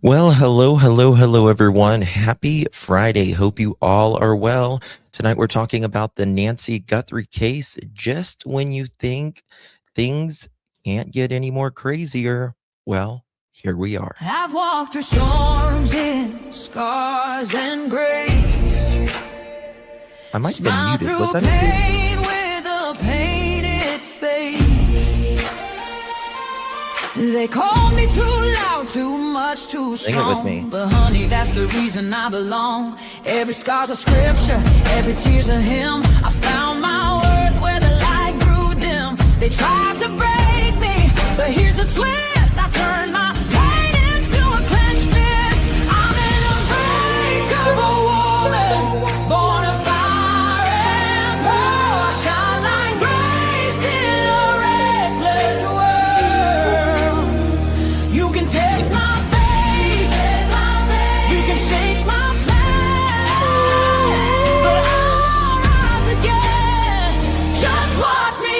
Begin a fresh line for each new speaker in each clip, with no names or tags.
Well, hello, everyone. Happy Friday. Hope you all are well. Tonight, we're talking about the Nancy Guthrie case. Just when you think things can't get any more crazier, well, here we are.
I've walked through storms in scars and grace.
I might have been
Smile
muted.
through
Was that
pain with a painted face. They called me too loud, too much, too
Sing it with me.
strong. But honey, that's the reason I belong. Every scar's a scripture, every tear's a hymn. I found my worth where the light grew dim. They tried to break me, but here's a twist. I turned my pain into a clenched fist. I'm an unbreakable woman, born of fire and pearl. I shine like grace in a reckless world. You can test my faith, you can shake my plans, but I'll rise again. Just watch me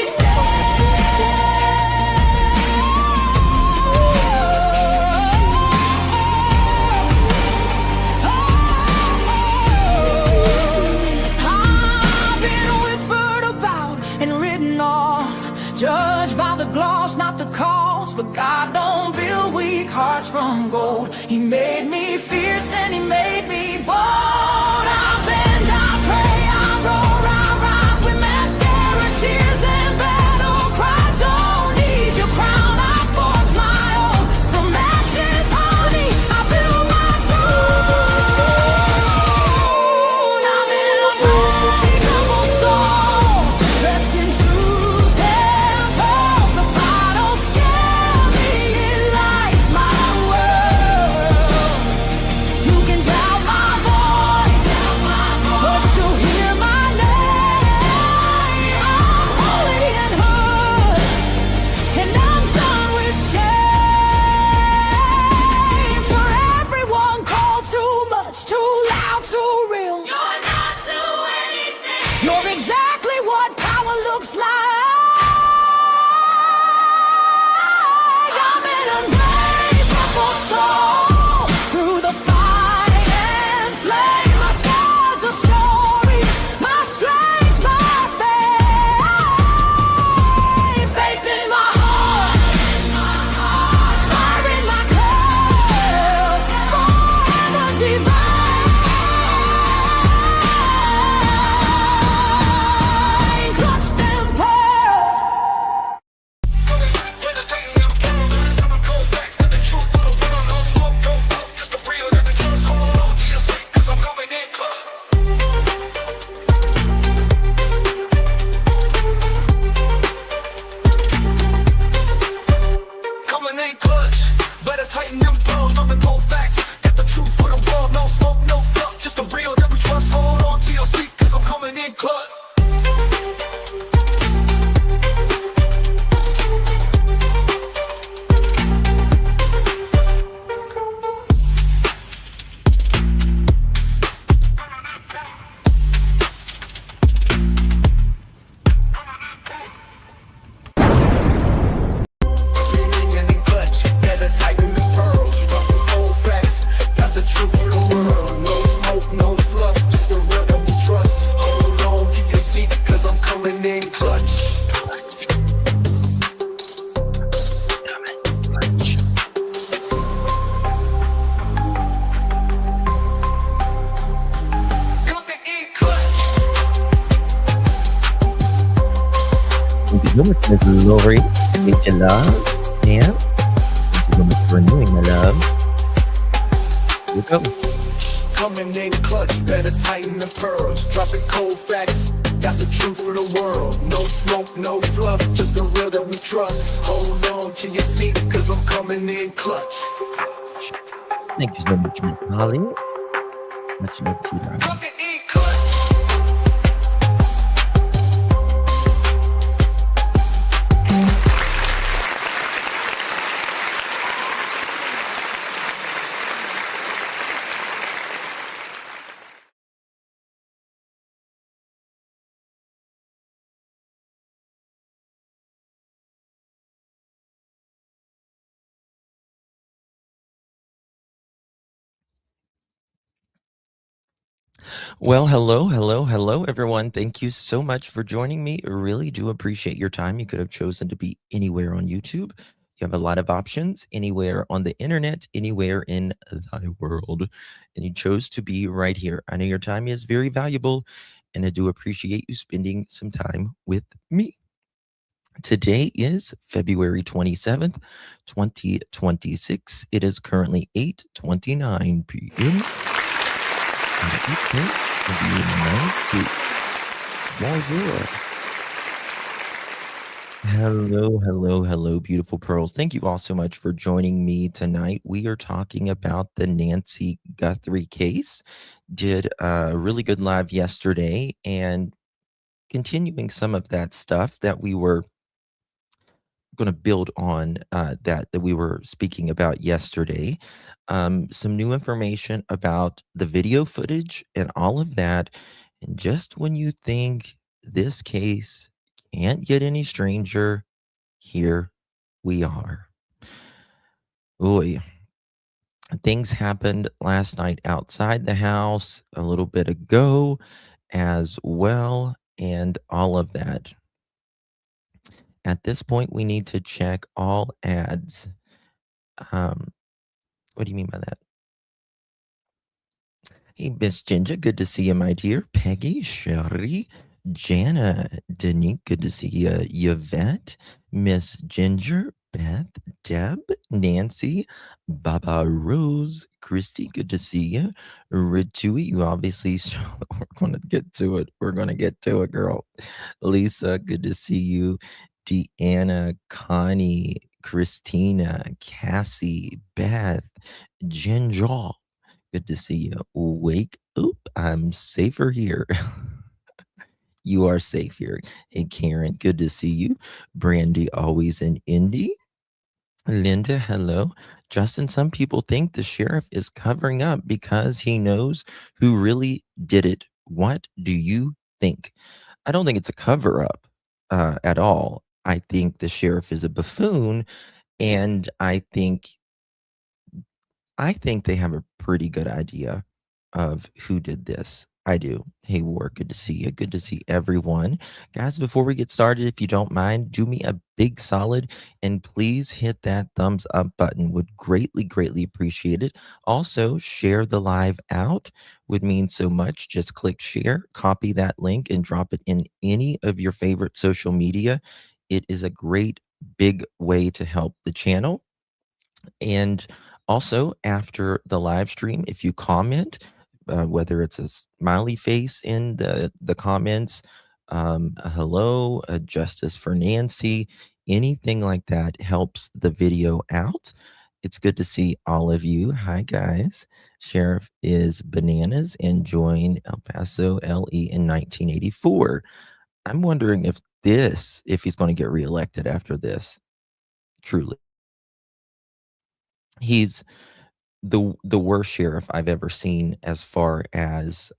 I've been whispered about and written off, judged by the gloss, not the cost. But God don't build weak hearts from gold. He made me fierce and he made me bold. I bend, I pray, I roar, I rise with mascara, tears and battle cries. Don't need your crown, I forge my own. From ashes, honey, I build my throne. I'm an unbreakable soul, dressed in truth and pearls. The fire don't scare me, it lights my world. You can doubt my voice, but you'll hear my name. I'm holy and hood, and I'm done with shame. For everyone called too much, too loud, too real. You're not to anything. You're exactly what power looks like. I'm an unbreakable soul, through the fire and flame. My scars are stories, my strength, my faith. Faith in my heart, fire in my curls, forever divine. Clutch them pearls.
Coming in clutch, better tighten them pearls, dropping cold facts. Got the truth for the world, no smoke, no fluff, just the real that we trust. Hold on to your seat, cause I'm coming in clutch. Coming in clutch, better tighten them pearls, dropping cold facts. Got the truth for the world, no smoke, no fluff, just the real that we trust. Hold on to your seat, cause I'm coming in clutch. Coming in clutch.
Thank you so much, Mrs. Lori. Thank you, love. And thank you so much for renewing my love. Here we go.
Coming in clutch, better tighten the pearls, dropping cold facts. Got the truth for the world, no smoke, no fluff, just the real that we trust. Hold on to your seat, cause I'm coming in clutch.
Thank you so much, Miss Holly. Much love to you, darling.
Coming
Well, hello, everyone. Thank you so much for joining me. I really do appreciate your time. You could have chosen to be anywhere on YouTube. You have a lot of options anywhere on the internet, anywhere in thy world. And you chose to be right here. I know your time is very valuable, and I do appreciate you spending some time with me. Today is February 27th, 2026. It is currently 8:29 p.m. on the East Coast of the United States. Bonjour. Hello, beautiful pearls. Thank you all so much for joining me tonight. We are talking about the Nancy Guthrie case. Did a really good live yesterday and continuing some of that stuff that we were going to build on that we were speaking about yesterday. Some new information about the video footage and all of that. And just when you think this case can't get any stranger, here we are. Oy. Things happened last night outside the house, a little bit ago as well, and all of that. At this point, we need to check all ads. Um, what do you mean by that? Hey, Miss Ginger, good to see you, my dear. Peggy, Sherry, Jana, Denise, good to see you. Yvette, Miss Ginger, Beth, Deb, Nancy, Baba Rose, Christy, good to see you. Ritui, you obviously, we're going to get to it. We're going to get to it, girl. Lisa, good to see you. Deanna, Connie, Christina, Cassie, Beth, Ginger. Good to see you. Wake up. I'm safer here. You are safe here. Hey, Karen, good to see you. Brandy, always in Indy. Linda, hello. Justin, some people think the sheriff is covering up because he knows who really did it. What do you think? I don't think it's a cover up at all. I think the sheriff is a buffoon, and I think they have a pretty good idea of who did this. I do. Hey, War, good to see you. Good to see everyone. Guys, before we get started, if you don't mind, do me a big solid and please hit that thumbs up button. Would greatly appreciate it. Also, share the live out would mean so much. Just click share, copy that link, and drop it in any of your favorite social media. It is a great big way to help the channel. And also, after the live stream, if you comment, whether it's a smiley face in the comments, a hello, a justice for Nancy, anything like that helps the video out. It's good to see all of you. Hi, guys. Sheriff is bananas and joined El Paso LE in 1984. I'm wondering if he's going to get reelected after this. Truly. He's the worst sheriff I've ever seen as far as,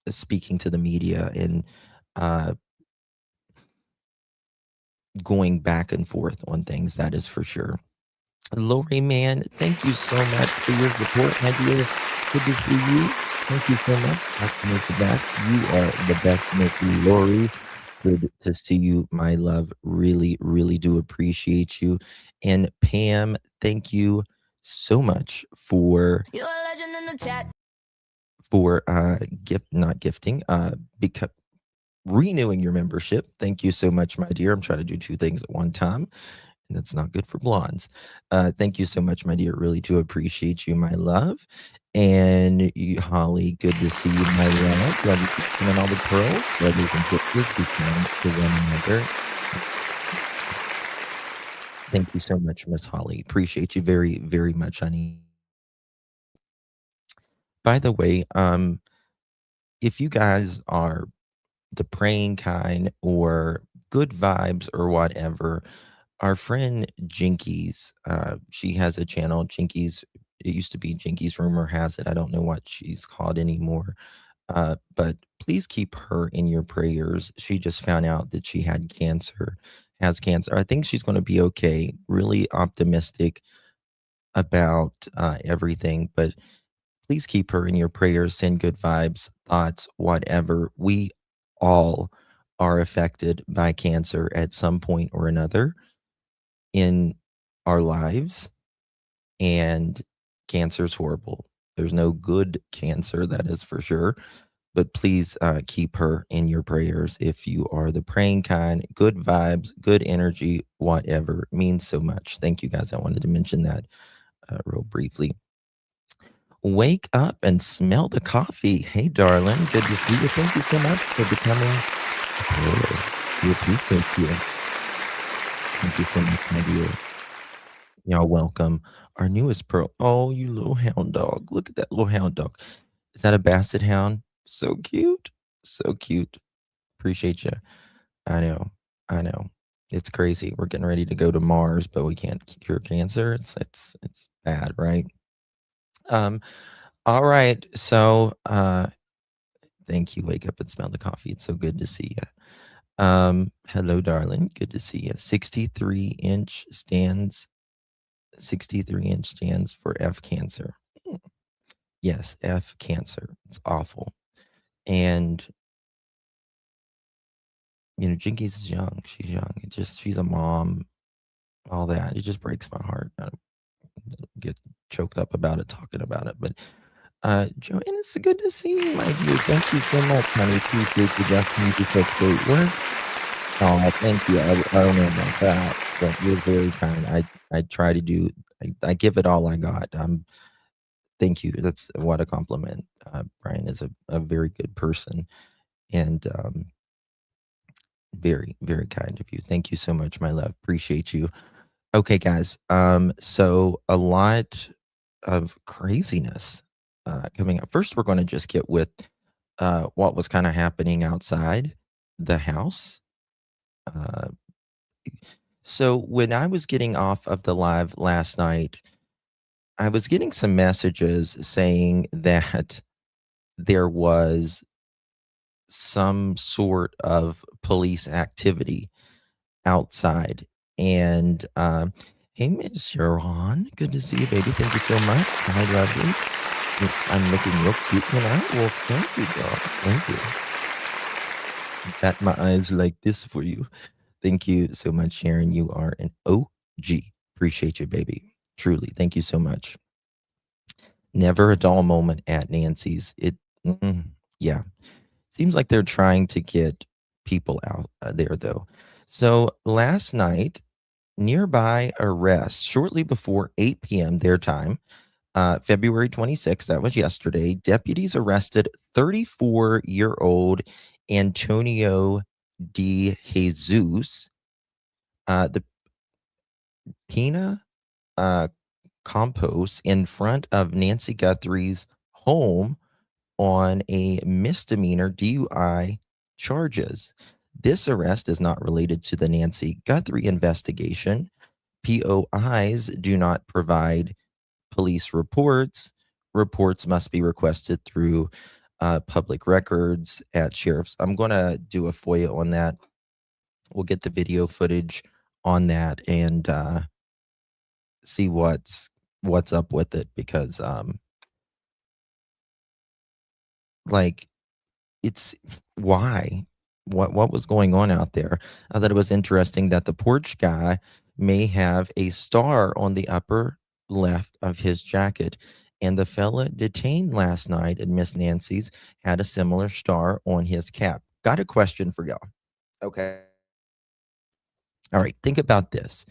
speaking to the media and, uh, going back and forth on things, that is for sure. Lori, man, thank you so much for your support, my dear. Good to see you. Thank you so much. Nice to meet you back. You are the best, Miss Lori. Good to see you, my love. Really do appreciate you. And Pam, thank you so much for
You're a legend in the chat.
not gifting, because renewing your membership. Thank you so much, my dear. I'm trying to do two things at one time, and that's not good for blondes. Thank you so much, my dear. Really do appreciate you, my love. And you, Holly, good to see you, my love. Love you for sending all the pearls. Brothers and sisters, be kind to one another. Thank you so much, Miss Holly. Appreciate you very much, honey. By the way, if you guys are the praying kind or good vibes or whatever, our friend Jinkies, she has a channel, Jinkies. It used to be Jinkies Rumor Has It. I don't know what she's called anymore. But please keep her in your prayers. She just found out that she had cancer, has cancer. I think she's going to be okay. Really optimistic. about everything, but please keep her in your prayers. Send good vibes, thoughts, whatever. We all are affected by cancer at some point or another in our lives, and cancer is horrible. There's no good cancer, that is for sure. But please keep her in your prayers if you are the praying kind. Good vibes, good energy, whatever. It means so much. Thank you, guys. I wanted to mention that real briefly. Wake up and smell the coffee. Hey, darling. Good to see you. Thank you so much for becoming a player. We appreciate you. Thank you so much, my dear. Y'all welcome our newest pearl. Oh, you little hound dog. Look at that little hound dog. Is that a basset hound? So cute. So cute. Appreciate you. I know. I know. It's crazy. We're getting ready to go to Mars, but we can't cure cancer. It's bad, right? All right. So thank you. Wake up and smell the coffee. It's so good to see you. Hello, darling. Good to see you. 63-inch stands. 63-inch stands for F cancer. Yes, F cancer. It's awful. And Jinkies is young. She's young. She's a mom. All that. It just breaks my heart. I get choked up about it, talking about it. But Joanne, it's good to see you, my dear. Thank you so much, honey. Appreciate you. Definitely you do such great work. Oh, thank you. I don't know about that, but you're very kind. I try to do. I give it all I got. Thank you. That's what a compliment. Brian is a very good person, and very, very kind of you. Thank you so much, my love. Appreciate you. Okay, guys. So a lot of craziness coming up. First, we're going to just get with what was kind of happening outside the house. So when I was getting off of the live last night, I was getting some messages saying that there was some sort of police activity outside. And hey, Miss Sharon, good to see you, baby. Thank you so much. Hi, lovely. I'm looking real cute tonight. Well, thank you, girl. Thank you. Pat my eyes like this for you. Thank you so much, Sharon. You are an OG. Appreciate you, baby. Truly. Thank you so much. Never a dull moment at Nancy's. Yeah. Seems like they're trying to get people out there, though. So last night, nearby arrest, shortly before 8 p.m. their time, February 26th, that was yesterday, deputies arrested 34-year-old Antonio de Jesus. The Pina Campos in front of Nancy Guthrie's home on a misdemeanor DUI charges. This arrest is not related to the Nancy Guthrie investigation. POIs do not provide police reports. Reports must be requested through public records at sheriff's. I'm going to do a FOIA on that. We'll get the video footage on that and see what's up with it, because like, it's why what was going on out there. I thought it was interesting that the porch guy may have a star on the upper left of his jacket, and the fella detained last night at Miss Nancy's had a similar star on his cap. Got a question for y'all. Okay. All right, think about this.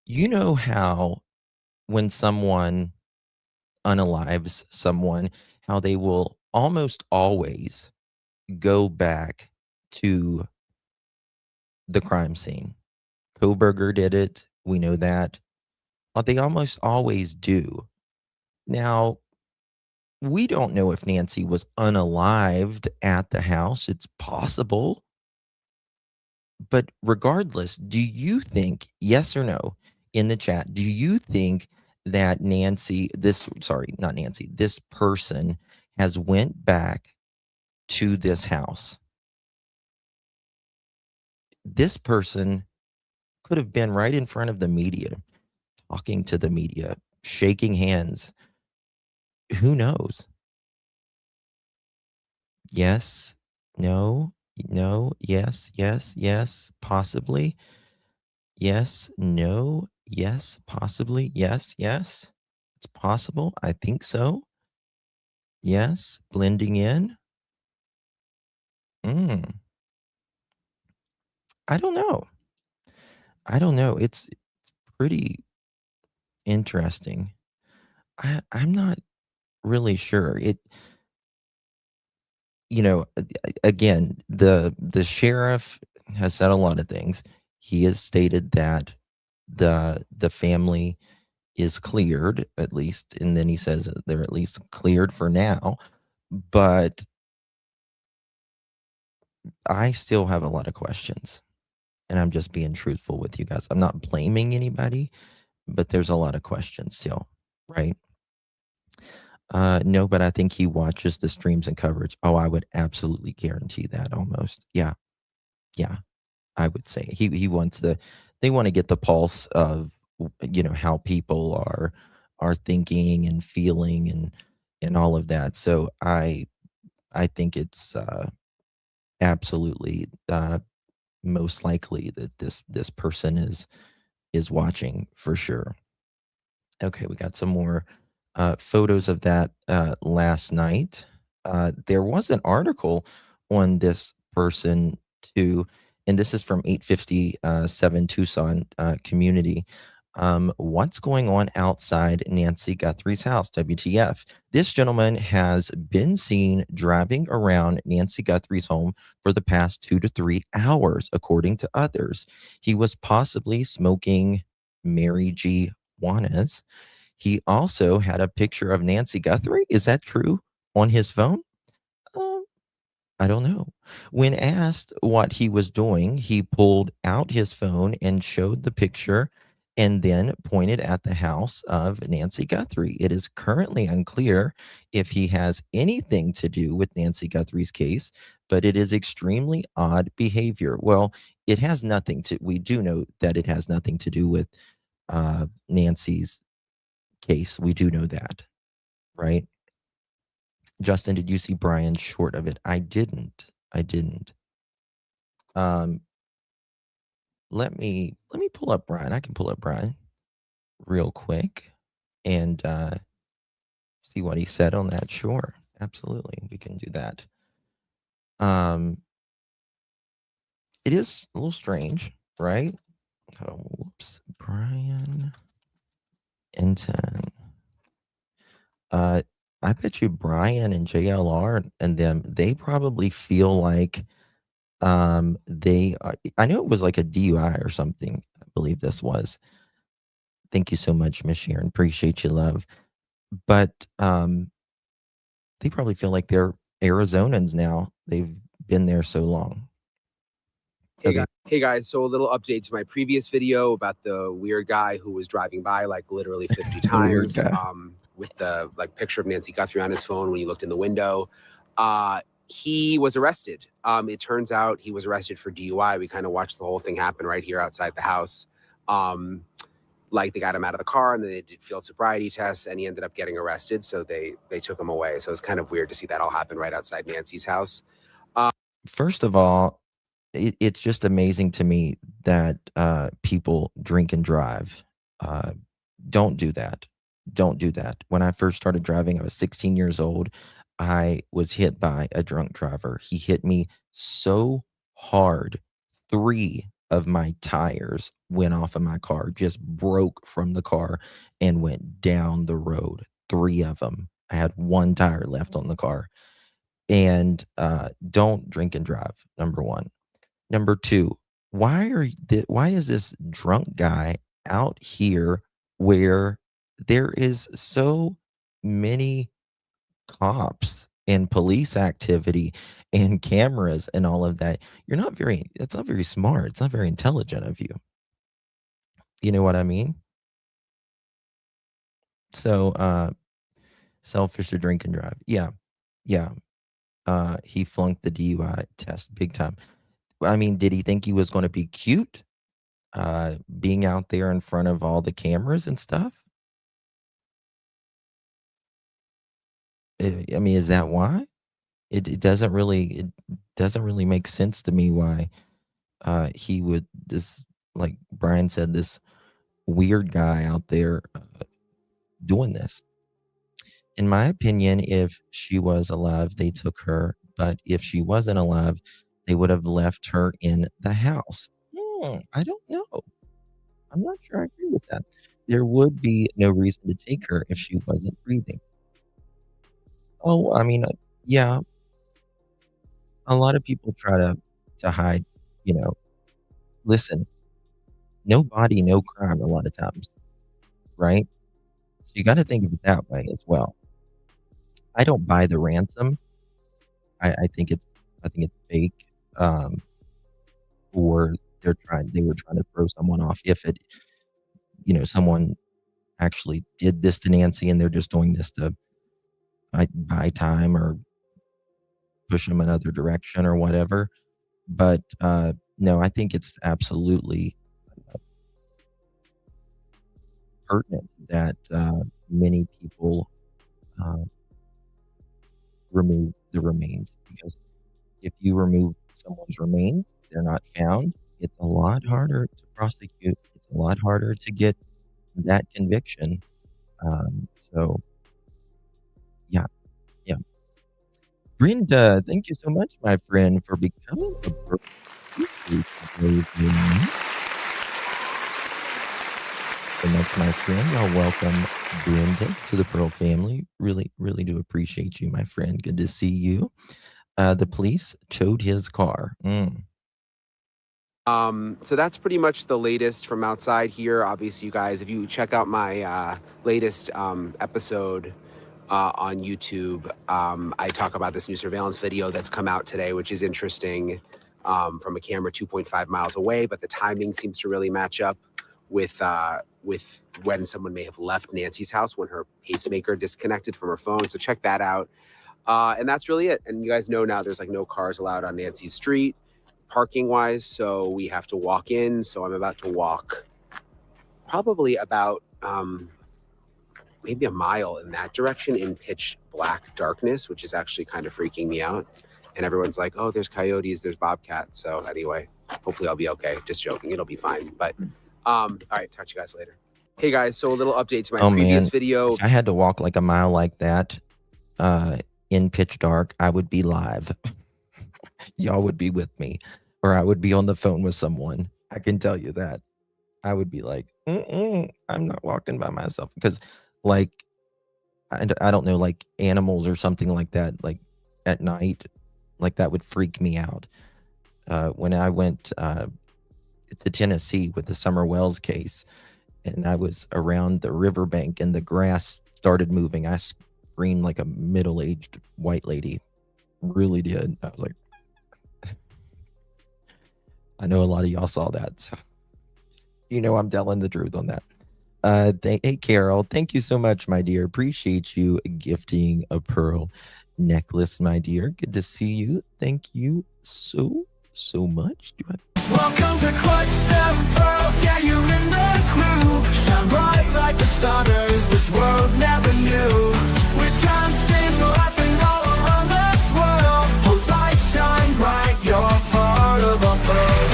You know how when someone unalives someone, how they will almost always go back to the crime scene. Koberger did it. We know that. But they almost always do. Now, we don't know if Nancy was unalived at the house. It's possible. But regardless, do you think, yes or no, in the chat, do you think that this person has went back to this house? This person could have been right in front of the media, talking to the media, shaking hands. Who knows? Yes, no, no, yes, yes, yes, possibly. Yes, no, yes, possibly. Yes, yes. It's possible. I think so. Yes, blending in. Mm, I don't know. I don't know. It's pretty interesting. I'm not really sure. Again, the sheriff has said a lot of things. He has stated that the family is cleared, at least, and then he says that they're at least cleared for now. But I still have a lot of questions, and I'm just being truthful with you guys. I'm not blaming anybody, but there's a lot of questions still, right? No, but I think he watches the streams and coverage. Oh, I would absolutely guarantee that almost. Yeah, yeah, I would say he wants they want to get the pulse of how people are thinking and feeling and all of that. So I think it's absolutely most likely that this person is watching for sure. Okay, we got some more photos of that last night. There was an article on this person too, and this is from 857 Tucson community. What's going on outside Nancy Guthrie's house? WTF? This gentleman has been seen driving around Nancy Guthrie's home for the past 2 to 3 hours, according to others. He was possibly smoking Mary G. Juanas. He also had a picture of Nancy Guthrie. Is that true? On his phone? Um, I don't know. When asked what he was doing, he pulled out his phone and showed the picture and then pointed at the house of Nancy Guthrie. It is currently unclear if he has anything to do with Nancy Guthrie's case, but it is extremely odd behavior. Well, it has nothing to, we do know that it has nothing to do with Nancy's case. We do know that, right? Justin, did you see Brian short of it? I didn't. I didn't. Let me pull up Brian. I can pull up Brian real quick and see what he said on that. Sure. Absolutely. We can do that. It is a little strange, right? Oh, whoops. Brian Enton. I bet you Brian and JLR and them, they probably feel like they are, I know it was like a DUI or something. I believe this was. Thank you so much, Miss Sharon. Appreciate you, love. But they probably feel like they're Arizonans now. They've been there so long. Okay.
Hey guys, so a little update to my previous video about the weird guy who was driving by like literally 50 times with the like picture of Nancy Guthrie on his phone when he looked in the window. He was arrested. It turns out he was arrested for DUI. We kind of watched the whole thing happen right here outside the house. Like they got him out of the car and then they did field sobriety tests and he ended up getting arrested. So they took him away. So it's kind of weird to see that all happen right outside Nancy's house.
First of all, it's just amazing to me that people drink and drive. Don't do that. Don't do that. When I first started driving, I was 16 years old. I was hit by a drunk driver. He hit me so hard. 3 of my tires went off of my car, just broke from the car and went down the road. 3 of them. I had 1 tire left on the car. And don't drink and drive, number 1. Number 2, why is this drunk guy out here where there is so many cops and police activity and cameras and all of that? It's not very smart. It's not very intelligent of you. You know what I mean? So selfish to drink and drive. Yeah. Yeah. He flunked the DUI test big time. I mean, did he think he was going to be cute? Being out there in front of all the cameras and stuff? I mean, is that why? It doesn't really make sense to me why he would this like Brian said, this weird guy out there doing this. In my opinion, if she was alive, they took her, but if she wasn't alive, they would have left her in the house. I don't know. I'm not sure I agree with that. There would be no reason to take her if she wasn't breathing. Oh, I mean, yeah, a lot of people try to hide, you know. Listen, no body, no crime a lot of times, right? So you gotta think of it that way as well. I don't buy the ransom. I think it's fake, or they were trying to throw someone off. If someone actually did this to Nancy and they're just doing this to buy time or push them another direction or whatever. But, no, I think it's absolutely pertinent that, many people, uh, remove the remains, because if you remove someone's remains, they're not found, it's a lot harder to prosecute, it's a lot harder to get that conviction, so yeah, yeah. Brenda, thank you so much, my friend, for becoming a birthday today. So much, my friend. I'll welcome Brenda to the Pearl family. Really, really do appreciate you, my friend. Good to see you. The police towed his car.
So that's pretty much the latest from outside here. Obviously, you guys, if you check out my latest episode on YouTube, I talk about this new surveillance video that's come out today, which is interesting, from a camera 2.5 miles away, but the timing seems to really match up with when someone may have left Nancy's house when her pacemaker disconnected from her phone. So check that out. And that's really it. And you guys know now there's like no cars allowed on Nancy's street, parking wise. So we have to walk in. So I'm about to walk probably about maybe a mile in that direction in pitch black darkness, which is actually kind of freaking me out. And everyone's like, oh, there's coyotes, there's bobcats. So anyway, hopefully I'll be okay. Just joking. It'll be fine. But all right, talk to you guys later. Hey guys, so a little update to my previous video.
If I had to walk like a mile like that in pitch dark, I would be live. Y'all would be with me, or I would be on the phone with someone. I can tell you that. I would be like, I'm not walking by myself, because like I don't know, like animals or something like that, like at night, like that would freak me out. When I went to Tennessee with the Summer Wells case, and I was around the riverbank and the grass started moving, I screamed like a middle-aged white lady. Really did. I was like, I know a lot of y'all saw that, so I'm telling the truth on that. Hey Carol, thank you so much, my dear. Appreciate you gifting a pearl necklace, my dear. Good to see you. Thank you so much.
Welcome to Clutch Them Pearls, yeah, you're in the clue. Shine bright like the stars, this world never knew. We're dancing, laughing all around this world. Hold tight, shine bright, you're part of a pearl.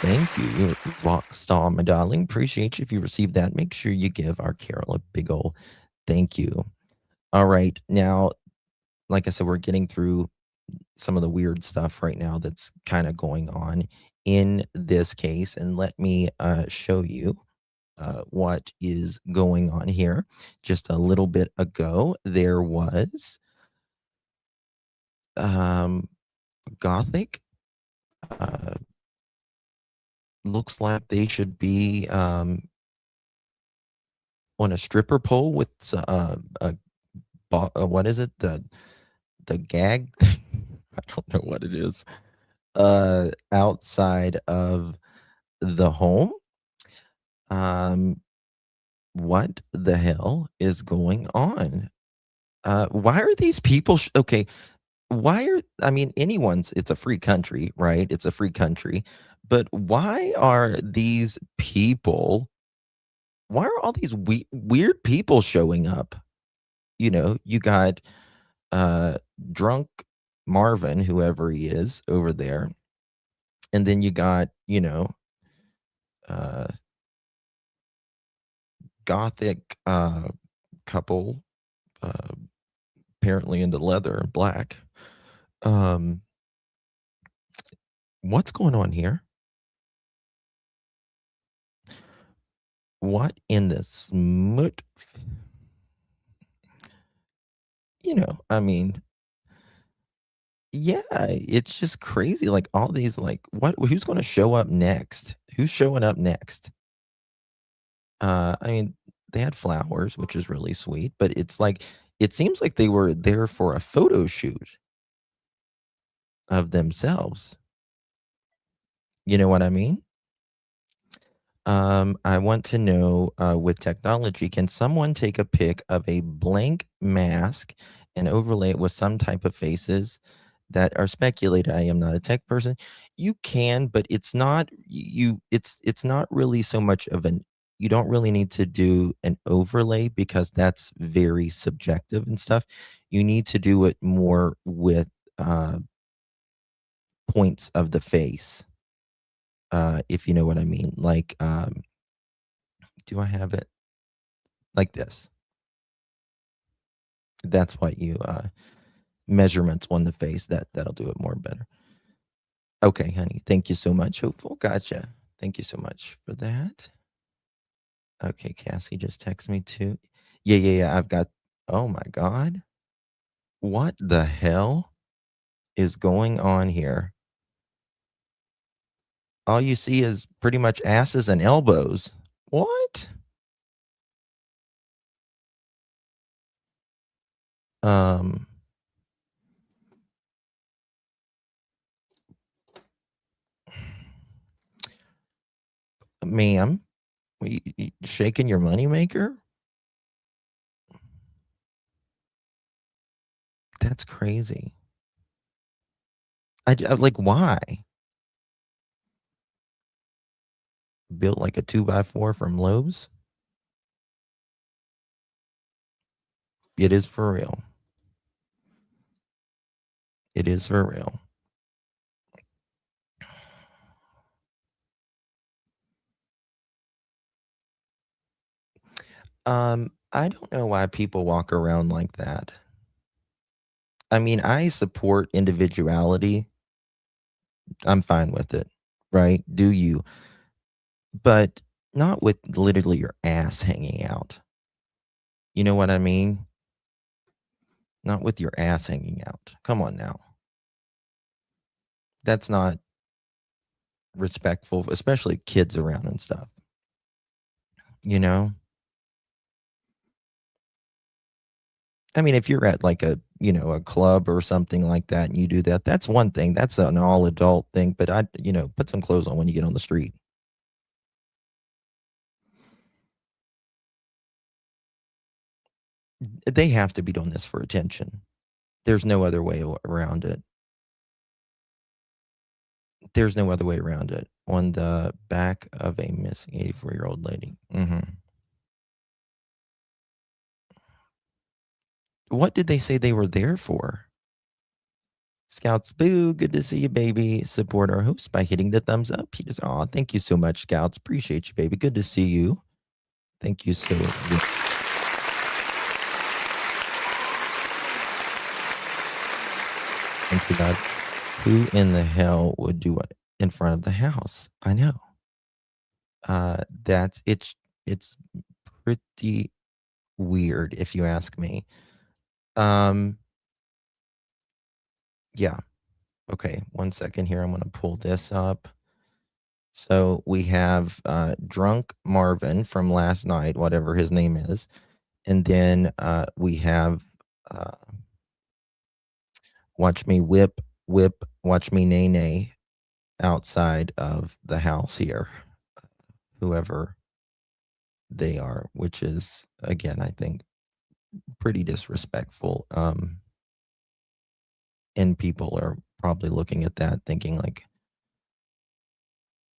Thank you. You're a rock star, my darling. Appreciate you. If you received that, make sure you give our Carol a big ol' thank you. All right. Now, like I said, we're getting through some of the weird stuff right now that's kind of going on in this case. And let me show you what is going on here. Just a little bit ago, there was Gothic. Looks like they should be on a stripper pole with what is it? The gag? I don't know what it is. Outside of the home. What the hell is going on? Why are these people okay? It's a free country, right? It's a free country. But why are these people why are all these weird people showing up? You know, you got drunk Marvin, whoever he is over there, and then you got, you know, gothic couple, apparently into leather and black. What's going on here? What in the smut? You know, I mean, yeah, it's just crazy. Like all these, like, who's going to show up next? Who's showing up next? I mean, they had flowers, which is really sweet, but it's like, it seems like they were there for a photo shoot of themselves. You know what I mean? I want to know, with technology, can someone take a pic of a blank mask and overlay it with some type of faces that are speculated? I am not a tech person. You can, but it's not it's not really so much of an you don't really need to do an overlay because that's very subjective and stuff. You need to do it more with points of the face. If you know what I mean. Like, do I have it like this? That's what you measurements on the face. That'll do it more better. Okay, honey. Thank you so much. Hopeful. Gotcha. Thank you so much for that. Okay, Cassie just texted me too. Yeah. I've got. Oh my God. What the hell is going on here? All you see is pretty much asses and elbows. What? Ma'am, you shaking your moneymaker? That's crazy. I like, why? Built like a 2x4 from Lowe's? It is for real. It is for real. I don't know why people walk around like that. I mean, I support individuality. I'm fine with it, right? Do you? But not with literally your ass hanging out. You know what I mean? Not with your ass hanging out. Come on now. That's not respectful, especially kids around and stuff. You know? I mean, if you're at like a, you know, a club or something like that and you do that, that's one thing. That's an all adult thing. But put some clothes on when you get on the street. They have to be doing this for attention. There's no other way around it. There's no other way around it. On the back of a missing 84-year-old lady. What did they say they were there for? Scouts, boo, good to see you, baby. Support our host by hitting the thumbs up. He just, aw, thank you so much, Scouts. Appreciate you, baby. Good to see you. Thank you so much. Thank you, God. Who in the hell would do what in front of the house? I know. It's pretty weird if you ask me. Yeah. Okay, 1 second here. I'm going to pull this up. So we have drunk Marvin from last night, whatever his name is. And then we have watch me whip, watch me nay nay outside of the house here, whoever they are, which is, again, I think pretty disrespectful. And people are probably looking at that thinking like,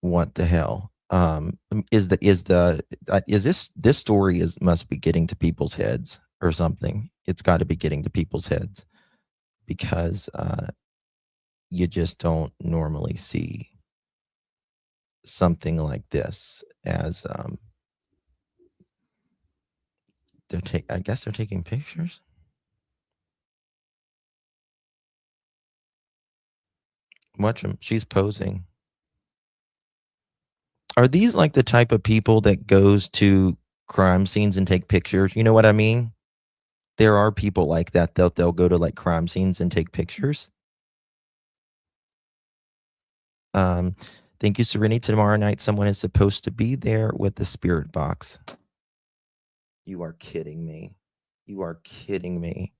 what the hell? is this story must be getting to people's heads or something. It's got to be getting to people's heads, because you just don't normally see something like this as I guess they're taking pictures. Watch them. She's posing. Are these like the type of people that goes to crime scenes and take pictures? You know what I mean? There are people like that. They'll go to like crime scenes and take pictures. Thank you, Serenity. Tomorrow night, someone is supposed to be there with the spirit box. You are kidding me. You are kidding me.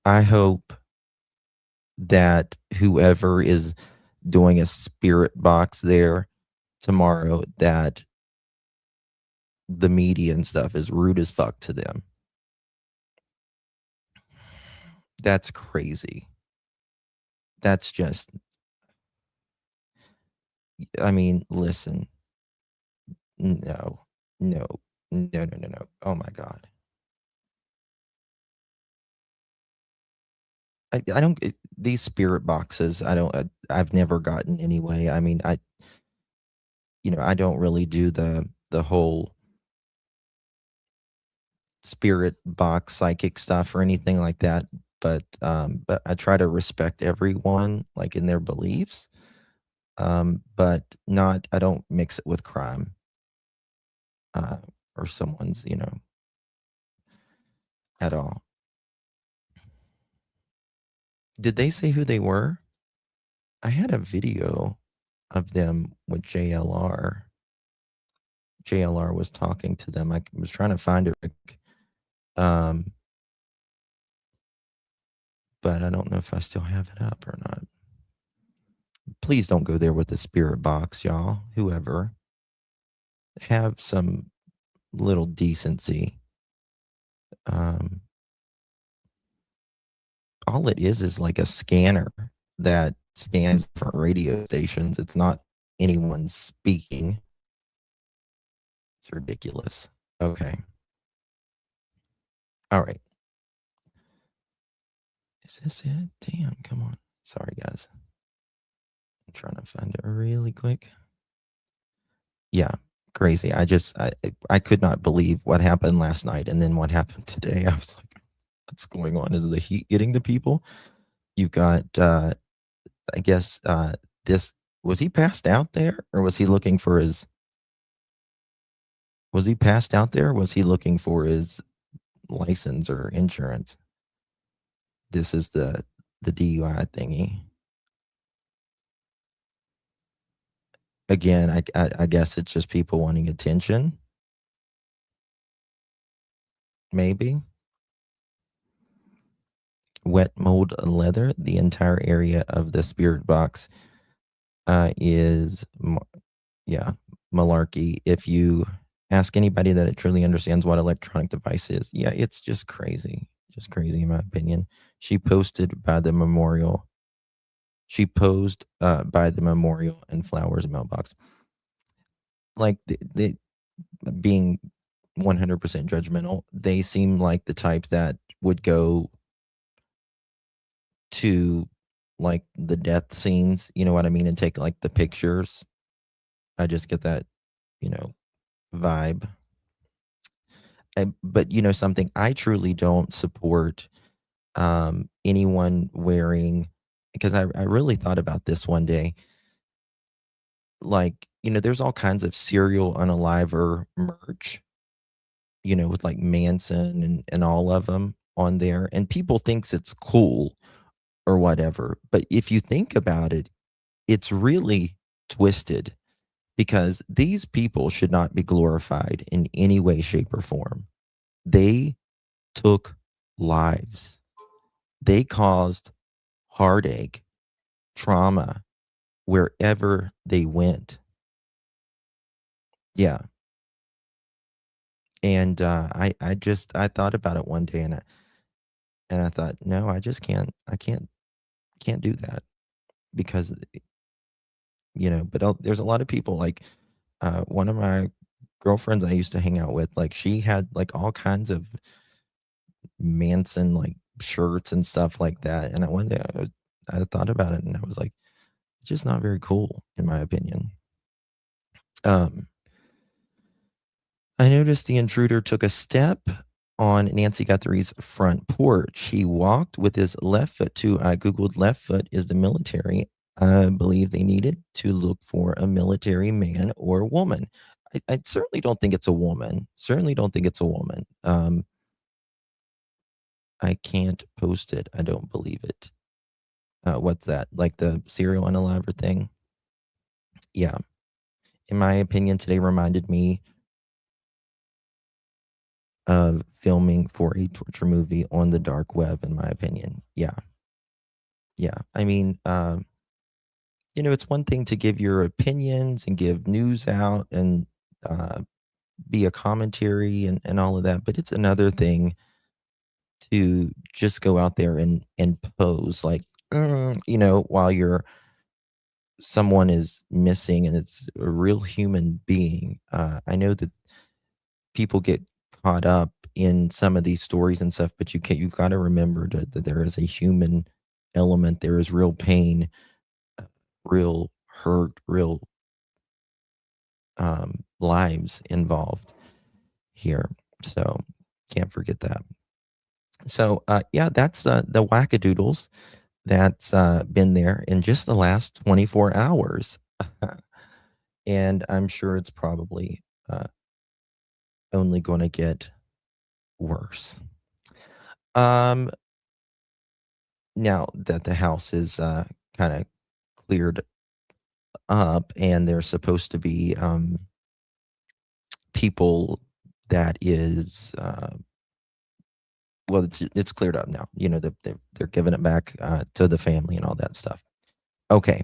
I hope that whoever is doing a spirit box there tomorrow, that the media and stuff is rude as fuck to them. That's crazy. That's just, I mean, listen. No. Oh my God. I don't, these spirit boxes, I've never gotten anyway. I mean, I don't really do the whole spirit box psychic stuff or anything like that. But I try to respect everyone, like, in their beliefs. But I don't mix it with crime, or someone's, at all. Did they say who they were? I had a video of them with JLR. JLR was talking to them. I was trying to find it, but I don't know if I still have it up or not. Please don't go there with the spirit box, y'all. Whoever. Have some little decency. All it is like a scanner that scans different radio stations. It's not anyone speaking. It's ridiculous. Okay. All right. Is this it? Damn, come on. Sorry, guys. I'm trying to find it really quick. Yeah, crazy. I could not believe what happened last night and then what happened today. I was like, what's going on? Is the heat getting to people? You've got, I guess, was he passed out there, or was he looking for his, was he passed out there? Or was he looking for his license or insurance? This is the DUI thingy. Again, I guess it's just people wanting attention. Maybe. Wet mold leather. The entire area of the spirit box is, malarkey. If you ask anybody that it truly understands what electronic device is, yeah, it's just crazy. Just crazy, in my opinion. She posted by the memorial. She posed by the memorial and flowers mailbox. Like, they being 100% judgmental, they seem like the type that would go to like the death scenes, you know what I mean, and take like the pictures. I just get that, vibe. But something, I truly don't support anyone wearing, because I really thought about this one day. Like, there's all kinds of serial unaliver merch, with like Manson and all of them on there, and people thinks it's cool or whatever. But if you think about it, it's really twisted, because these people should not be glorified in any way, shape, or form. They took lives. They caused heartache, trauma, wherever they went. Yeah. And I thought about it one day, and I thought, no, I just can't do that, because, but there's a lot of people like One of my girlfriends I used to hang out with, like, she had like all kinds of Manson like shirts and stuff like that. And one day I thought about it and I was like, it's just not very cool, in my opinion. I noticed the intruder took a step on Nancy Guthrie's front porch. He walked with his left foot too. I Googled left foot is the military. I believe they needed to look for a military man or woman. I certainly don't think it's a woman. Certainly don't think it's a woman. I can't post it. I don't believe it. What's that? Like the serial unaliver thing? Yeah. In my opinion, today reminded me of filming for a torture movie on the dark web, in my opinion. Yeah. Yeah. I mean, it's one thing to give your opinions and give news out and be a commentary and all of that, but it's another thing to just go out there and pose like, while someone is missing and it's a real human being. I know that people get caught up in some of these stories and stuff, but you've got to remember that there is a human element. There is real pain, real hurt, real lives involved here. So can't forget that. So yeah, that's the wackadoodles that's been there in just the last 24 hours. And I'm sure it's probably only going to get worse. Now that the house is kind of cleared up and there's supposed to be people that is well, it's cleared up now. They're giving it back to the family and all that stuff. Okay,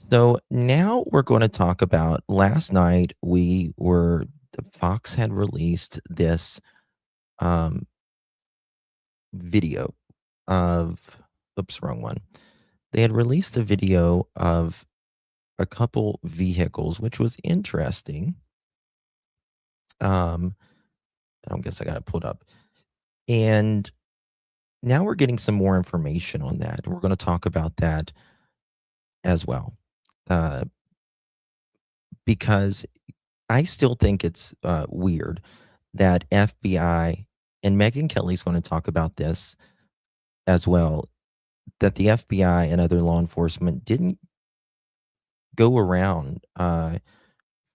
so now we're going to talk about last night. The Fox had released this video of, oops, wrong one. They had released a video of a couple vehicles, which was interesting. I guess I got it pulled up. And now we're getting some more information on that. We're going to talk about that as well. Because I still think it's weird that FBI, and Megyn Kelly's going to talk about this as well, that the FBI and other law enforcement didn't go around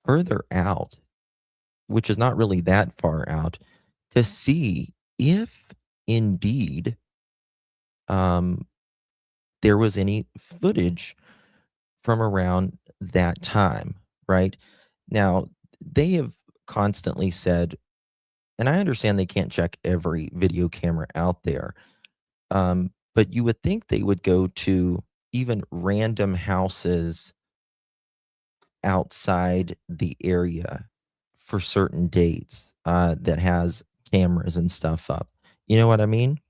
further out, which is not really that far out, to see if indeed there was any footage from around that time, right? Now, they have constantly said, and I understand they can't check every video camera out there, but you would think they would go to even random houses outside the area for certain dates that has cameras and stuff up. You know what I mean?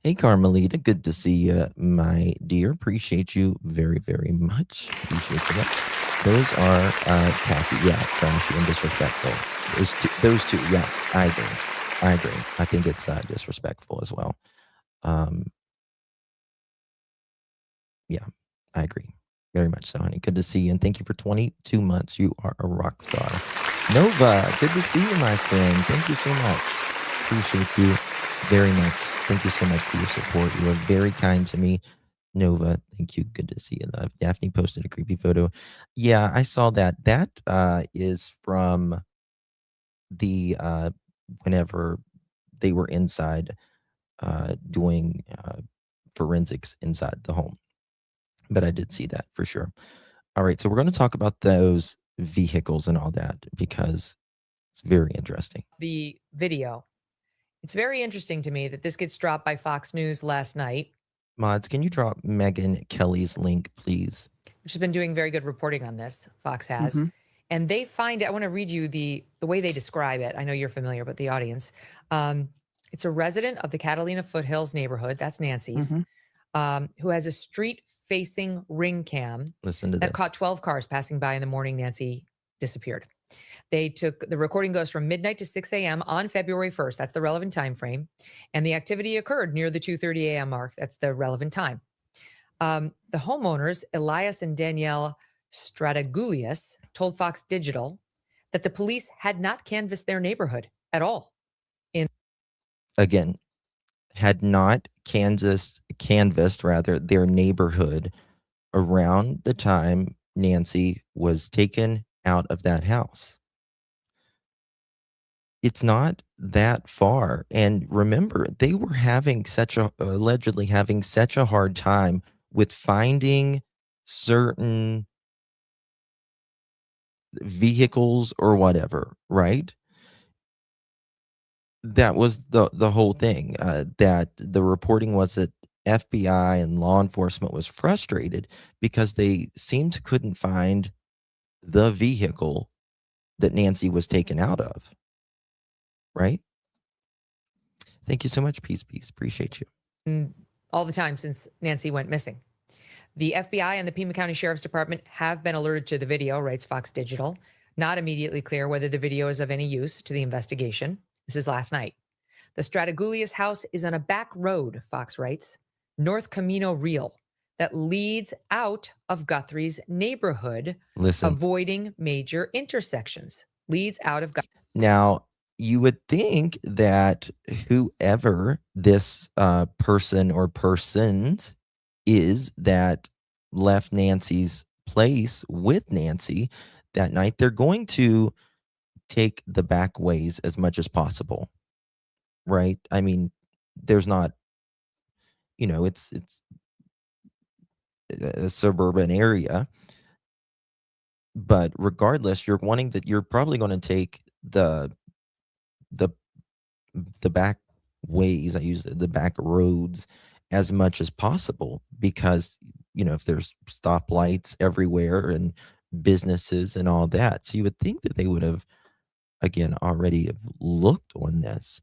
Hey, Carmelita, good to see you, my dear. Appreciate you very, very much. Appreciate that. Those are Kathy, yeah, trashy and disrespectful. Those two, yeah, I agree. I think it's disrespectful as well. Yeah, I agree. Very much so, honey. Good to see you, and thank you for 22 months. You are a rock star. Nova, good to see you, my friend. Thank you so much. Appreciate you very much. Thank you so much for your support. You are very kind to me. Nova, thank you. Good to see you, love. Daphne posted a creepy photo. Yeah, I saw that. That is from the whenever they were inside doing forensics inside the home. But I did see that for sure. All right, so we're going to talk about those vehicles and all that because it's very interesting.
The video. It's very interesting to me that this gets dropped by Fox News last night.
Mods, can you drop Megyn Kelly's link, please?
Which has been doing very good reporting on this. Fox has. Mm-hmm. And they find it. I want to read you the way they describe it. I know you're familiar, but the audience. It's a resident of the Catalina Foothills neighborhood. That's Nancy's. Mm-hmm. Who has a street-facing ring cam.
Listen to
that
this.
caught 12 cars passing by in the morning Nancy disappeared. The recording goes from midnight to 6 a.m. on February 1st. That's the relevant time frame. And the activity occurred near the 2:30 a.m. mark. That's the relevant time. The homeowners, Elias and Danielle Stradagulias, told Fox Digital that the police had not canvassed their neighborhood at all.
Again, had not canvassed their neighborhood around the time Nancy was taken out of that house. It's not that far. And remember, they were allegedly having such a hard time with finding certain vehicles or whatever, right? That was the whole thing. That the reporting was that FBI and law enforcement was frustrated because they seemed couldn't find the vehicle that Nancy was taken out of. Right? Thank you so much. Peace. Appreciate you.
All the time since Nancy went missing. The FBI and the Pima County Sheriff's Department have been alerted to the video, writes Fox Digital. Not immediately clear whether the video is of any use to the investigation. This is last night. The Stradagulias house is on a back road, Fox writes, North Camino Real, that leads out of Guthrie's neighborhood, avoiding major intersections. Leads out of Guthrie.
Now, you would think that whoever this person or persons is that left Nancy's place with Nancy that night, they're going to take the back ways as much as possible, right? I mean, there's not, it's a suburban area, but regardless, you're probably going to take the back ways. I use the back roads as much as possible because, if there's stoplights everywhere and businesses and all that. So you would think that they would have, again, already have looked on this.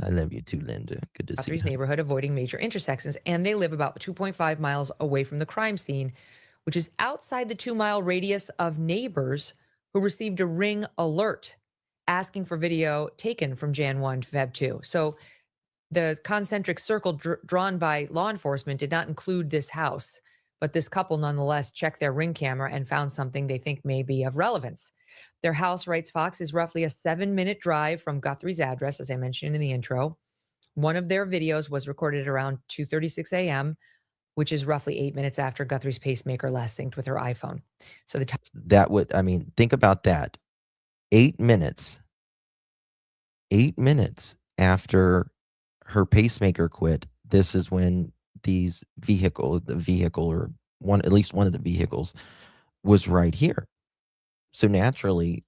I love you too, Linda. Good to see you.
Guthrie's neighborhood, avoiding major intersections, and they live about 2.5 miles away from the crime scene, which is outside the 2-mile radius of neighbors who received a ring alert asking for video taken from Jan 1 to Feb 2. So the concentric circle drawn by law enforcement did not include this house, but this couple nonetheless checked their ring camera and found something they think may be of relevance. Their house, writes Fox, is roughly a 7-minute drive from Guthrie's address, as I mentioned in the intro. One of their videos was recorded around 2:36 a.m., which is roughly 8 minutes after Guthrie's pacemaker last synced with her iPhone. So
think about that. 8 minutes after her pacemaker quit, this is when the vehicle or at least one of the vehicles was right here. So naturally,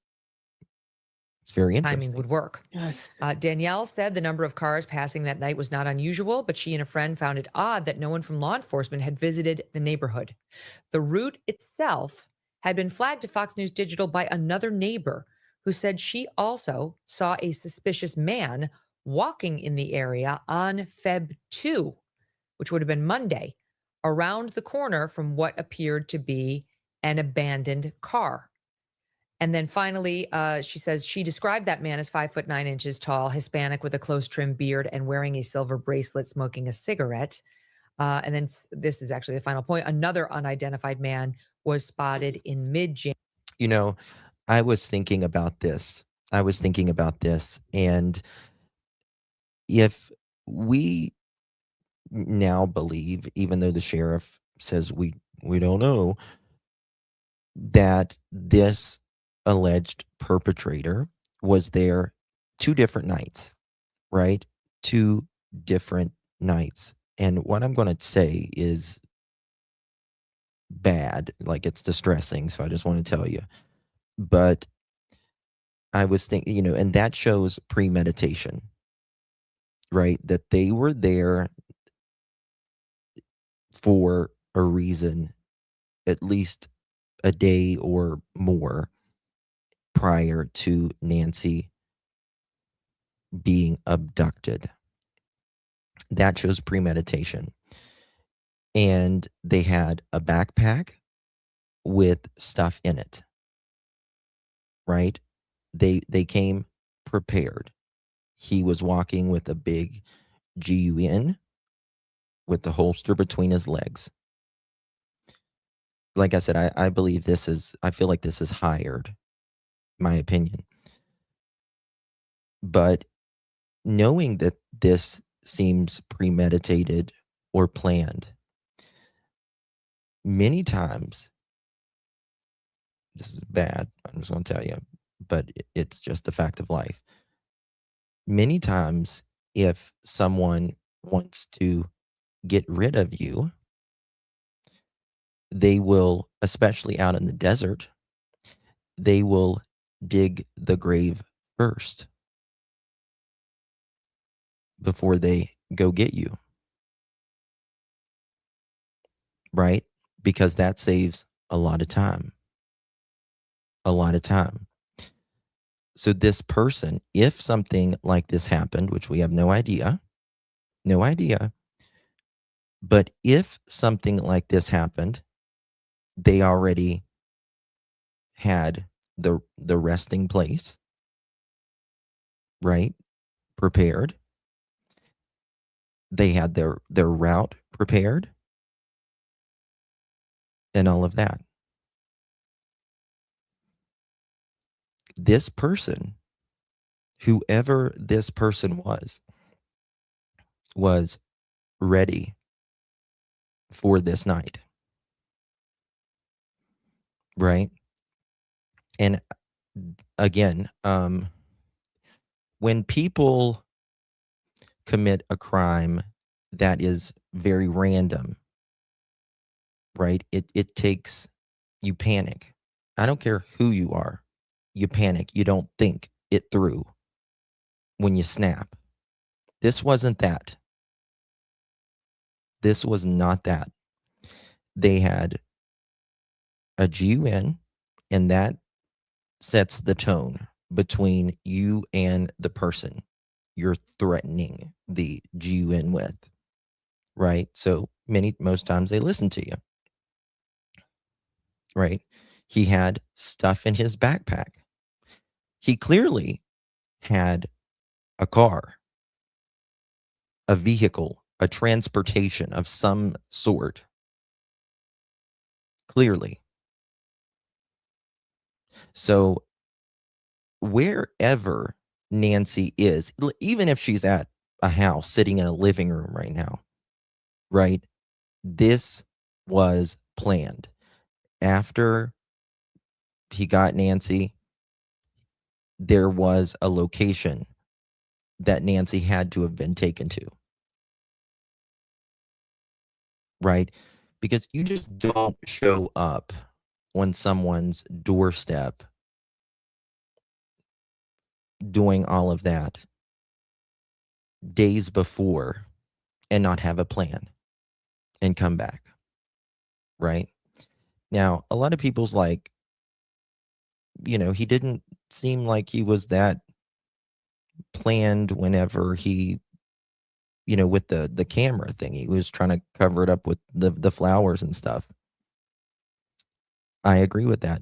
it's very interesting.
Timing would work.
Yes.
Danielle said the number of cars passing that night was not unusual, but she and a friend found it odd that no one from law enforcement had visited the neighborhood. The route itself had been flagged to Fox News Digital by another neighbor who said she also saw a suspicious man walking in the area on Feb 2, which would have been Monday, around the corner from what appeared to be an abandoned car. And then finally, she says she described that man as 5'9" tall, Hispanic with a close trimmed beard and wearing a silver bracelet, smoking a cigarette. And then this is actually the final point. Another unidentified man was spotted in mid-January.
I was thinking about this. And if we now believe, even though the sheriff says we don't know, that this alleged perpetrator was there 2 different nights, right? 2 different nights. And what I'm going to say is bad, like it's distressing. So I just want to tell you. But I was thinking, and that shows premeditation, right? That they were there for a reason, at least a day or more prior to Nancy being abducted. That shows premeditation. And they had a backpack with stuff in it. right? They came prepared. He was walking with a big gun with the holster between his legs. Like I said, I believe I feel like this is hired, my opinion. But knowing that this seems premeditated or planned, many times, this is bad, I'm just going to tell you, but it's just a fact of life. Many times, if someone wants to get rid of you, they will, especially out in the desert, they will dig the grave first before they go get you, right? Because that saves a lot of time. A lot of time. So this person, if something like this happened, which we have no idea, but if something like this happened, they already had the resting place, right? Prepared. They had their route prepared and all of that. This person, whoever this person was ready for this night, right? And again, when people commit a crime that is very random, right? It takes, you panic. I don't care who you are. You panic. You don't think it through when you snap. This wasn't that. This was not that. They had a GUN, and that sets the tone between you and the person you're threatening the GUN with, right? So most times they listen to you, right? He had stuff in his backpack. He clearly had a car, a vehicle, a transportation of some sort. Clearly. So wherever Nancy is, even if she's at a house sitting in a living room right now, right? This was planned. After he got Nancy, there was a location that Nancy had to have been taken to, right? Because you just don't show up on someone's doorstep doing all of that days before and not have a plan and come back, right? Now, a lot of people's like, he didn't seem like he was that planned whenever he, with the camera thing. He was trying to cover it up with the flowers and stuff. I agree with that.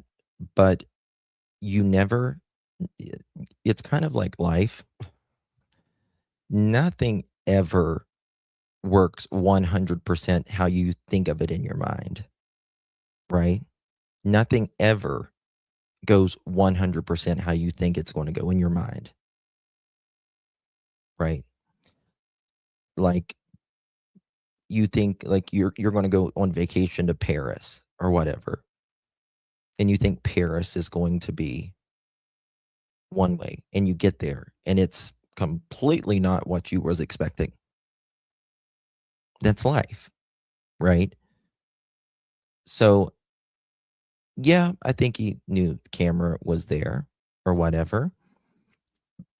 But it's kind of like life. Nothing ever works 100% how you think of it in your mind, right? Nothing ever goes 100% how you think it's going to go in your mind, right? Like you think like you're going to go on vacation to Paris or whatever, and you think Paris is going to be one way, and you get there and it's completely not what you was expecting. That's life, right? So yeah, I think he knew the camera was there or whatever.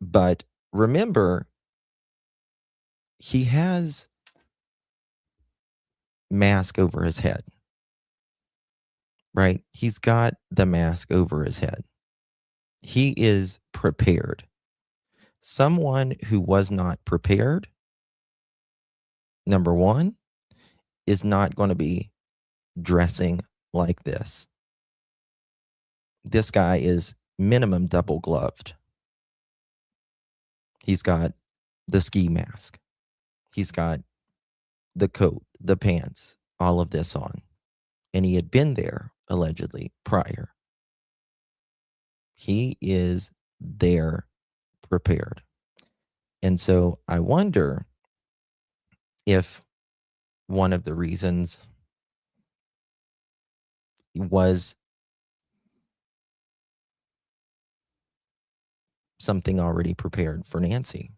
But remember, he has mask over his head, right? He's got the mask over his head. He is prepared. Someone who was not prepared, number one, is not going to be dressing like this. This guy is minimum double gloved. He's got the ski mask. He's got the coat, the pants, all of this on. And he had been there, allegedly, prior. He is there prepared. And so I wonder if one of the reasons was something already prepared for Nancy.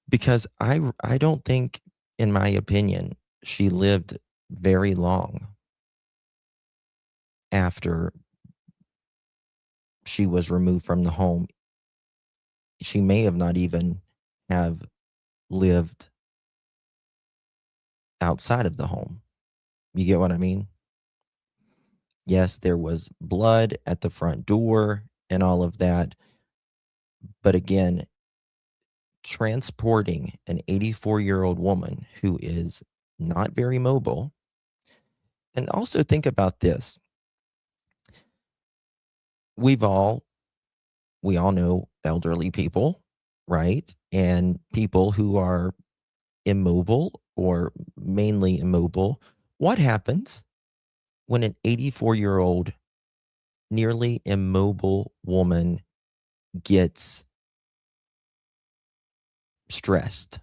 Because I don't think, in my opinion, she lived very long after she was removed from the home. She may have not even have lived outside of the home. You get what I mean? Yes, there was blood at the front door and all of that. But again, transporting an 84-year-old woman who is not very mobile. And also think about this. We all know elderly people, right? And people who are immobile or mainly immobile. What happens when an 84-year-old nearly immobile woman gets stressed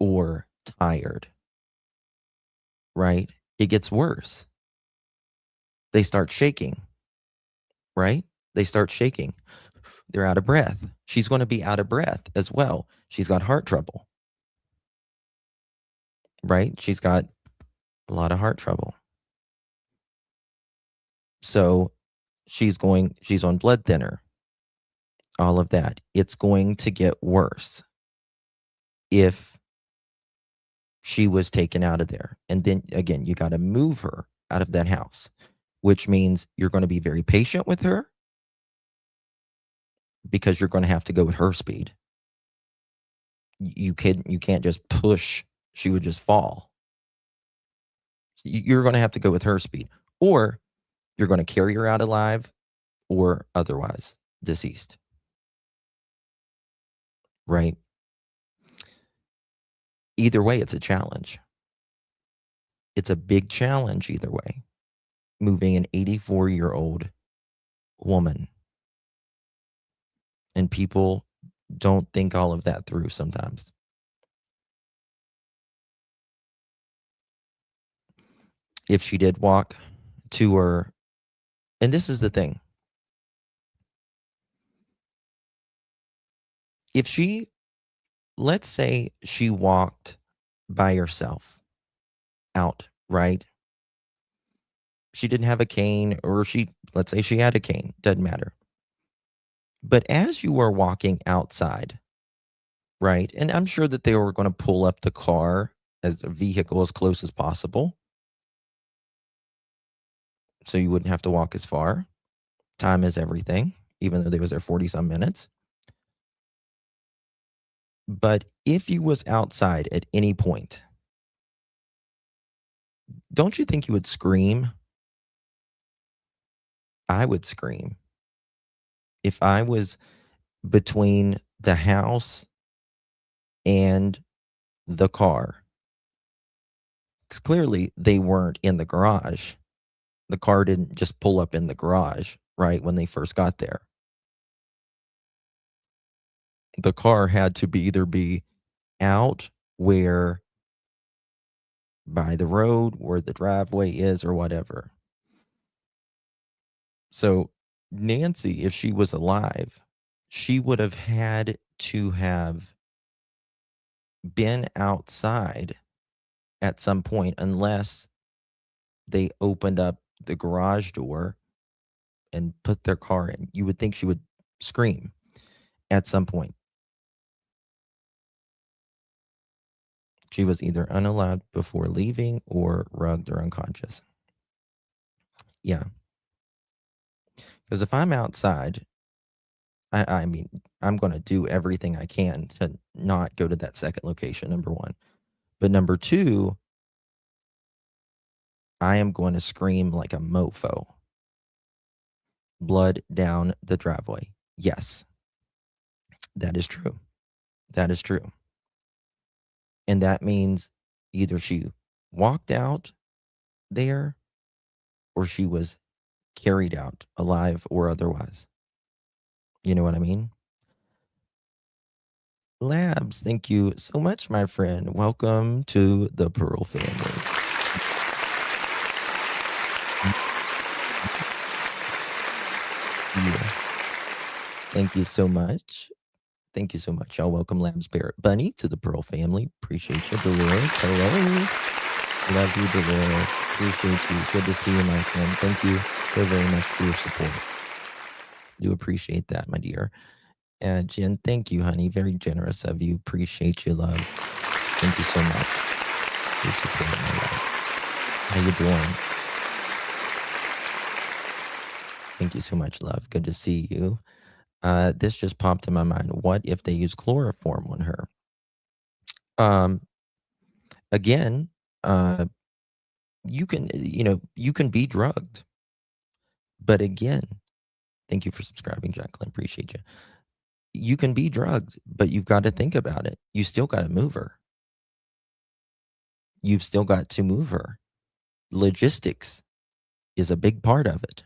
or tired, right? It gets worse. They start shaking, right? They start shaking. They're out of breath. She's going to be out of breath as well. She's got heart trouble, right? She's got a lot of heart trouble. So she's on blood thinner, all of that. It's going to get worse if she was taken out of there. And then again, you got to move her out of that house, which means you're going to be very patient with her because you're going to have to go at her speed. You can't just push. She would just fall. You're going to have to go with her speed, or you're going to carry her out alive or otherwise deceased. Right? Either way, it's a challenge. It's a big challenge either way. Moving an 84-year-old woman. And people don't think all of that through sometimes. If she did walk to her, and this is the thing. If she, let's say she walked by herself out, right? She didn't have a cane, or let's say she had a cane, doesn't matter. But as you were walking outside, right? And I'm sure that they were going to pull up the car as a vehicle as close as possible, so you wouldn't have to walk as far. Time is everything, even though they was there 40-some minutes. But if you was outside at any point, don't you think you would scream? I would scream. If I was between the house and the car, because clearly they weren't in the garage. The car didn't just pull up in the garage, right, when they first got there. The car had to either be out where, by the road, where the driveway is, or whatever. So Nancy, if she was alive, she would have had to have been outside at some point, unless they opened up the garage door and put their car in. You would think she would scream at some point. She was either unalive before leaving or rugged or unconscious. Yeah. Because if I'm outside, I mean, I'm going to do everything I can to not go to that second location, number one. But number two, I am going to scream like a mofo. blood down the driveway. Yes, that is true. That is true. And that means either she walked out there or she was carried out alive or otherwise. You know what I mean? Labs, thank you so much, my friend. Welcome to the Pearl family. Yeah. Thank you so much. Thank you so much. Y'all welcome Labs Barrett Bunny to the Pearl family. Appreciate you, Dolores. Hello. Love you, Dolores. Appreciate you. Good to see you, my friend. Thank you so very much for your support. Do appreciate that, my dear. Jen, thank you, honey. Very generous of you. Appreciate you, love. Thank you so much for supporting my love. How you doing? Thank you so much, love. Good to see you. This just popped in my mind. What if they use chloroform on her? Again, you can be drugged. But again, thank you for subscribing, Jacqueline. Appreciate you. You can be drugged, but you've got to think about it. You still got to move her. You've still got to move her. Logistics is a big part of it.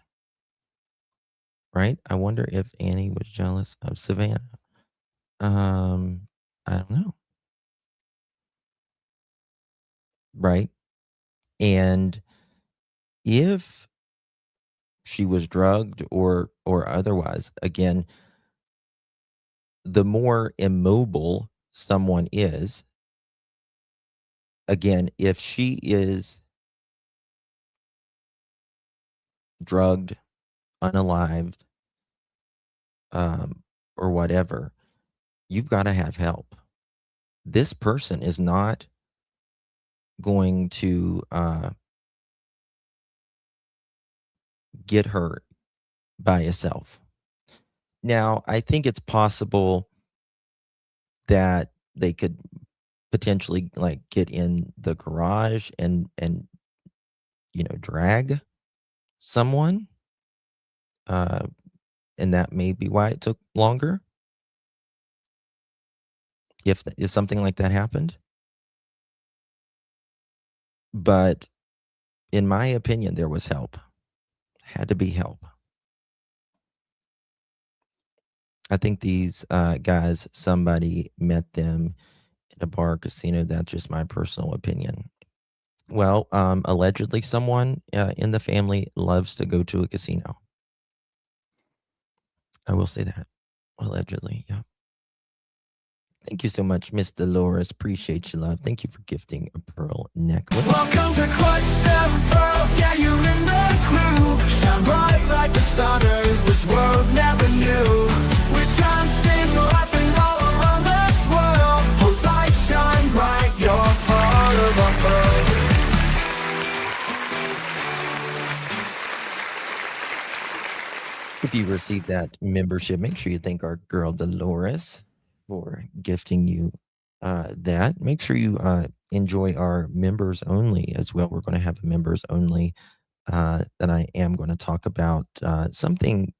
Right? I wonder if Annie was jealous of Savannah. I don't know. Right? And if she was drugged or otherwise, again, the more immobile someone is, again, if she is drugged, unalived, or whatever, you've got to have help. This person is not going to get her by itself. Now, I think it's possible that they could potentially like get in the garage and drag someone. And that may be why it took longer. If something like that happened. But in my opinion, there was help. Had to be help. I think these guys, somebody met them in a bar casino. That's just my personal opinion. Well, allegedly someone in the family loves to go to a casino. I will say that. Allegedly, yeah. Thank you so much, Miss Dolores. Appreciate you, love. Thank you for gifting a pearl necklace.
Welcome to Clutch Them Pearls. Yeah, you're in the clue. Shine bright like the stars. This world never knew. We're dancing, laughing all around this world. Hold tight, shine bright. You're part of our pearl.
If you received that membership, make sure you thank our girl Dolores for gifting you that. Make sure you enjoy our members only as well. We're going to have a members only that I am going to talk about something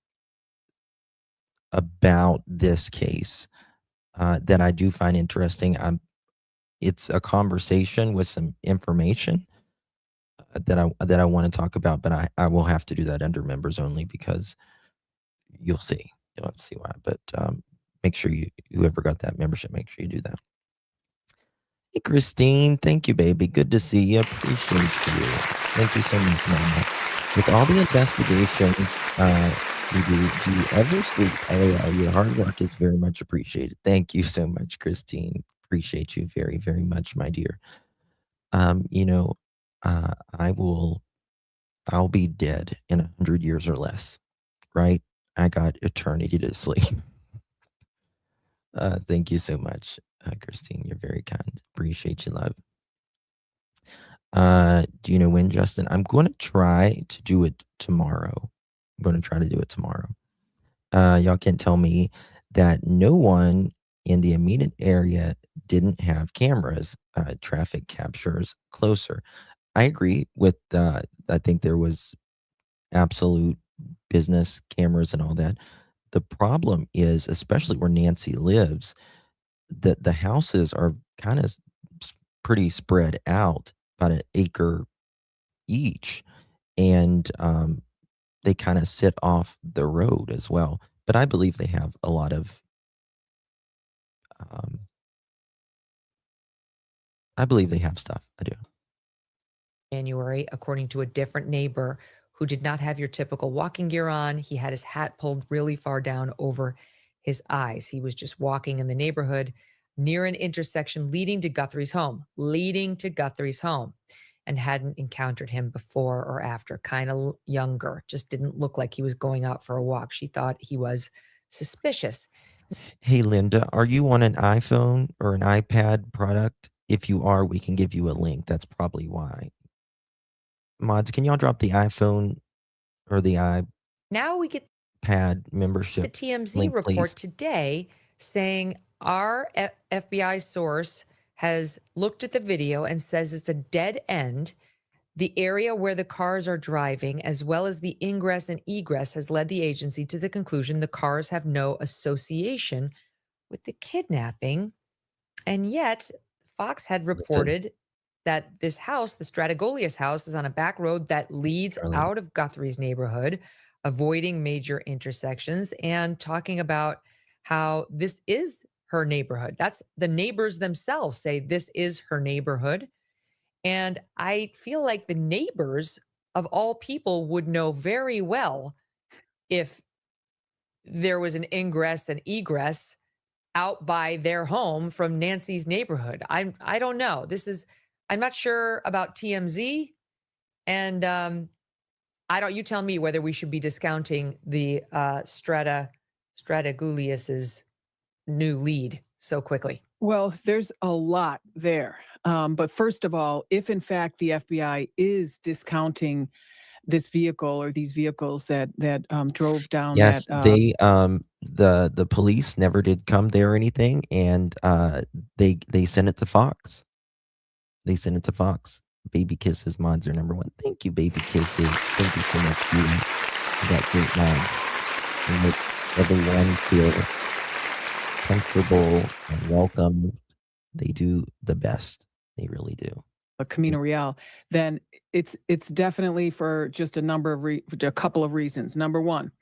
about this case that I do find interesting. It's a conversation with some information that I want to talk about, but I will have to do that under members only because you'll see why. But make sure whoever got that membership, make sure you do that. Hey, Christine, thank you, baby. Good to see you. Appreciate you. Thank you so much, Mama. With all the investigations do you ever sleep? LOL, your hard work is very much appreciated. Thank you so much, Christine. Appreciate you very, very much, my dear. I'll be dead in 100 years or less, right? I got eternity to sleep. Thank you so much, Christine. You're very kind. Appreciate you, love. Do you know when, Justin? I'm going to try to do it tomorrow. Y'all can tell me that no one in the immediate area didn't have cameras, traffic captures closer. I agree with I think there was absolute business cameras and all that. The problem is, especially where Nancy lives, that the houses are kind of pretty spread out, about an acre each, and they kind of sit off the road as well. But I believe they have a lot of, um, I believe they have stuff. I do.
January, according to a different neighbor who did not have your typical walking gear on. He had his hat pulled really far down over his eyes. He was just walking in the neighborhood near an intersection leading to Guthrie's home, and hadn't encountered him before or after. Kind of younger, just didn't look like he was going out for a walk. She thought he was suspicious.
Hey, Linda, are you on an iPhone or an iPad product? If you are, we can give you a link. That's probably why. Mods, can y'all drop the iPhone or the
Now we get
iPad membership
the TMZ
link,
report
please?
today saying our FBI source has looked at the video and says it's a dead end. The area where the cars are driving, as well as the ingress and egress, has led the agency to the conclusion the cars have no association with the kidnapping. And yet, Fox had reported that this house, the Stradagolius house, is on a back road that leads out of Guthrie's neighborhood, avoiding major intersections, and talking about how this is her neighborhood. That's the neighbors themselves say this is her neighborhood. And I feel like the neighbors of all people would know very well if there was an ingress and egress out by their home from Nancy's neighborhood. I don't know. I'm not sure about TMZ, and you tell me whether we should be discounting the Stradagolius's new lead so quickly.
Well, there's a lot there. But first of all, if in fact the FBI is discounting this vehicle or these vehicles that drove down
Yes,
that
they the police never did come there or anything, and they sent it to Fox. They sent it to Fox. Baby Kisses mods are number one. Thank you, Baby Kisses. Thank you so much, Judy. You got great mods. And make everyone feel comfortable and welcome. They do the best. They really do.
a Camino Real, then it's definitely for just a couple of reasons. Number one,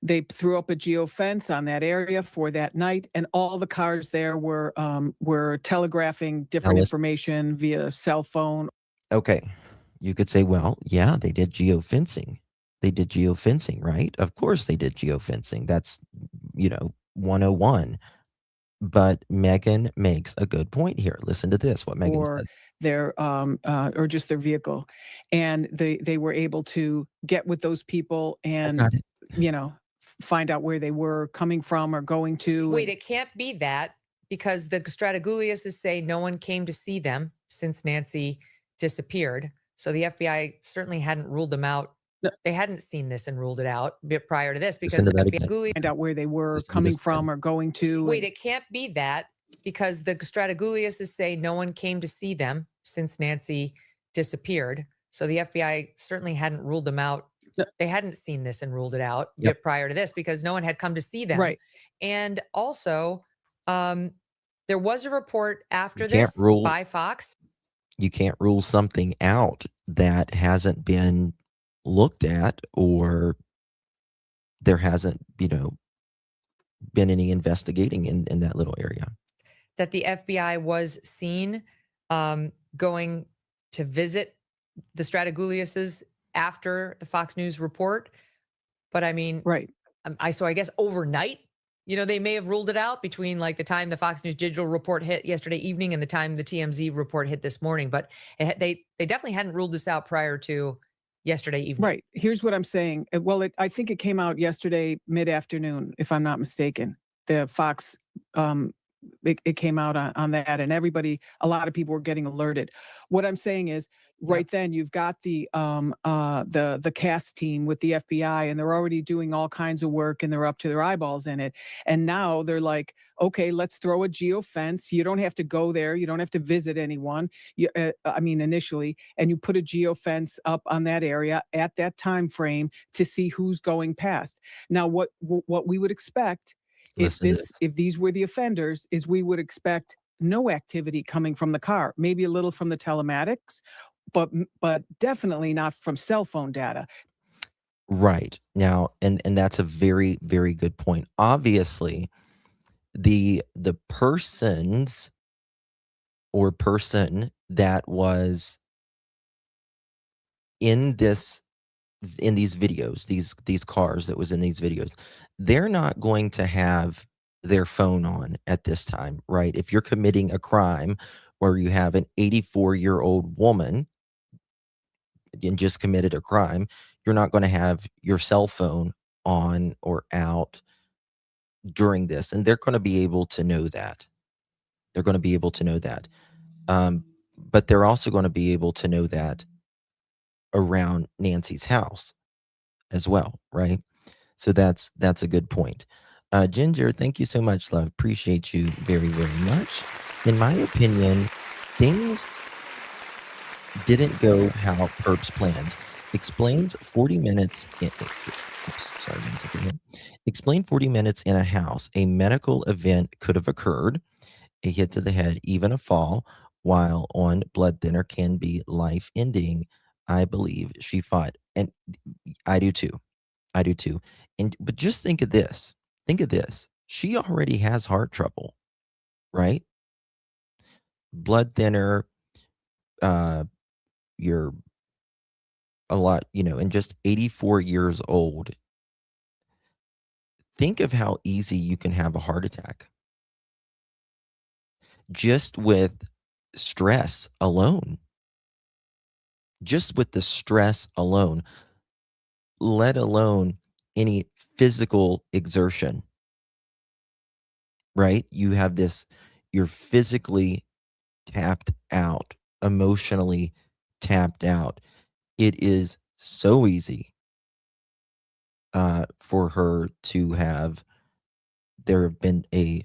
they threw up a geofence on that area for that night, and all the cars there were telegraphing different information via cell phone.
Okay, you could say, well, yeah, they did geofencing. They did geofencing, right? Of course they did geofencing. That's 101. But Megan makes a good point here. Listen to this, what Megan says.
Or just their vehicle, and they were able to get with those people and find out where they were coming from or going to.
Wait, it can't be that, because the Stradagoliuses say no one came to see them since Nancy disappeared. So the FBI certainly hadn't ruled them out. No. They hadn't seen this and ruled it out prior to this, because the FBI
find out where they were coming from or going to.
Wait, it can't be that, because the Stradagoliuses say no one came to see them since Nancy disappeared. So the FBI certainly hadn't ruled them out. No. They hadn't seen this and ruled it out prior to this, because no one had come to see them. Right. And also, there was a report after this by Fox.
You can't rule something out that hasn't been looked at, or there hasn't, been any investigating in that little area.
That the FBI was seen going to visit the Stradagoliuses after the Fox News report. But I mean,
right.
So I guess overnight, they may have ruled it out between like the time the Fox News digital report hit yesterday evening and the time the TMZ report hit this morning. But they definitely hadn't ruled this out prior to yesterday evening.
Right. Here's what I'm saying. Well, I think it came out yesterday mid-afternoon, if I'm not mistaken. The Fox it came out on that, and a lot of people were getting alerted. What I'm saying is, right then you've got the cast team with the FBI, and they're already doing all kinds of work, and they're up to their eyeballs in it. And now they're like, okay, let's throw a geofence. You don't have to go there. You don't have to visit anyone. Initially, and you put a geofence up on that area at that time frame to see who's going past. Now, what we would expect if these were the offenders is we would expect no activity coming from the car, maybe a little from the telematics, but definitely not from cell phone data.
Right. Now, and that's a very, very good point. Obviously, the persons or person that was in these videos, these cars that was in these videos, they're not going to have their phone on at this time, right? If you're committing a crime where you have an 84-year-old woman and just committed a crime, you're not going to have your cell phone on or out during this, and they're going to be able to know that. They're going to be able to know that. But they're also going to be able to know that around Nancy's house as well, right? So that's a good point. Ginger, thank you so much, love. Appreciate you very, very much. In my opinion, things didn't go how perps planned. Explains 40 minutes in, sorry, 1 second here. Explain 40 minutes in a house. A medical event could have occurred. A hit to the head, even a fall, while on blood thinner can be life-ending. I believe she fought. And I do too. I do too. But just think of this. Think of this. She already has heart trouble, right? Blood thinner, you're a lot, and just 84 years old. Think of how easy you can have a heart attack just with stress alone. Just with the stress alone, let alone any physical exertion, right? You have this, you're physically tapped out, emotionally tapped out. It is so easy for her to have, there have been a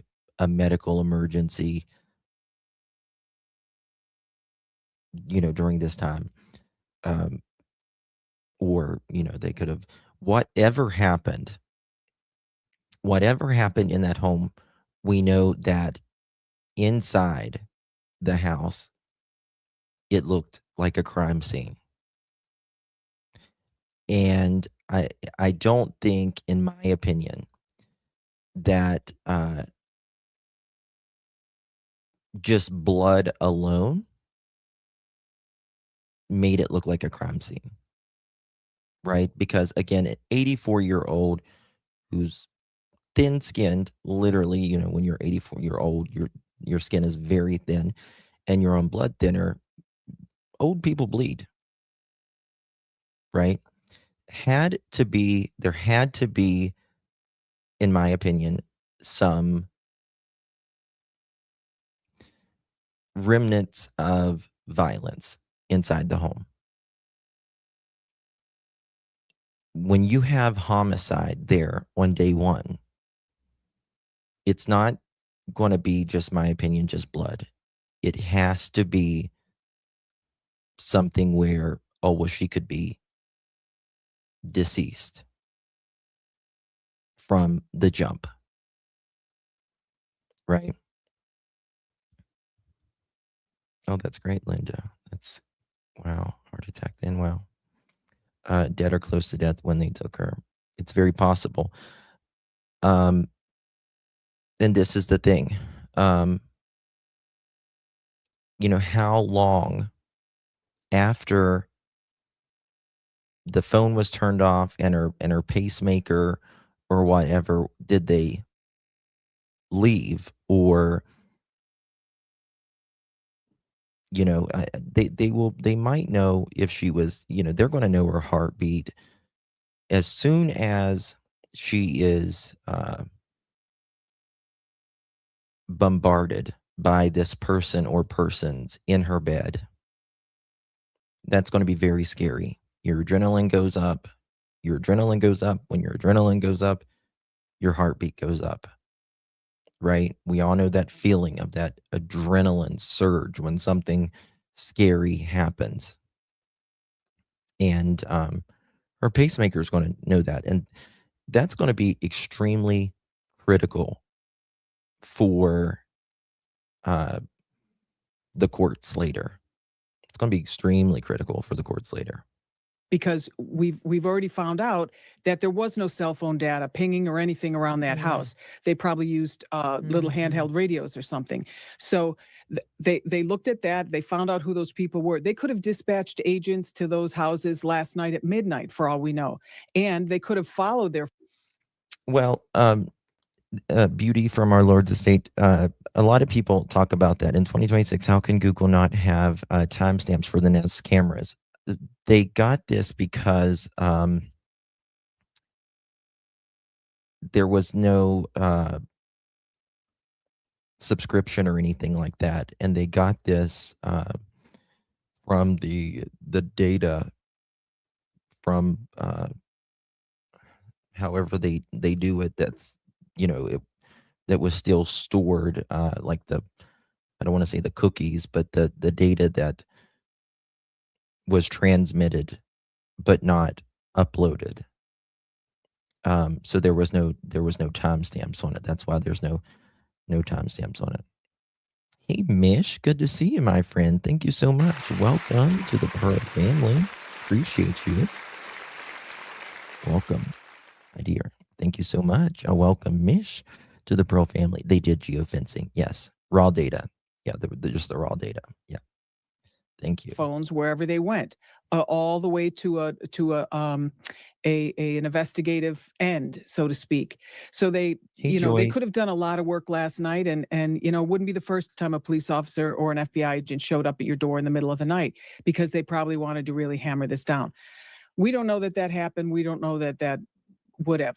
medical emergency, during this time. Or, they could have, whatever happened in that home, we know that inside the house, it looked like a crime scene. And I don't think, in my opinion, that just blood alone made it look like a crime scene, right? Because again, an 84-year-old who's thin-skinned, literally, when you're 84-year-old, your skin is very thin, and you're on blood thinner. Old people bleed, right? There had to be, in my opinion, some remnants of violence inside the home. When you have homicide there on day one, it's not going to be, just my opinion, just blood. It has to be something where, oh, well, she could be deceased from the jump, right? Oh, that's great, Linda. That's, wow, heart attack then, wow. Dead or close to death when they took her. It's very possible. And this is the thing. How long after the phone was turned off and her pacemaker or whatever did they leave? Or they might know if she was, they're going to know her heartbeat as soon as she is bombarded by this person or persons in her bed. That's going to be very scary. Your adrenaline goes up. Your adrenaline goes up. When your adrenaline goes up, your heartbeat goes up, right? We all know that feeling of that adrenaline surge when something scary happens. And her pacemaker is going to know that. And that's going to be extremely critical for the courts later. It's going to be extremely critical for the courts later.
Because we've already found out that there was no cell phone data pinging or anything around that house. They probably used little handheld radios or something. So they looked at that. They found out who those people were. They could have dispatched agents to those houses last night at midnight, for all we know, and they could have followed their.
Well, Beauty from Our Lord's Estate. A lot of people talk about that in 2026. How can Google not have timestamps for the Nest cameras? They got this because there was no subscription or anything like that, and they got this from the data from however they do it. That's that was still stored, like I don't want to say the cookies, but the data that was transmitted but not uploaded. So there was no timestamps on it. That's why there's no timestamps on it. Hey Mish, good to see you, my friend. Thank you so much. Welcome to the Pearl family. Appreciate you. Welcome, my dear. Thank you so much. Welcome, Mish, to the Pearl family. They did geofencing. Yes. Raw data. Yeah, just the raw data. Yeah. Thank you.
Phones wherever they went, all the way to an investigative end, so to speak. So they,
Hey,
they could have done a lot of work last night, and wouldn't be the first time a police officer or an FBI agent showed up at your door in the middle of the night, because they probably wanted to really hammer this down. We don't know that happened. We don't know that would have.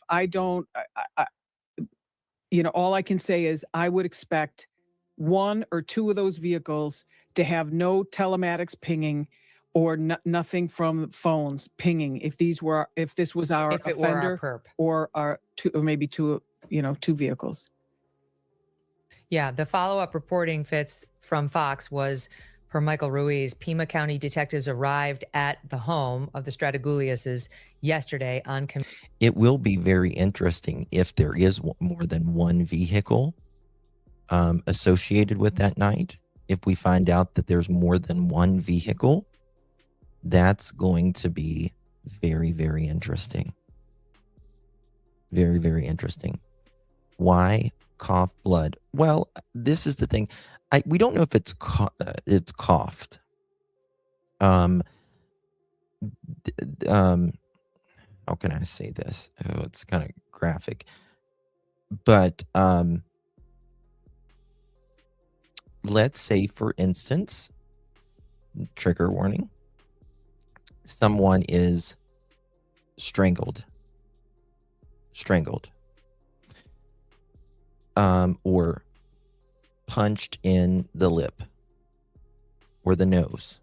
All I can say is I would expect one or two of those vehicles to have no telematics pinging or nothing from phones pinging. If this was our offender,
perp,
or maybe two vehicles.
Yeah, the follow-up reporting Fitz from Fox was, per Michael Ruiz, Pima County detectives arrived at the home of the Stradigliuses yesterday on.
It will be very interesting if there is more than one vehicle associated with that night. If we find out that there's more than one vehicle, that's going to be very, very interesting. Very, very interesting. Why cough blood? Well, this is the thing. We don't know if it's coughed. How can I say this? Oh, it's kind of graphic. But let's say, for instance, trigger warning, someone is strangled, or punched in the lip or the nose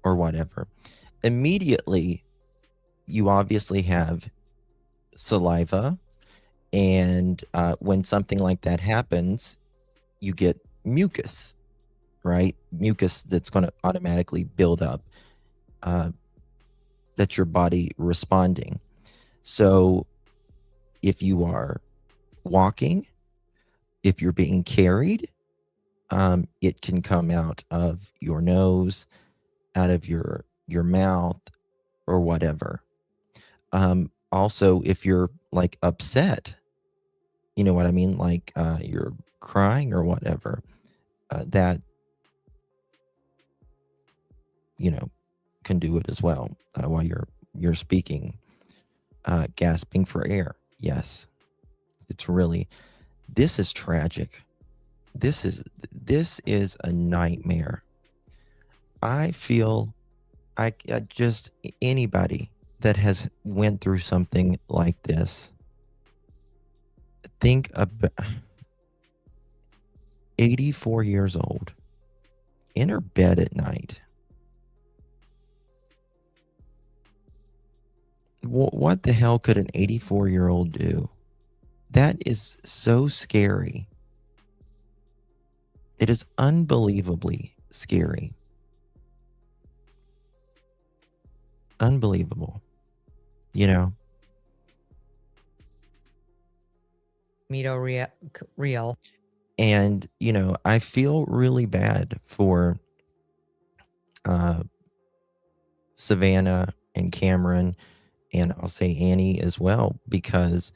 or whatever. Immediately, you obviously have saliva, and when something like that happens, you get mucus, right? Mucus that's going to automatically build up. That's your body responding. So if you are walking, if you're being carried, it can come out of your nose, out of your mouth, or whatever. Also, if you're like upset, you know what I mean? Like you're crying or whatever, that, can do it as well while you're speaking, gasping for air. Yes. This is tragic. This is a nightmare. I feel just anybody that has went through something like this, think about, 84 years old, in her bed at night. What the hell could an 84-year-old do? That is so scary. It is unbelievably scary. Unbelievable. You know?
Mito real.
And, you know, I feel really bad for Savannah and Cameron, and I'll say Annie as well, because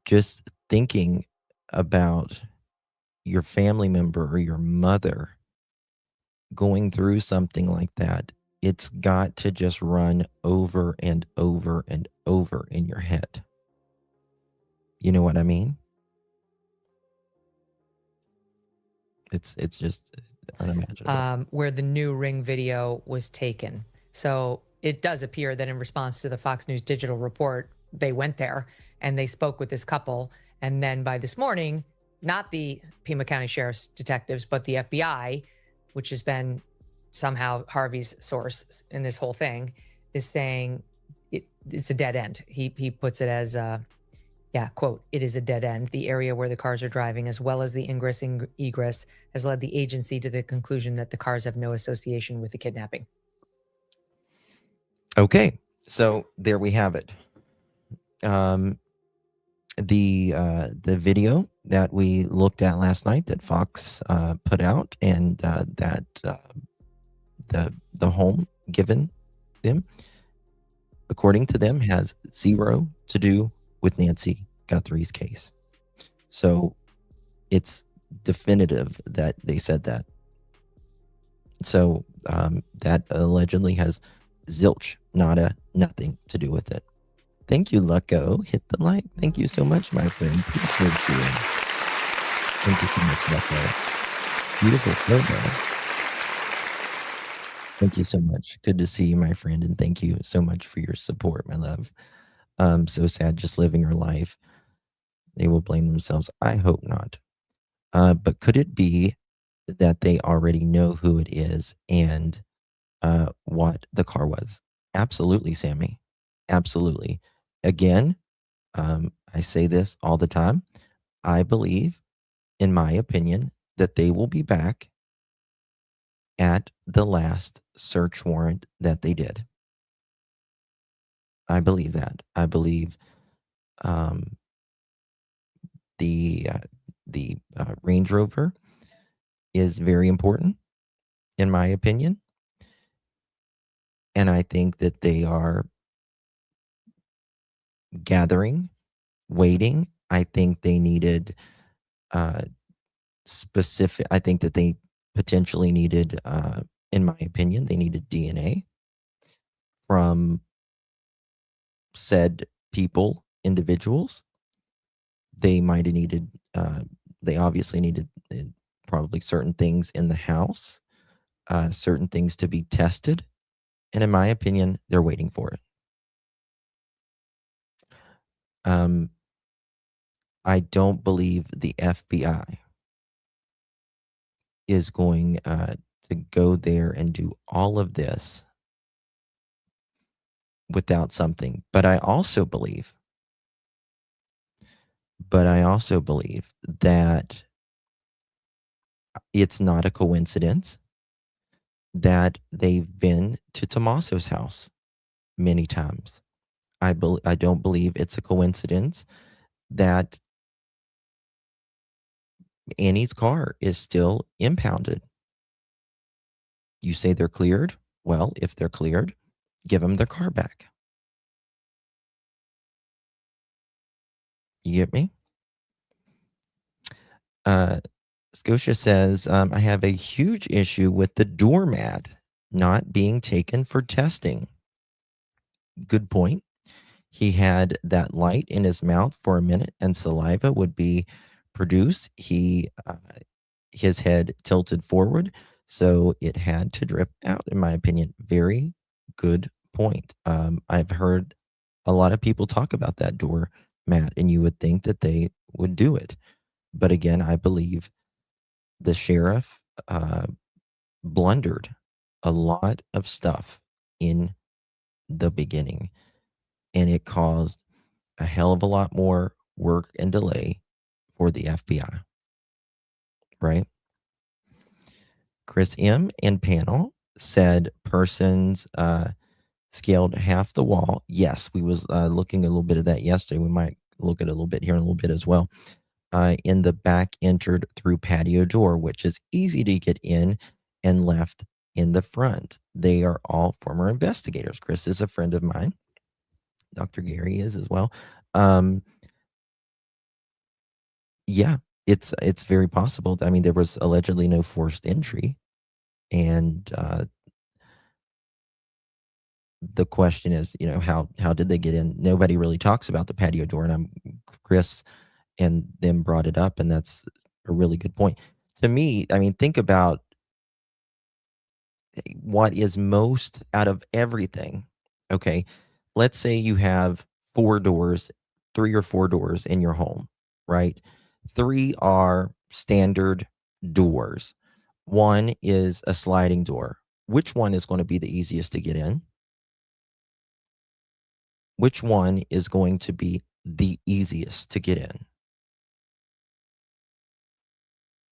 just thinking about your family member or your mother going through something like that, it's got to just run over and over and over in your head. You know what I mean? It's just unimaginable.
Where the new Ring video was taken. So it does appear that in response to the Fox News digital report, they went there and they spoke with this couple. And then by this morning, not the Pima County Sheriff's detectives, but the FBI, which has been somehow Harvey's source in this whole thing, is saying it's a dead end. He puts it as, quote, "It is a dead end. The area where the cars are driving, as well as the ingress and egress, has led the agency to the conclusion that the cars have no association with the kidnapping."
Okay, so there we have it. The video that we looked at last night that Fox put out, and that the home given them, according to them, has zero to do with Nancy Guthrie's case. So it's definitive that they said that. So that allegedly has zilch, nada, nothing to do with it. Thank you, Lucko. Hit the like. Thank you so much, my friend. Appreciate you. Thank you so much, Lucko. Beautiful photo. Thank you so much. Good to see you, my friend, and thank you so much for your support, my love. So sad, just living her life. They will blame themselves. I hope not. But could it be that they already know who it is and what the car was? Absolutely, Sammy. Absolutely. Again, I say this all the time. I believe, in my opinion, that they will be back at the last search warrant that they did. I believe that. I believe the Range Rover is very important, in my opinion. And I think that they are gathering, waiting. I think they needed specific, I think that they potentially needed, in my opinion, they needed DNA from said people, individuals. They might have needed, they obviously needed probably certain things in the house, certain things to be tested. And in my opinion, they're waiting for it. I don't believe the FBI is going to go there and do all of this without something. But I also believe that it's not a coincidence that they've been to Tommaso's house many times. I don't believe it's a coincidence that Annie's car is still impounded. You say they're cleared? Well, if they're cleared, give them their car back. You get me? Scotia says, I have a huge issue with the doormat not being taken for testing. Good point. He had that light in his mouth for a minute and saliva would be produced. His head tilted forward, so it had to drip out, in my opinion. Very good point. I've heard a lot of people talk about that doormat, and you would think that they would do it. But again, I believe the sheriff blundered a lot of stuff in the beginning, and it caused a hell of a lot more work and delay for the FBI, right? Chris M. and panel said persons scaled half the wall. Yes, we was looking a little bit of that yesterday. We might look at a little bit here in a little bit as well. In the back entered through patio door, which is easy to get in, and left in the front. They are all former investigators. Chris is a friend of mine. Dr. Gary is as well. Yeah, it's very possible. I mean, there was allegedly no forced entry, and the question is, how did they get in? Nobody really talks about the patio door, and Chris and them brought it up, and that's a really good point. To me, I mean, think about what is most out of everything. Okay, let's say you have 4 doors, 3 or 4 doors in your home, right? 3 are standard doors. 1 is a sliding door. Which one is going to be the easiest to get in? Which one is going to be the easiest to get in?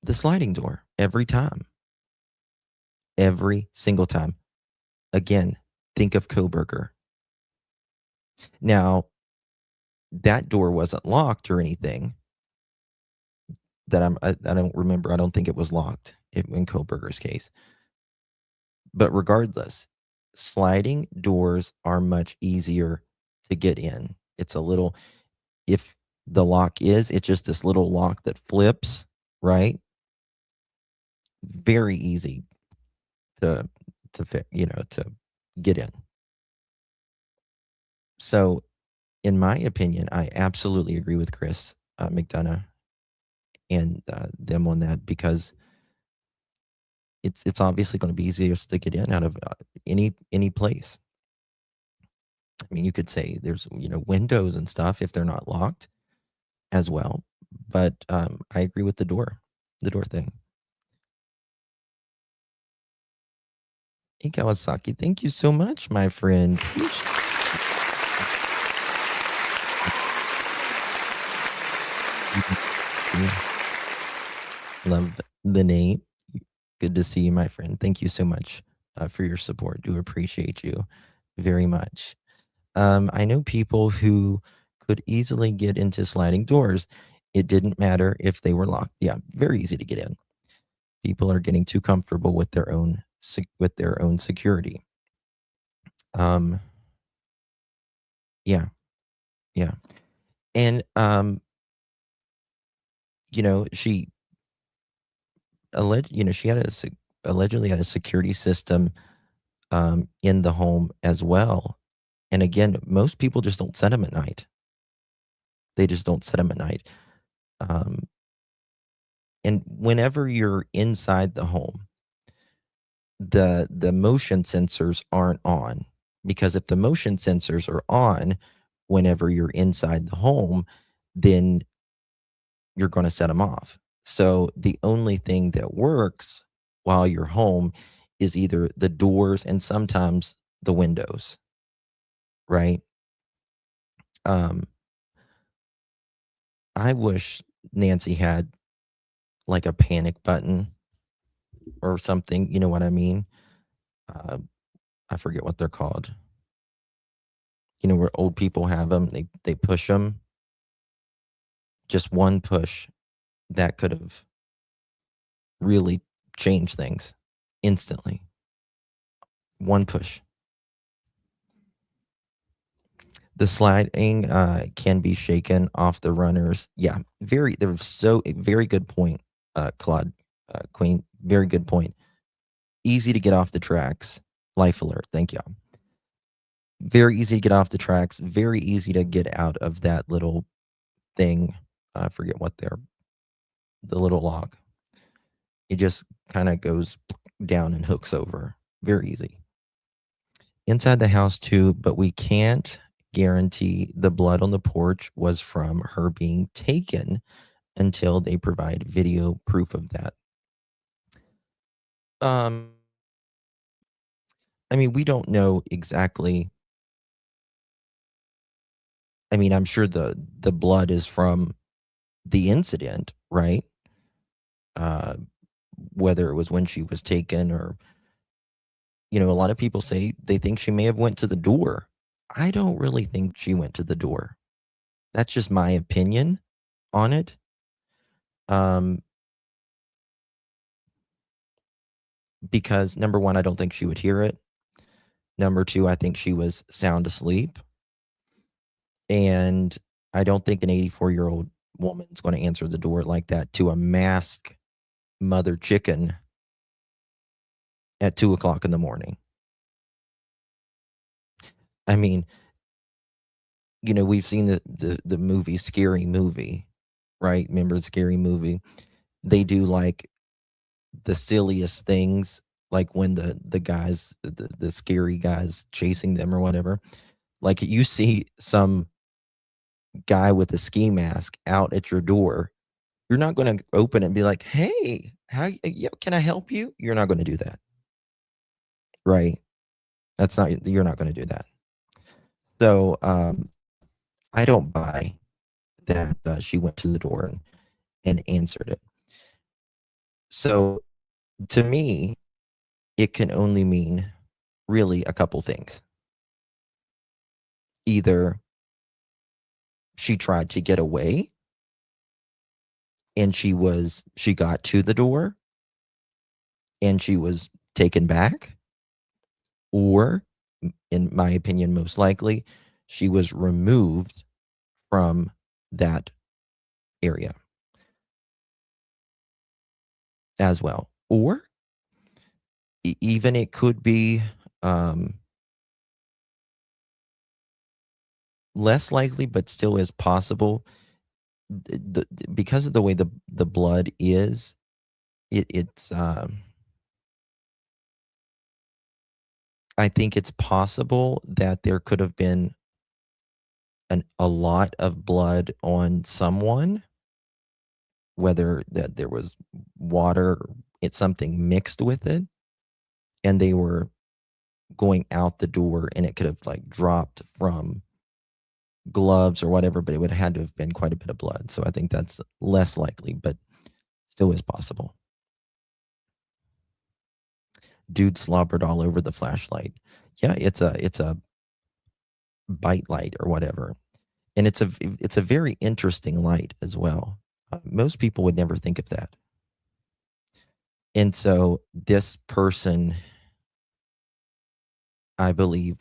The sliding door, every time. Every single time. Again, think of Coburger. Now, that door wasn't locked or anything. I don't remember. I don't think it was locked in Coburger's case. But regardless, sliding doors are much easier to get in. It's a little, if the lock is, it's just this little lock that flips, right? Very easy to fit, to get in. So, in my opinion, I absolutely agree with Chris McDonough and them on that, because it's obviously going to be easiest to get in out of any place. I mean, you could say there's windows and stuff if they're not locked as well, but I agree with the door thing. Hey, Kawasaki, thank you so much, my friend. Love the name. Good to see you, my friend. Thank you so much for your support. Do appreciate you very much. I know people who could easily get into sliding doors. It didn't matter if they were locked. Yeah, very easy to get in. People are getting too comfortable with their own security. Yeah. And she allegedly had a security system in the home as well. And again, most people just don't set them at night. They just don't set them at night. And whenever you're inside the home, the motion sensors aren't on, because if the motion sensors are on whenever you're inside the home, then you're going to set them off. So the only thing that works while you're home is either the doors and sometimes the windows, right? I wish Nancy had like a panic button or something. You know what I mean? I forget what they're called. Where old people have them, they push them. Just one push that could have really changed things instantly. One push. The sliding can be shaken off the runners. Yeah, very good point, Claude, Queen. Very good point. Easy to get off the tracks. Life alert. Thank you. Very easy to get off the tracks. Very easy to get out of that little thing. I forget what the little lock. It just kind of goes down and hooks over. Very easy. Inside the house too, but we can't guarantee the blood on the porch was from her being taken until they provide video proof of that. I mean, we don't know exactly. I mean, I'm sure the blood is from the incident, right? Whether it was when she was taken or, a lot of people say they think she may have went to the door. I don't really think she went to the door. That's just my opinion on it. Because number one, I don't think she would hear it. Number two, I think she was sound asleep. And I don't think an 84-year-old woman is going to answer the door like that to a masked mother chicken at 2:00 in the morning. I mean, we've seen the movie Scary Movie, right? Remember the Scary Movie? They do like the silliest things, like when the guys, the scary guys chasing them or whatever. Like you see some guy with a ski mask out at your door, you're not going to open it and be like, "Hey, can I help you?" You're not going to do that. Right? You're not going to do that. So, I don't buy that she went to the door and answered it. So, to me, it can only mean really a couple things. Either she tried to get away and she got to the door and she was taken back, or in my opinion, most likely, she was removed from that area as well. Or even it could be less likely, but still is possible. Because of the way the blood is, it's I think it's possible that there could have been a lot of blood on someone, whether that there was water, it's something mixed with it, and they were going out the door, and it could have like dropped from gloves or whatever, but it would have had to have been quite a bit of blood. So I think that's less likely, but still is possible. Dude slobbered all over the flashlight. Yeah, it's a bite light or whatever. And it's a very interesting light as well. Most people would never think of that. And so this person, I believe,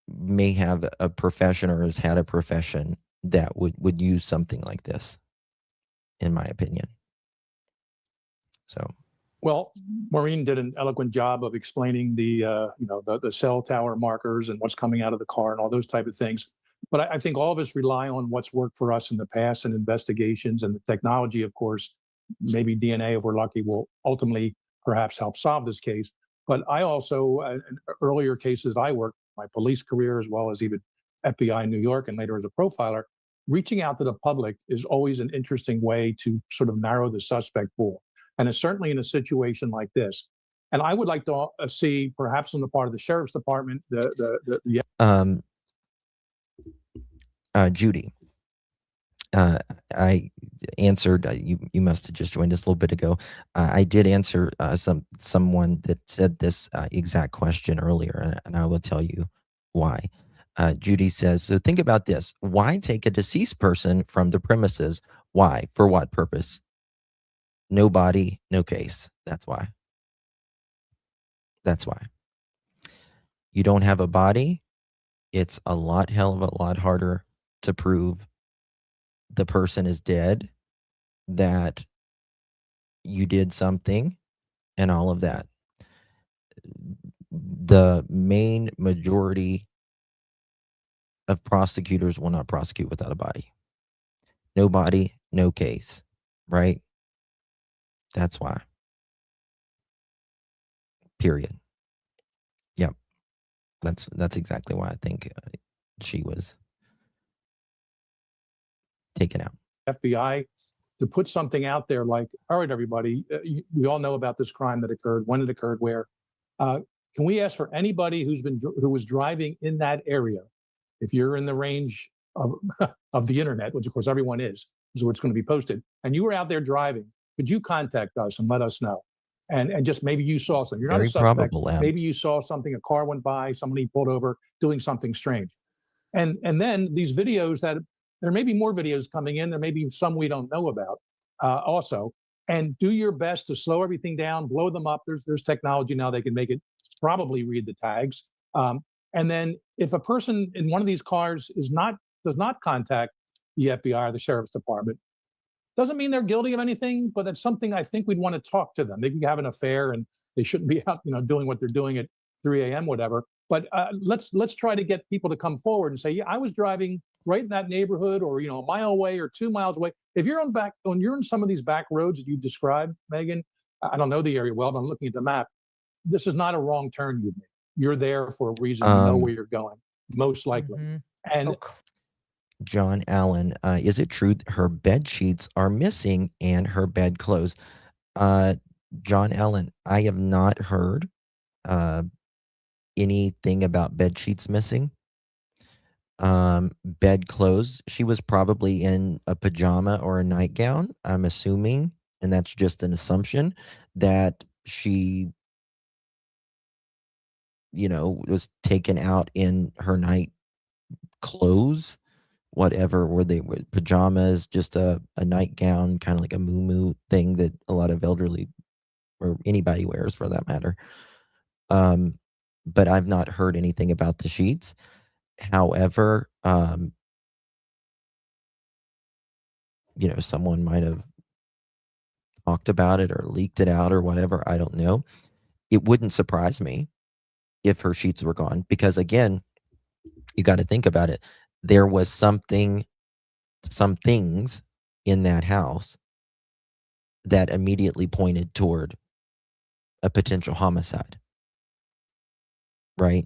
may have a profession or has had a profession that would use something like this, in my opinion. So,
well, Maureen did an eloquent job of explaining the cell tower markers and what's coming out of the car and all those type of things. But I think all of us rely on what's worked for us in the past and investigations, and the technology, of course, maybe DNA, if we're lucky, will ultimately perhaps help solve this case. But I also, in earlier cases I worked, my police career, as well as even FBI in New York and later as a profiler, reaching out to the public is always an interesting way to sort of narrow the suspect pool. And it's certainly in a situation like this. And I would like to see, perhaps on the part of the sheriff's department,
Judy, I answered. You must have just joined us a little bit ago. I did answer someone that said this exact question earlier, and I will tell you why. Judy says, so think about this. Why take a deceased person from the premises? Why? For what purpose? No body, no case. That's why. That's why. You don't have a body. It's a hell of a lot harder to prove the person is dead, that you did something, and all of that. The main majority of prosecutors will not prosecute without a body. No body, no case, right? That's why. Period. Yep. That's exactly why I think she was taken out.
FBI to put something out there like, all right, everybody, we all know about this crime that occurred, when it occurred, where. Can we ask for anybody who was driving in that area, if you're in the range of of the internet, which of course everyone is where it's going to be posted, and you were out there driving, could you contact us and let us know? And just maybe you saw something. You're not a
Very
suspect.
probable, Abs.
Maybe you saw something. A car went by. Somebody pulled over, doing something strange. And then these videos that there may be more videos coming in. There may be some we don't know about also. And do your best to slow everything down, blow them up. There's technology now they can make it probably read the tags. And then if a person in one of these cars does not contact the FBI or the sheriff's department, doesn't mean they're guilty of anything, but it's something I think we'd want to talk to them. They can have an affair and they shouldn't be out, doing what they're doing at 3 a.m., whatever. But let's try to get people to come forward and say, yeah, I was driving right in that neighborhood, or a mile away or 2 miles away. If you're you're in some of these back roads that you described, Megan, I don't know the area well, but I'm looking at the map. This is not a wrong turn you've made. You're there for a reason. You know where you're going, most likely. And
John Allen, is it true that her bed sheets are missing and her bedclothes? John Allen, I have not heard anything about bed sheets missing. Bedclothes, she was probably in a pajama or a nightgown, I'm assuming, and that's just an assumption, that she was taken out in her night clothes, whatever, were they pajamas, just a nightgown, kind of like a moo thing that a lot of elderly or anybody wears for that matter. But I've not heard anything about the sheets. However, someone might have talked about it or leaked it out or whatever. I don't know. It wouldn't surprise me if her sheets were gone, because again, you got to think about it. There was some things in that house that immediately pointed toward a potential homicide, right?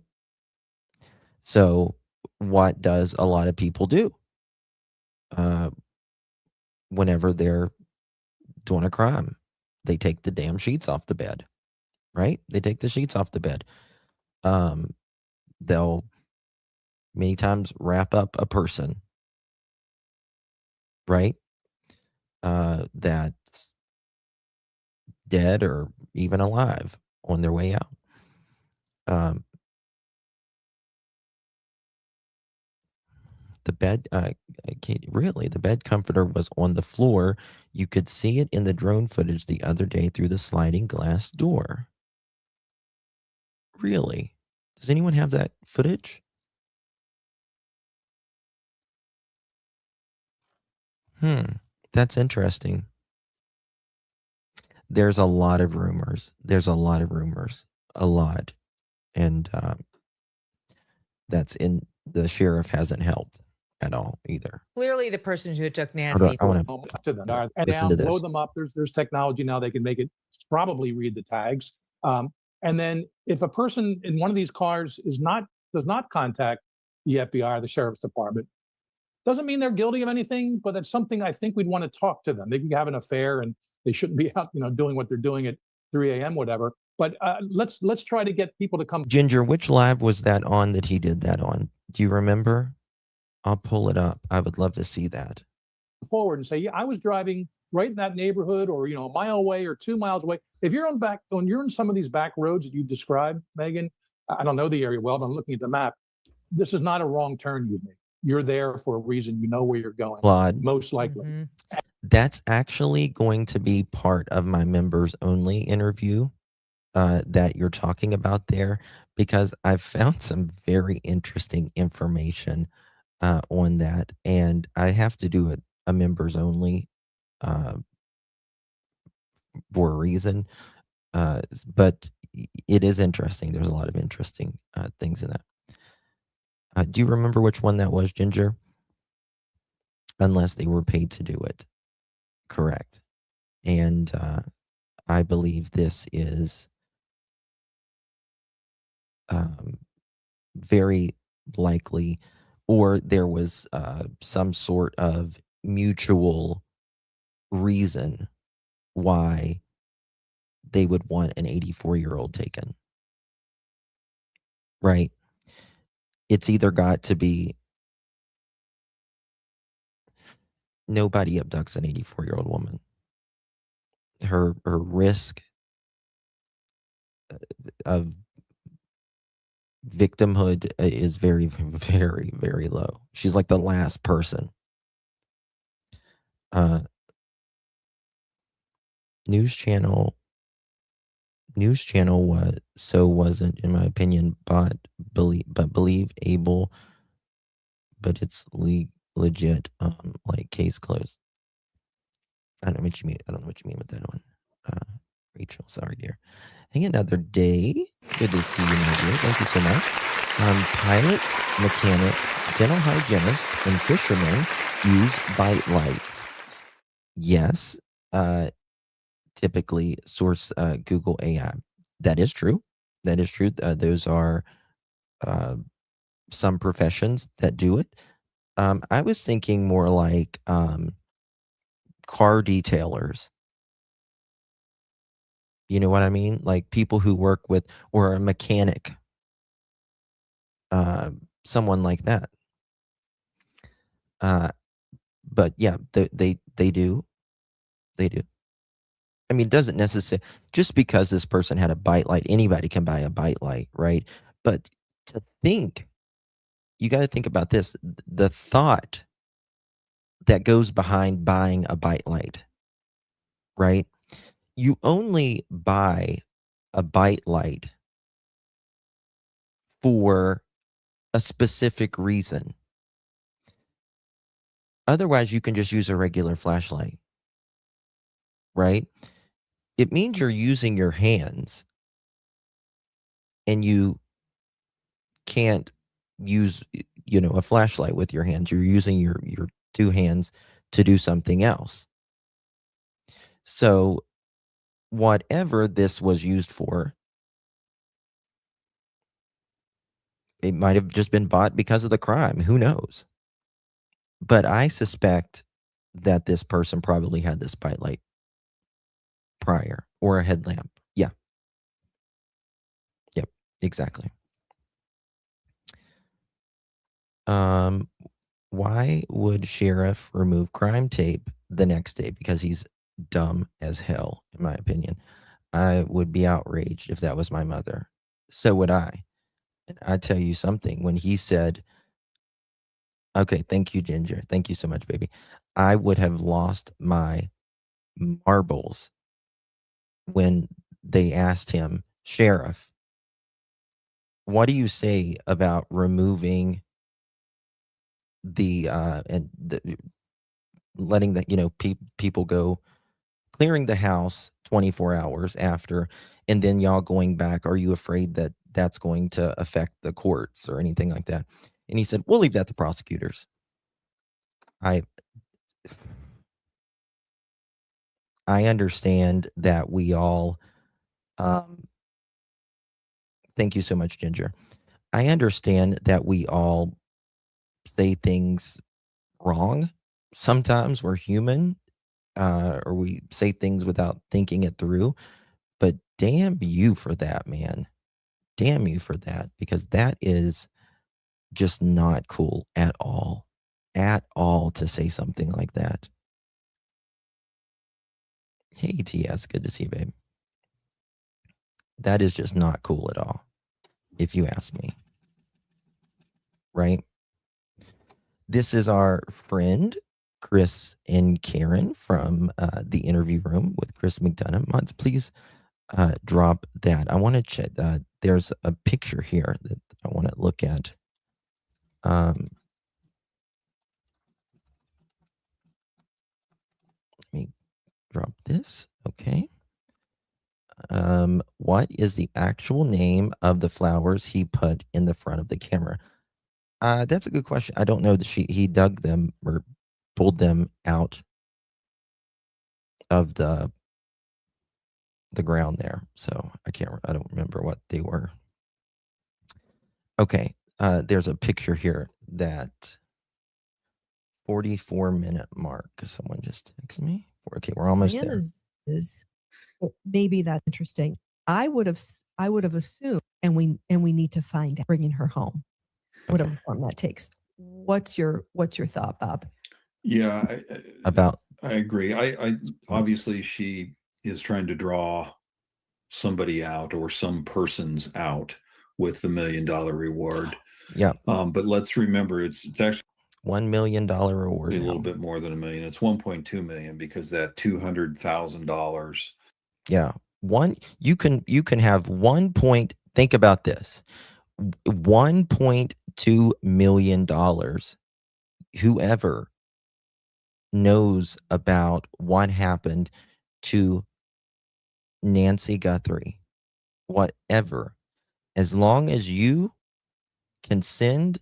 So what does a lot of people do whenever they're doing a crime? They take the damn sheets off the bed, right? They take the sheets off the bed. They'll many times wrap up a person, right? That's dead or even alive on their way out. The bed, the bed comforter was on the floor. You could see it in the drone footage the other day through the sliding glass door. Really? Does anyone have that footage? That's interesting. There's a lot of rumors. A lot. And the sheriff hasn't helped at all either.
Clearly, the person who took Nancy.
I want to them.
Listen to this.
Blow them up. There's technology now they can make it probably read the tags. And then if a person in one of these cars does not contact the FBI or the sheriff's department, doesn't mean they're guilty of anything, but it's something I think we'd want to talk to them. They can have an affair and they shouldn't be out, doing what they're doing at 3 a.m., whatever. But let's try to get people to come.
Ginger, which live was that on that he did that on? Do you remember? I'll pull it up. I would love to see that.
Forward and say, yeah, I was driving right in that neighborhood, or a mile away or 2 miles away. If you're you're in some of these back roads that you described, Megan, I don't know the area well, but I'm looking at the map. This is not a wrong turn you've made. You're there for a reason. You know where you're going.
Claude,
most likely.
That's actually going to be part of my members only interview that you're talking about there, because I've found some very interesting information on that, and I have to do a members only for a reason. But it is interesting. There's a lot of interesting things in that. Do you remember which one that was, Ginger? Unless they were paid to do it. Correct. And I believe this is very likely, or there was some sort of mutual reason why they would want an 84-year-old taken, right? It's either got to be nobody abducts an 84-year-old woman. Her risk of victimhood is very, very, very low. She's like the last person. News channel wasn't, in my opinion, but believe able, but it's legit. Like case closed. I don't know what you mean. I don't know what you mean with that one. Rachel, sorry, dear. Hang another day. Good to see you, my dear. Thank you so much. Pilots, mechanic, dental hygienist, and fishermen use bite lights. Yes. Typically source Google AI. That is true. That is true. Those are some professions that do it. I was thinking more like car detailers. You know what I mean? Like people who work with, or a mechanic, someone like that. But yeah, they do. They do. I mean, it doesn't necessarily, just because this person had a bite light, anybody can buy a bite light, right? But to think, you got to think about this, the thought that goes behind buying a bite light, right? You only buy a bite light for a specific reason. Otherwise, you can just use a regular flashlight, right? It means you're using your hands and you can't use, a flashlight with your hands. You're using your two hands to do something else. So whatever this was used for, it might have just been bought because of the crime. Who knows? But I suspect that this person probably had this bite light prior, or a headlamp. Yeah. Yep, exactly. Why would sheriff remove crime tape the next day? Because he's dumb as hell, in my opinion. I would be outraged if that was my mother. So would I. And I tell you something, when he said, okay, thank you, Ginger. Thank you so much, baby. I would have lost my marbles when they asked him, Sheriff, what do you say about removing letting the people go, clearing the house 24 hours after, and then y'all going back? Are you afraid that that's going to affect the courts or anything like that? And he said, we'll leave that to prosecutors. I understand that we all, thank you so much, Ginger. I understand that we all say things wrong. Sometimes we're human, or we say things without thinking it through. But damn you for that, man. Damn you for that, because that is just not cool at all. At all, to say something like that. Hey, TS, good to see you, babe. That is just not cool at all, if you ask me. Right? This is our friend, Chris and Karen from the interview room with Chris McDonough. Mods, please drop that. I want to check. There's a picture here that I want to look at. Let me drop this. Okay. What is the actual name of the flowers he put in the front of the camera? That's a good question. I don't know. He dug them or pulled them out of the ground there. So I don't remember what they were. Okay. There's a picture here, that 44-minute mark. Someone just texted me. Okay, we're almost
Plan
there.
is maybe that's interesting. I would have assumed, and we need to find out, bringing her home, whatever form that takes. What's your thought, Bob?
Yeah,
About
I agree. I obviously she is trying to draw somebody out or some persons out with the $1 million reward.
yeah,
But let's remember it's actually
$1 million reward.
a little bit more than $1 million. It's 1.2 million because that $200,000.
Yeah, you can have 1 point. Think about this: $1.2 million. Whoever knows about what happened to Nancy Guthrie, whatever, as long as you can send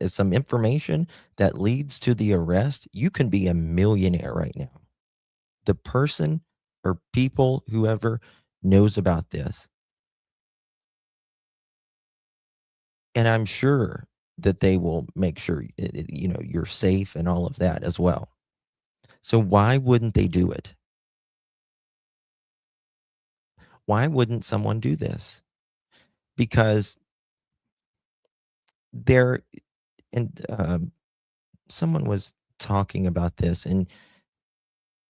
some information that leads to the arrest, you can be a millionaire right now. The person or people, whoever knows about this, and I'm sure that they will make sure you're safe and all of that as well. So why wouldn't they do it? Why wouldn't someone do this? Because there, and someone was talking about this, and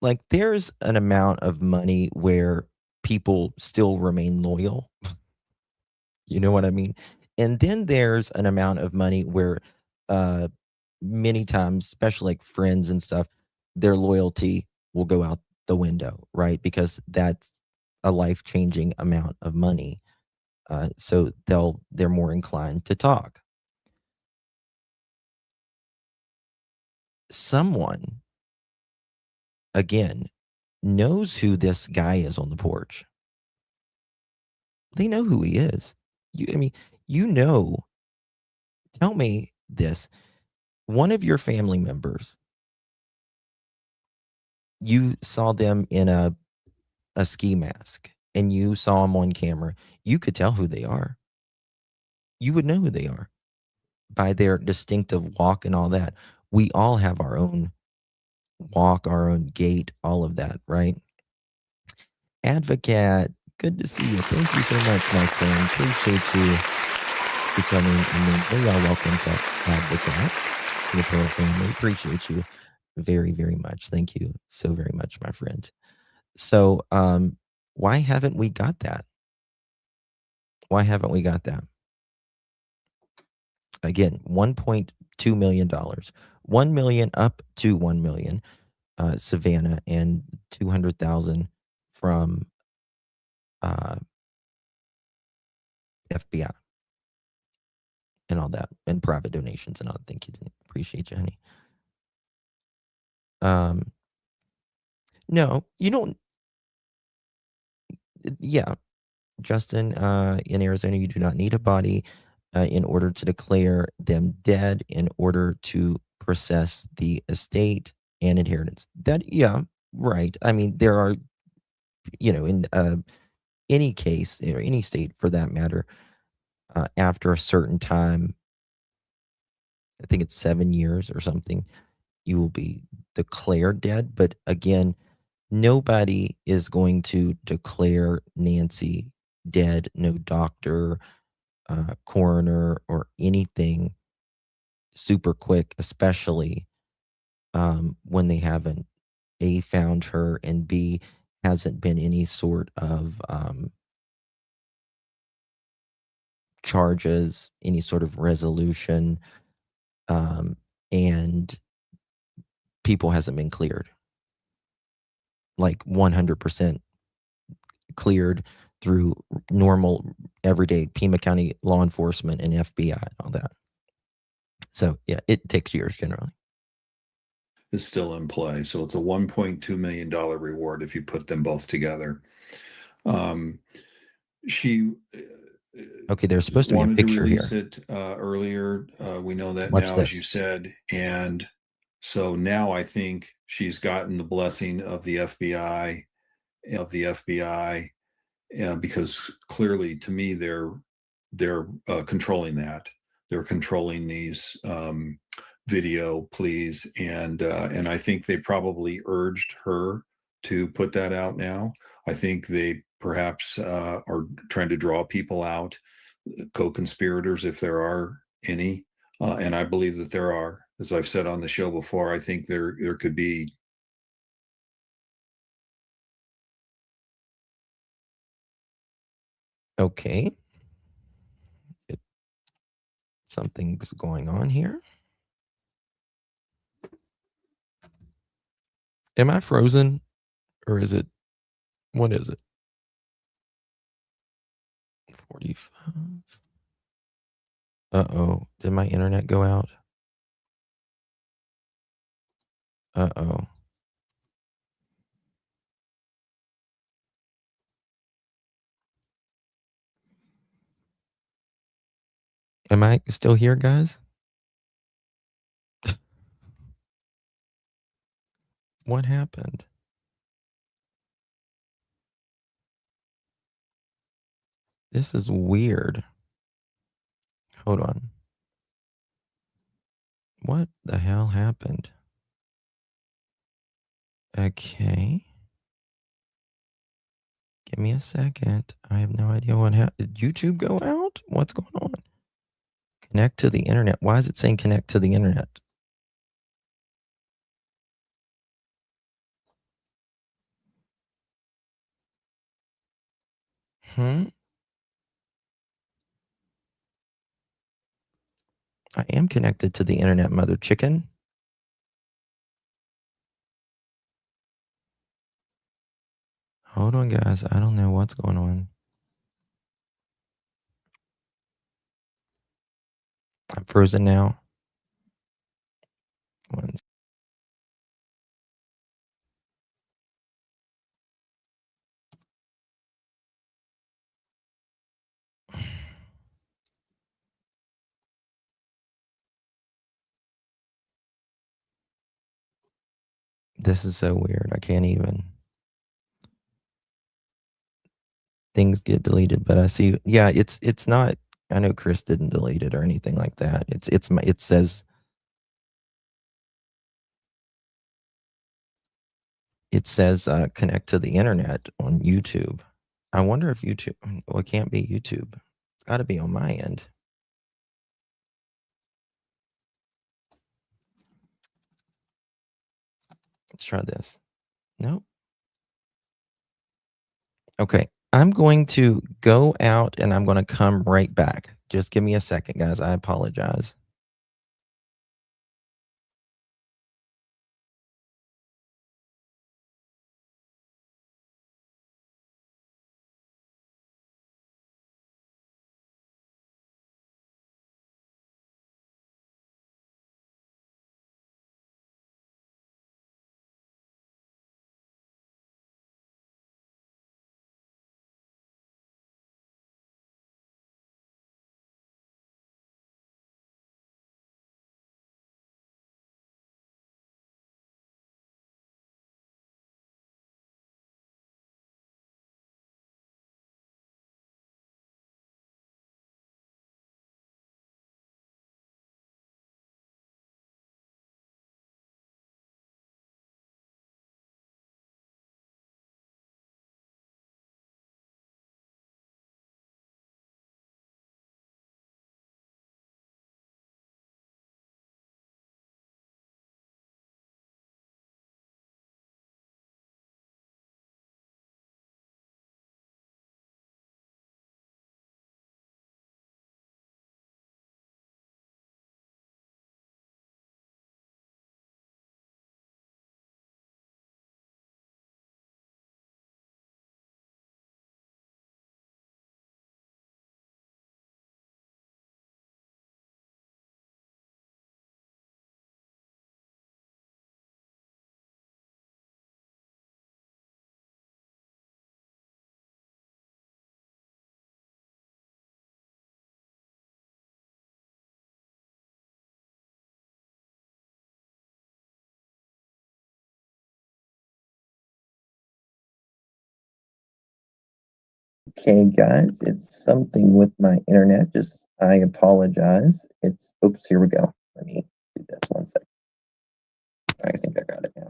like there's an amount of money where people still remain loyal. You know what I mean? And then there's an amount of money where many times, especially like friends and stuff, their loyalty will go out the window, right? Because that's a life-changing amount of money. So they're more inclined to talk. Someone, again, knows who this guy is on the porch. They know who he is. Tell me this. One of your family members, you saw them in a ski mask and you saw them on camera. You could tell who they are. You would know who they are by their distinctive walk and all that. We all have our own walk, our own gait, all of that, right? Advocate, good to see you. Thank you so much, my friend. Appreciate you becoming a member. Y'all welcome to Advocate, to the Pearl family. Appreciate you very, very much. Thank you so very much, my friend. So, why haven't we got that? Why haven't we got that? Again, $1.2 million, 1 million up to 1 million, Savannah, and 200,000 from FBI and all that, and private donations and all. Thank you. Appreciate you, honey. No, you don't. Yeah, Justin, in Arizona, you do not need a body in order to declare them dead in order to process the estate and inheritance. Yeah, right. I mean, there are, in any case or any state for that matter, after a certain time, I think it's 7 years or something, you will be declared dead. But again, nobody is going to declare Nancy dead. No doctor, coroner, or anything super quick, especially when they haven't A, found her, and B, hasn't been any sort of charges, any sort of resolution, and people hasn't been cleared. Like 100% cleared through normal, everyday Pima County law enforcement and FBI and all that. So, yeah, it takes years generally.
Is still in play. So it's a $1.2 million reward if you put them both together. She
Okay, there's supposed to be a
wanted
picture
to release
here.
it earlier. We know that
Watch
now,
this.
as you said. And so now I think she's gotten the blessing of the FBI, because clearly to me they're controlling that. They're controlling these video, please. And I think they probably urged her to put that out now. I think they perhaps are trying to draw people out, co-conspirators, if there are any. And I believe that there are. As I've said on the show before, I think there could be.
Okay. Something's going on here. Am I frozen, or is it, what is it? 45. Uh-oh. Did my internet go out? Uh-oh. Am I still here, guys? What happened? This is weird. Hold on. What the hell happened? Okay. Give me a second. I have no idea what happened. Did YouTube go out? What's going on? Connect to the internet. Why is it saying connect to the internet? I am connected to the internet, mother chicken. Hold on, guys. I don't know what's going on. I'm frozen now. This is so weird. I can't even. Things get deleted, but I see. Yeah, it's not. I know Chris didn't delete it or anything like that. It says. It says connect to the internet on YouTube. I wonder if YouTube. Well, it can't be YouTube. It's got to be on my end. Let's try this. Nope. Okay, I'm going to go out and I'm going to come right back. Just give me a second, guys. I apologize. Okay, guys, it's something with my internet. I apologize. Oops, here we go. Let me do this one. I think I got it now.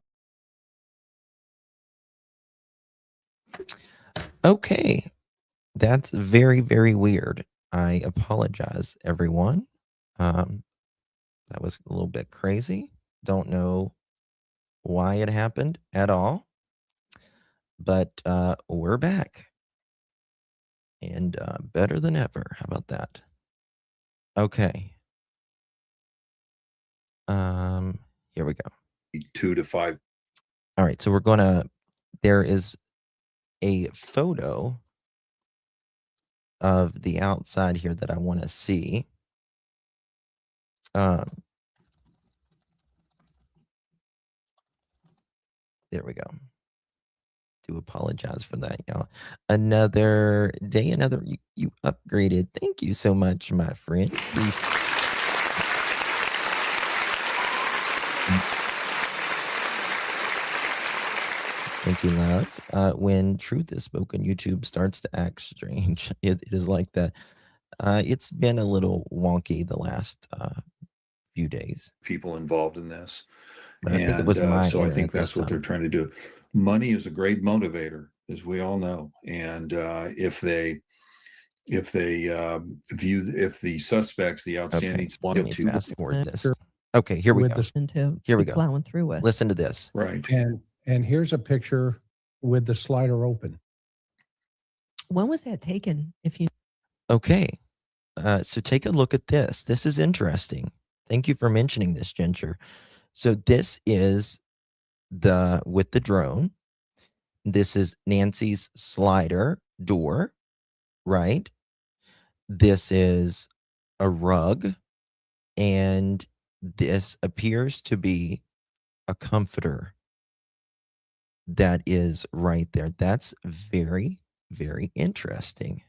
Okay. That's very, very weird. I apologize, everyone. That was a little bit crazy. Don't know why it happened at all. But we're back. And better than ever. How about that? Okay. Here we go.
2 to 5.
All right. So we're going to, there is a photo of the outside here that I want to see. There we go. Do apologize for that, y'all. Another day, another, you upgraded. Thank you so much, my friend. Thank you, love. When truth is spoken, YouTube starts to act strange. It is like that. It's been a little wonky the last few days.
People involved in this.
But I think it was my
so I
internet
think
this
that's what they're
time.
trying to do. Money is a great motivator, as we all know. And if the suspects, the outstanding,
Let me fast forward this. Okay, here we go. Here we go.
Plowing through with.
Listen to this.
Right.
And here's a picture with the slider open.
When was that taken? If you
Okay. So take a look at this. This is interesting. Thank you for mentioning this, Ginger. So this is with the drone. This is Nancy's slider door, right? This is a rug, and this appears to be a comforter that is right there. That's very, very interesting.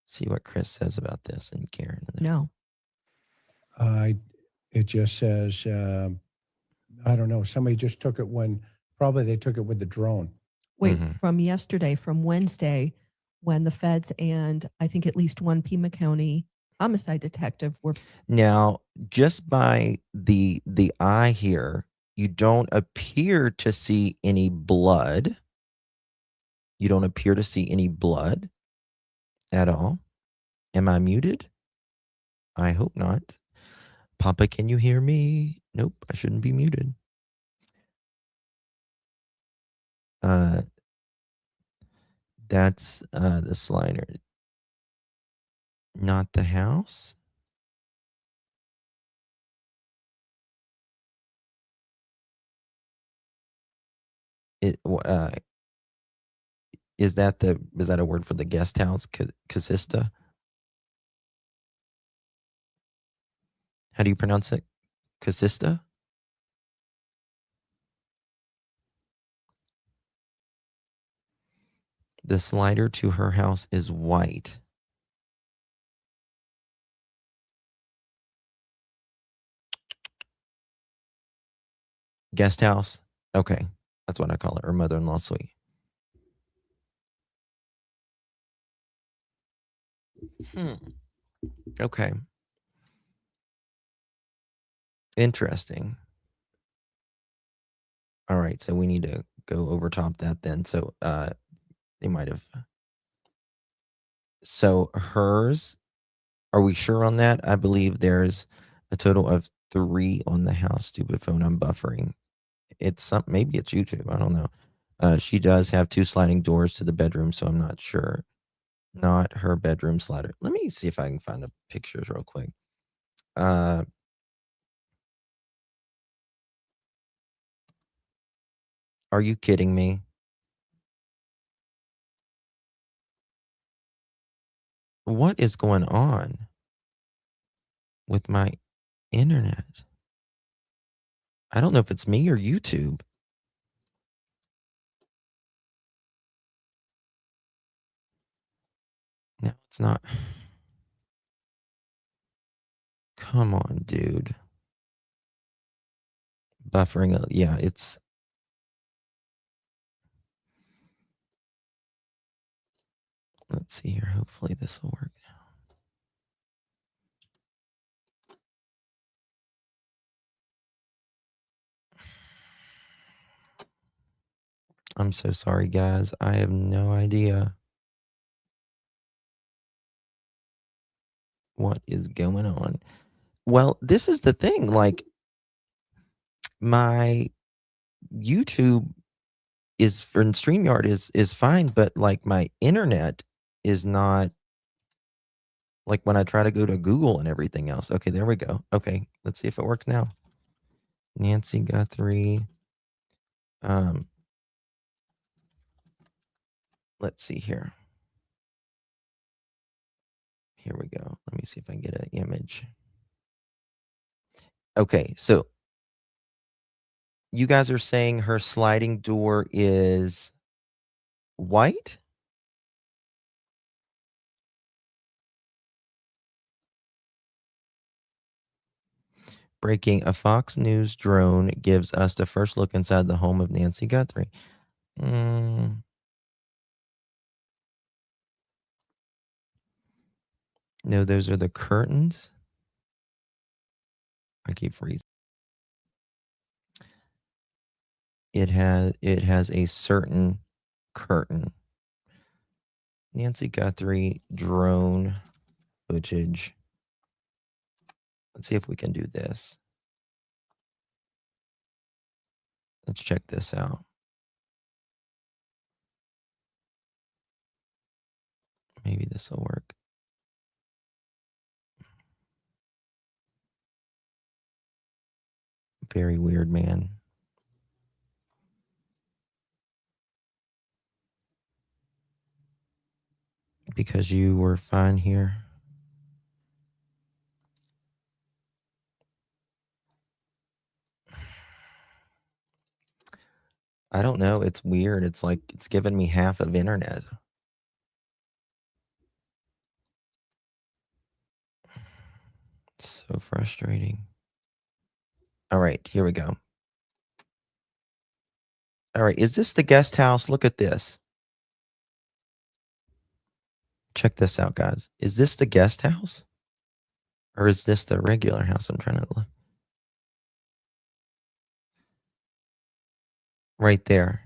See what Chris says about this, and Karen.
No.
It just says, I don't know, somebody just took it probably they took it with the drone.
Wait, from yesterday, from Wednesday, when the feds and I think at least one Pima County homicide detective were.
Now, just by the eye here, you don't appear to see any blood. You don't appear to see any blood at all. Am I muted? I hope not. Papa, can you hear me? Nope, I shouldn't be muted. That's the slider. Not the house. Is that a word for the guest house? Casista? How do you pronounce it? Casista? The slider to her house is white. Guest house? Okay. That's what I call it. Or mother-in-law suite. Okay. Interesting. All right. So we need to go over top that then. So they might have. So hers, are we sure on that? I believe there's a total of 3 on the house. Stupid phone, I'm buffering. Maybe it's YouTube. I don't know. She does have 2 sliding doors to the bedroom, so I'm not sure. Not her bedroom slider. Let me see if I can find the pictures real quick. Are you kidding me? What is going on with my internet? I don't know if it's me or YouTube. No, it's not. Come on, dude. Buffering. Yeah, it's. Let's see here. Hopefully this will work now. I'm so sorry, guys. I have no idea what is going on. Well, this is the thing. Like, my YouTube is for StreamYard is fine, but like my internet is not. Like when I try to go to Google and everything else. Okay, there we go. Okay, let's see if it works now. Nancy Guthrie. Let's see here. Here we go. Let me see if I can get an image. Okay, so you guys are saying her sliding door is white? Breaking, a Fox News drone gives us the first look inside the home of Nancy Guthrie. No, those are the curtains. I keep freezing. It has a certain curtain. Nancy Guthrie drone footage. Let's see if we can do this. Let's check this out. Maybe this will work. Very weird, man. Because you were fine here. I don't know. It's weird. It's like it's given me half of internet. It's so frustrating. All right, here we go. All right, is this the guest house? Look at this. Check this out, guys. Is this the guest house? Or is this the regular house? I'm trying to look. Right there.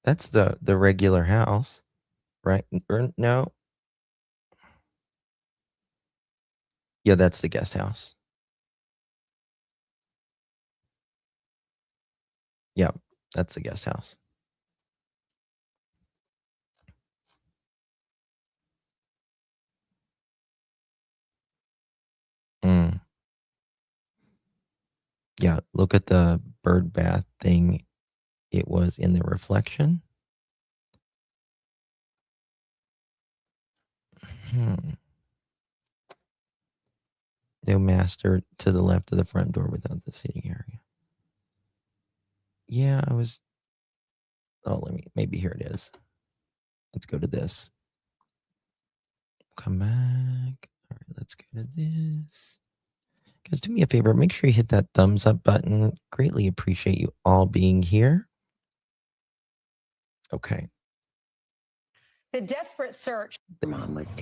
That's the regular house, right? Or no? Yeah, that's the guest house. Yeah, that's the guest house. Yeah, look at the bird bath thing. It was in the reflection. No master to the left of the front door without the seating area. Yeah, I was. Oh, maybe here it is. Let's go to this. Come back. All right, let's go to this. Guys, do me a favor. Make sure you hit that thumbs up button. Greatly appreciate you all being here. Okay.
The desperate search. The mom was.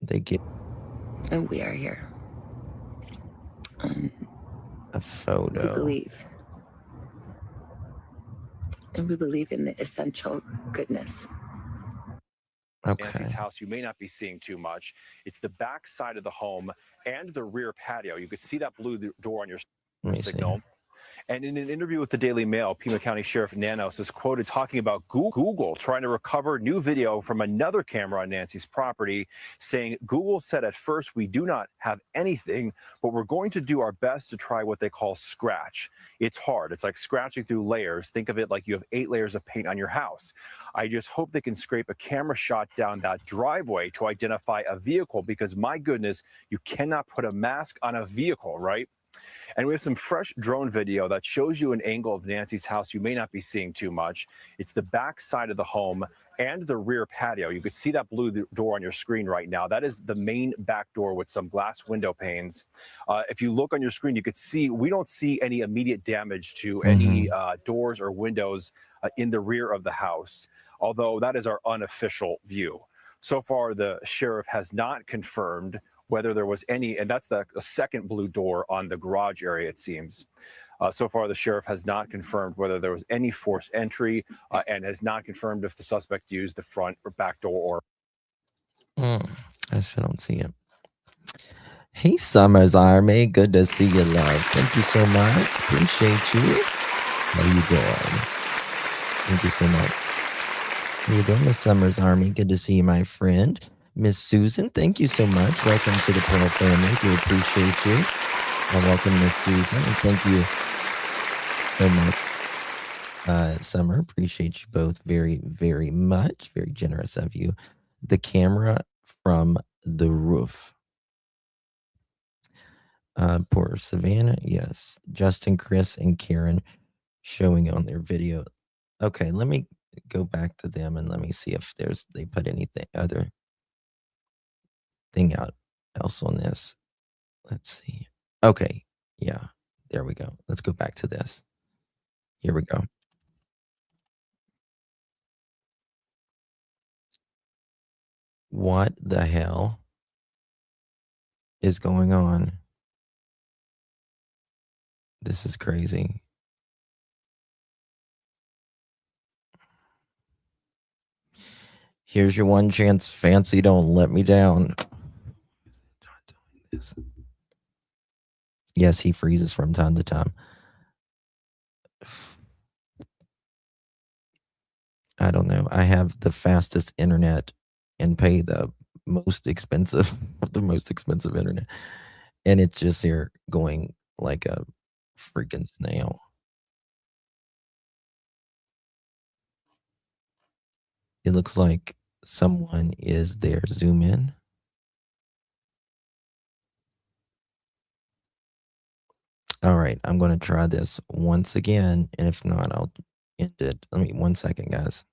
They get.
And we are here.
A photo.
We believe. And we believe in the essential goodness.
Okay.
Nancy's house you may not be seeing too much. It's the back side of the home and the rear patio. You could see that blue door on your signal.
See.
And in an interview with the Daily Mail, Pima County Sheriff Nanos is quoted talking about Google trying to recover new video from another camera on Nancy's property, saying Google said at first, we do not have anything, but we're going to do our best to try what they call scratch. It's hard. It's like scratching through layers. Think of it like you have 8 layers of paint on your house. I just hope they can scrape a camera shot down that driveway to identify a vehicle, because my goodness, you cannot put a mask on a vehicle, right? And we have some fresh drone video that shows you an angle of Nancy's house you may not be seeing too much. It's the back side of the home and the rear patio. You could see that blue door on your screen right now. That is the main back door with some glass window panes. If you look on your screen, you could see we don't see any immediate damage to any doors or windows in the rear of the house, although that is our unofficial view. So far, the sheriff has not confirmed whether there was any, and that's the second blue door on the garage area, it seems. So far, the sheriff has not confirmed whether there was any forced entry and has not confirmed if the suspect used the front or back door or.
I still don't see it. Hey, Summers Army. Good to see you, love. Thank you so much. Appreciate you. How you doing? Thank you so much. How you doing, Miss Summers Army? Good to see you, my friend. Miss Susan, thank you so much. Welcome to the Pearl family. We appreciate you. And welcome, Miss Susan. And thank you so much, Summer. Appreciate you both very, very much. Very generous of you. The camera from the roof. Poor Savannah. Yes. Justin, Chris, and Karen showing on their video. Okay, let me go back to them and let me see if they put anything other thing out else on this. Let's see. Okay. Yeah. There we go. Let's go back to this. Here we go. What the hell is going on? This is crazy. Here's your one chance, Fancy. Don't let me down. Yes, he freezes from time to time. I don't know. I have the fastest internet and pay the most expensive internet. And it's just here going like a freaking snail. It looks like someone is there. Zoom in. All right, I'm going to try this once again. And if not, I'll end it. Let me 1 second, guys.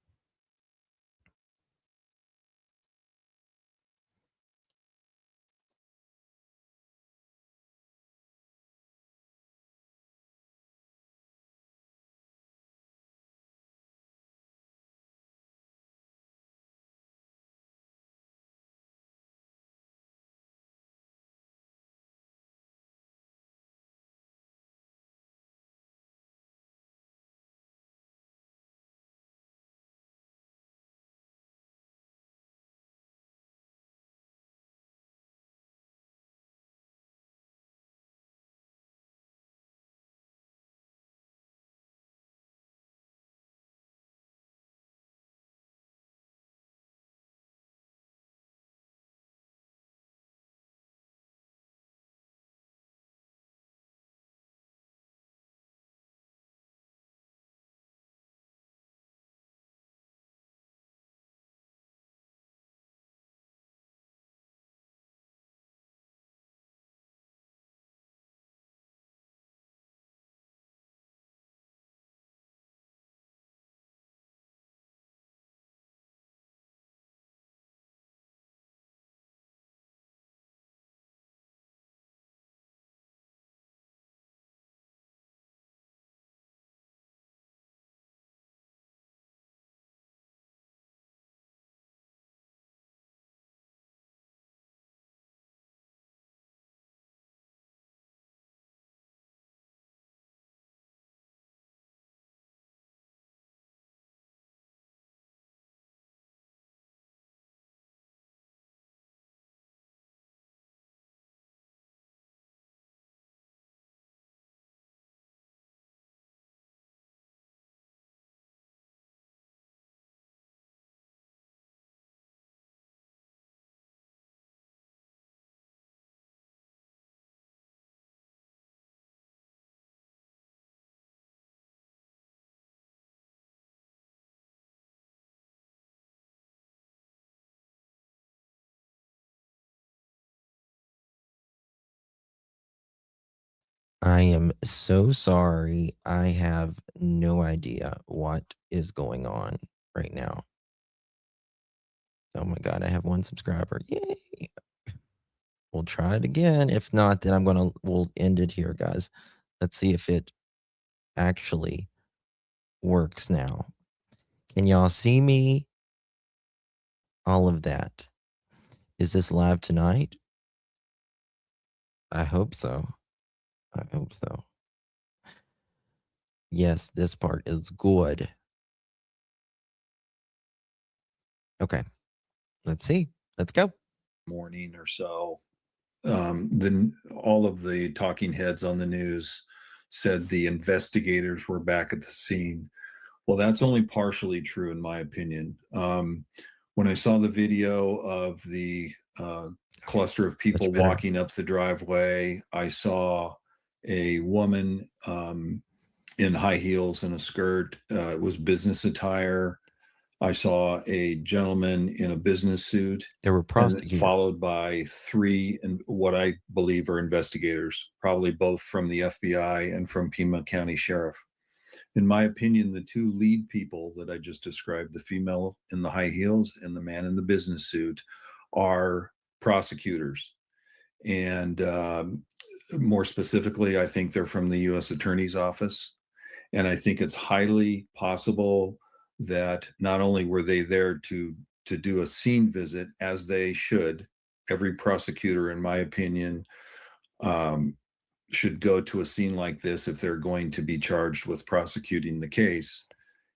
I am so sorry. I have no idea what is going on right now. Oh my God, I have one subscriber. Yay. We'll try it again. If not, then we'll end it here, guys. Let's see if it actually works now. Can y'all see me? All of that. Is this live tonight? I hope so. I hope so. Yes, this part is good. Okay. Let's see. Let's go.
Morning or so. Then all of the talking heads on the news said the investigators were back at the scene. Well, that's only partially true, in my opinion. When I saw the video of the cluster of people walking up the driveway, I saw a woman in high heels and a skirt. It was business attire. I saw a gentleman in a business suit.
There were prosecutors.
Followed by three, and what I believe are investigators, probably both from the FBI and from Pima County Sheriff. In my opinion, the two lead people that I just described, the female in the high heels and the man in the business suit, are prosecutors. And more specifically, I think they're from the U.S. Attorney's Office. And I think it's highly possible that not only were they there to do a scene visit, as they should, every prosecutor, in my opinion, should go to a scene like this if they're going to be charged with prosecuting the case.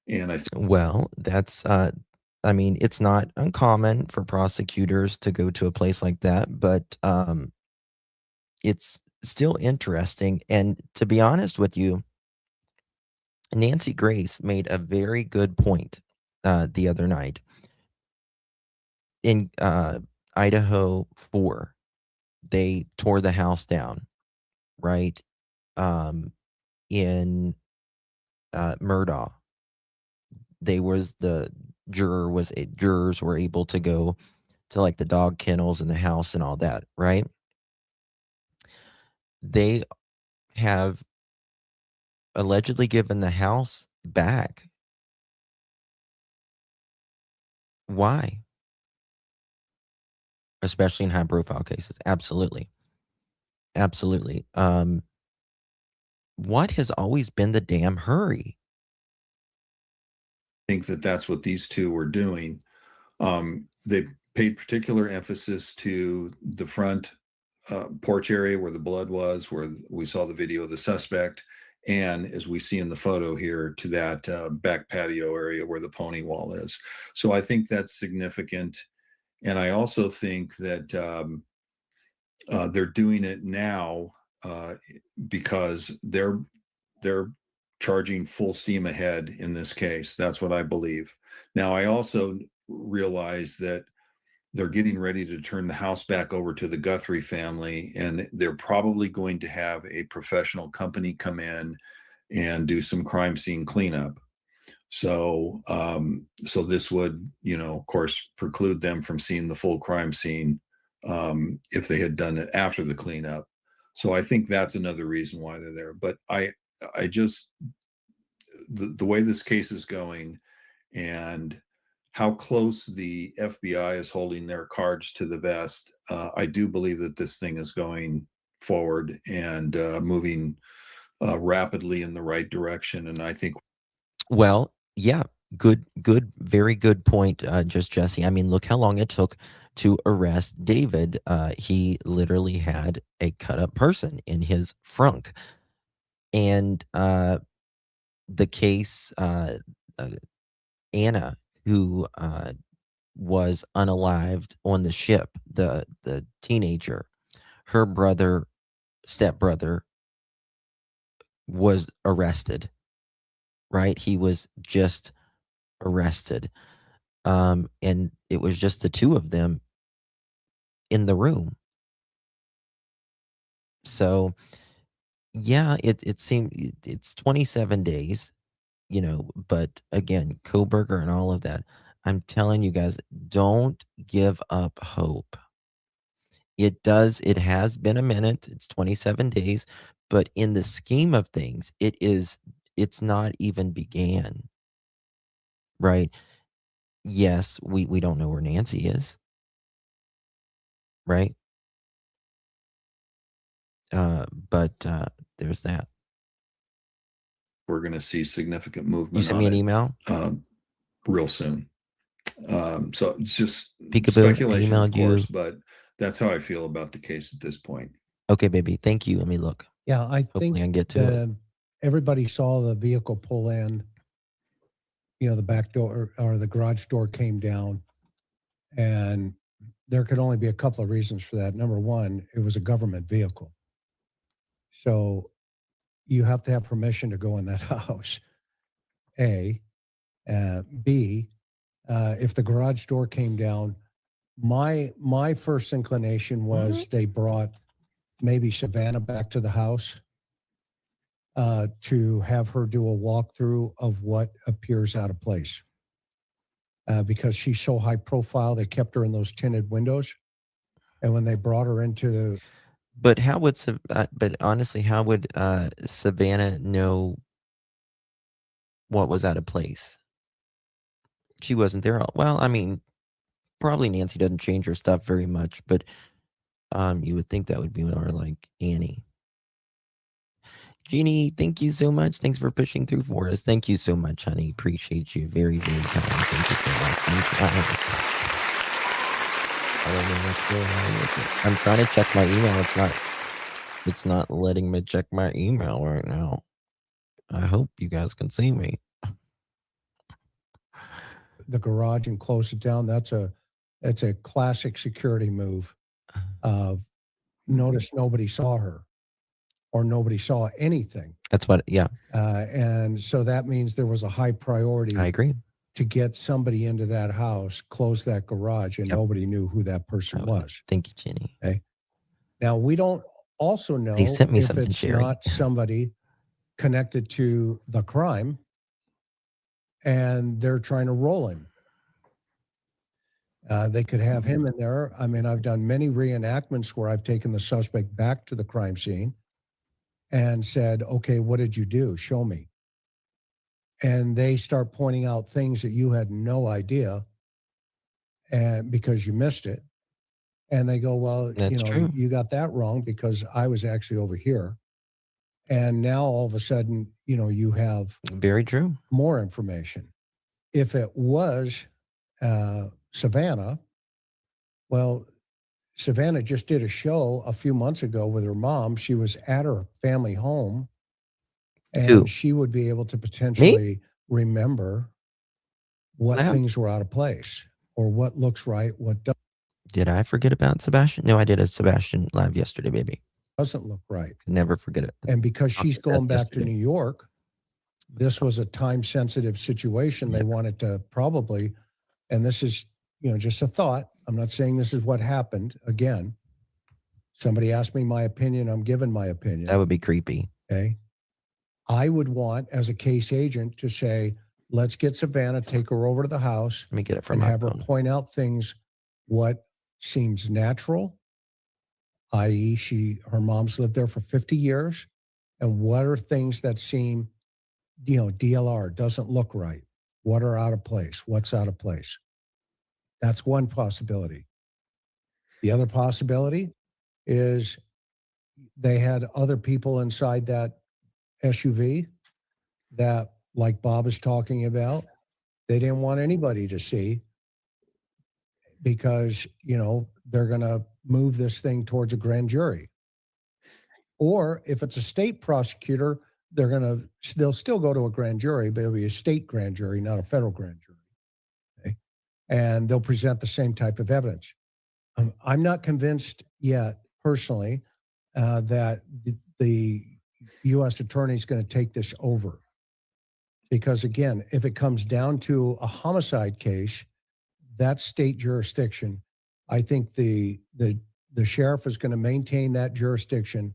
And I think,
well, that's I mean, it's not uncommon for prosecutors to go to a place like that, but it's still interesting. And to be honest with you, Nancy Grace made a very good point the other night. In Idaho 4, they tore the house down, right? In Murdaugh, jurors were able to go to like the dog kennels in the house and all that, right? They have allegedly given the house back. Why? Especially in high profile cases. Absolutely. Absolutely. What has always been the damn hurry?
I think that that's what these two were doing. They paid particular emphasis to the front porch area where the blood was, where we saw the video of the suspect, and as we see in the photo here, to that back patio area where the pony wall is. So I think that's significant. And I also think that they're doing it now because they're charging full steam ahead in this case. That's what I believe. Now, I also realize that they're getting ready to turn the house back over to the Guthrie family, and they're probably going to have a professional company come in and do some crime scene cleanup. So, so this would, of course, preclude them from seeing the full crime scene if they had done it after the cleanup. So I think that's another reason why they're there. But I just, the way this case is going and how close the FBI is holding their cards to the vest, I do believe that this thing is going forward and moving rapidly in the right direction. And I think,
well, yeah, good, very good point, just Jesse. I mean, look how long it took to arrest David. He literally had a cut up person in his frunk. And the case, Anna, who was unalived on the ship, the teenager, her stepbrother was arrested, right? He was just arrested. And it was just the two of them in the room. So yeah, it seemed it's 27 days, but again, Koberger and all of that. I'm telling you guys, don't give up hope. It has been a minute. It's 27 days, but in the scheme of things, it's not even began. Right? Yes, we don't know where Nancy is. Right? But there's that.
we're going to see significant movement.
You sent me an email
real soon. So it's just
Peekaboo,
speculation,
I emailed
of course,
you.
but that's how I feel about the case at this point.
Okay, baby. Thank you. Let me look.
Yeah, I
Hopefully
think
I can get to it.
everybody saw the vehicle pull in. The back door or the garage door came down, and there could only be a couple of reasons for that. Number one, it was a government vehicle. So you have to have permission to go in that house, A. B, if the garage door came down, my first inclination was they brought maybe Savannah back to the house to have her do a walkthrough of what appears out of place. Because she's so high profile, they kept her in those tinted windows. And when they brought her into the...
But how would, but honestly, how would Savannah know what was out of place? She wasn't there. Well, I mean, probably Nancy doesn't change her stuff very much, but you would think that would be more like Annie. Jeannie, thank you so much. Thanks for pushing through for us. Thank you so much, honey. Appreciate you. Very, very kind. Thank you so much. I don't know what's going on with it. I'm trying to check my email. It's not letting me check my email right now. I hope you guys can see me.
The garage and close it down. That's a classic security move of notice nobody saw her or nobody saw anything.
That's what, yeah.
And so that means there was a high priority.
I agree.
To get somebody into that house, close that garage, and nobody knew who that person was.
Thank you, Jenny.
Okay. Now, we don't also know
They sent me
if
something,
it's
Sherry.
not somebody connected to the crime and they're trying to roll him. They could have him in there. I mean, I've done many reenactments where I've taken the suspect back to the crime scene and said, okay, what did you do? Show me. And they start pointing out things that you had no idea and because you missed it. And they go, well,
That's true.
you got that wrong because I was actually over here. And now all of a sudden, you have
very true
more information. If it was Savannah, well, Savannah just did a show a few months ago with her mom. She was at her family home, and she would be able to potentially remember what things were out of place or what looks right, what doesn't.
Did I forget about Sebastian? No, I did a Sebastian live yesterday, baby.
Doesn't look right.
Never forget it.
And because she's going back to New York, this was a time-sensitive situation. They wanted to probably, and this is, just a thought. I'm not saying this is what happened. Again, somebody asked me my opinion. I'm giving my opinion.
That would be creepy.
Okay. I would want, as a case agent, to say, let's get Savannah, take her over to the house.
Let me get it from
and
my
have
phone.
her point out things, what seems natural, i.e. her mom's lived there for 50 years, and what are things that seem, DLR doesn't look right. What are out of place? What's out of place? That's one possibility. The other possibility is they had other people inside that SUV that, like Bob is talking about, they didn't want anybody to see because, they're going to move this thing towards a grand jury. Or if it's a state prosecutor, they'll still go to a grand jury, but it'll be a state grand jury, not a federal grand jury. Okay? And they'll present the same type of evidence. I'm not convinced yet, personally, that the U.S. attorney is going to take this over. Because again, if it comes down to a homicide case, that's state jurisdiction. I think the sheriff is going to maintain that jurisdiction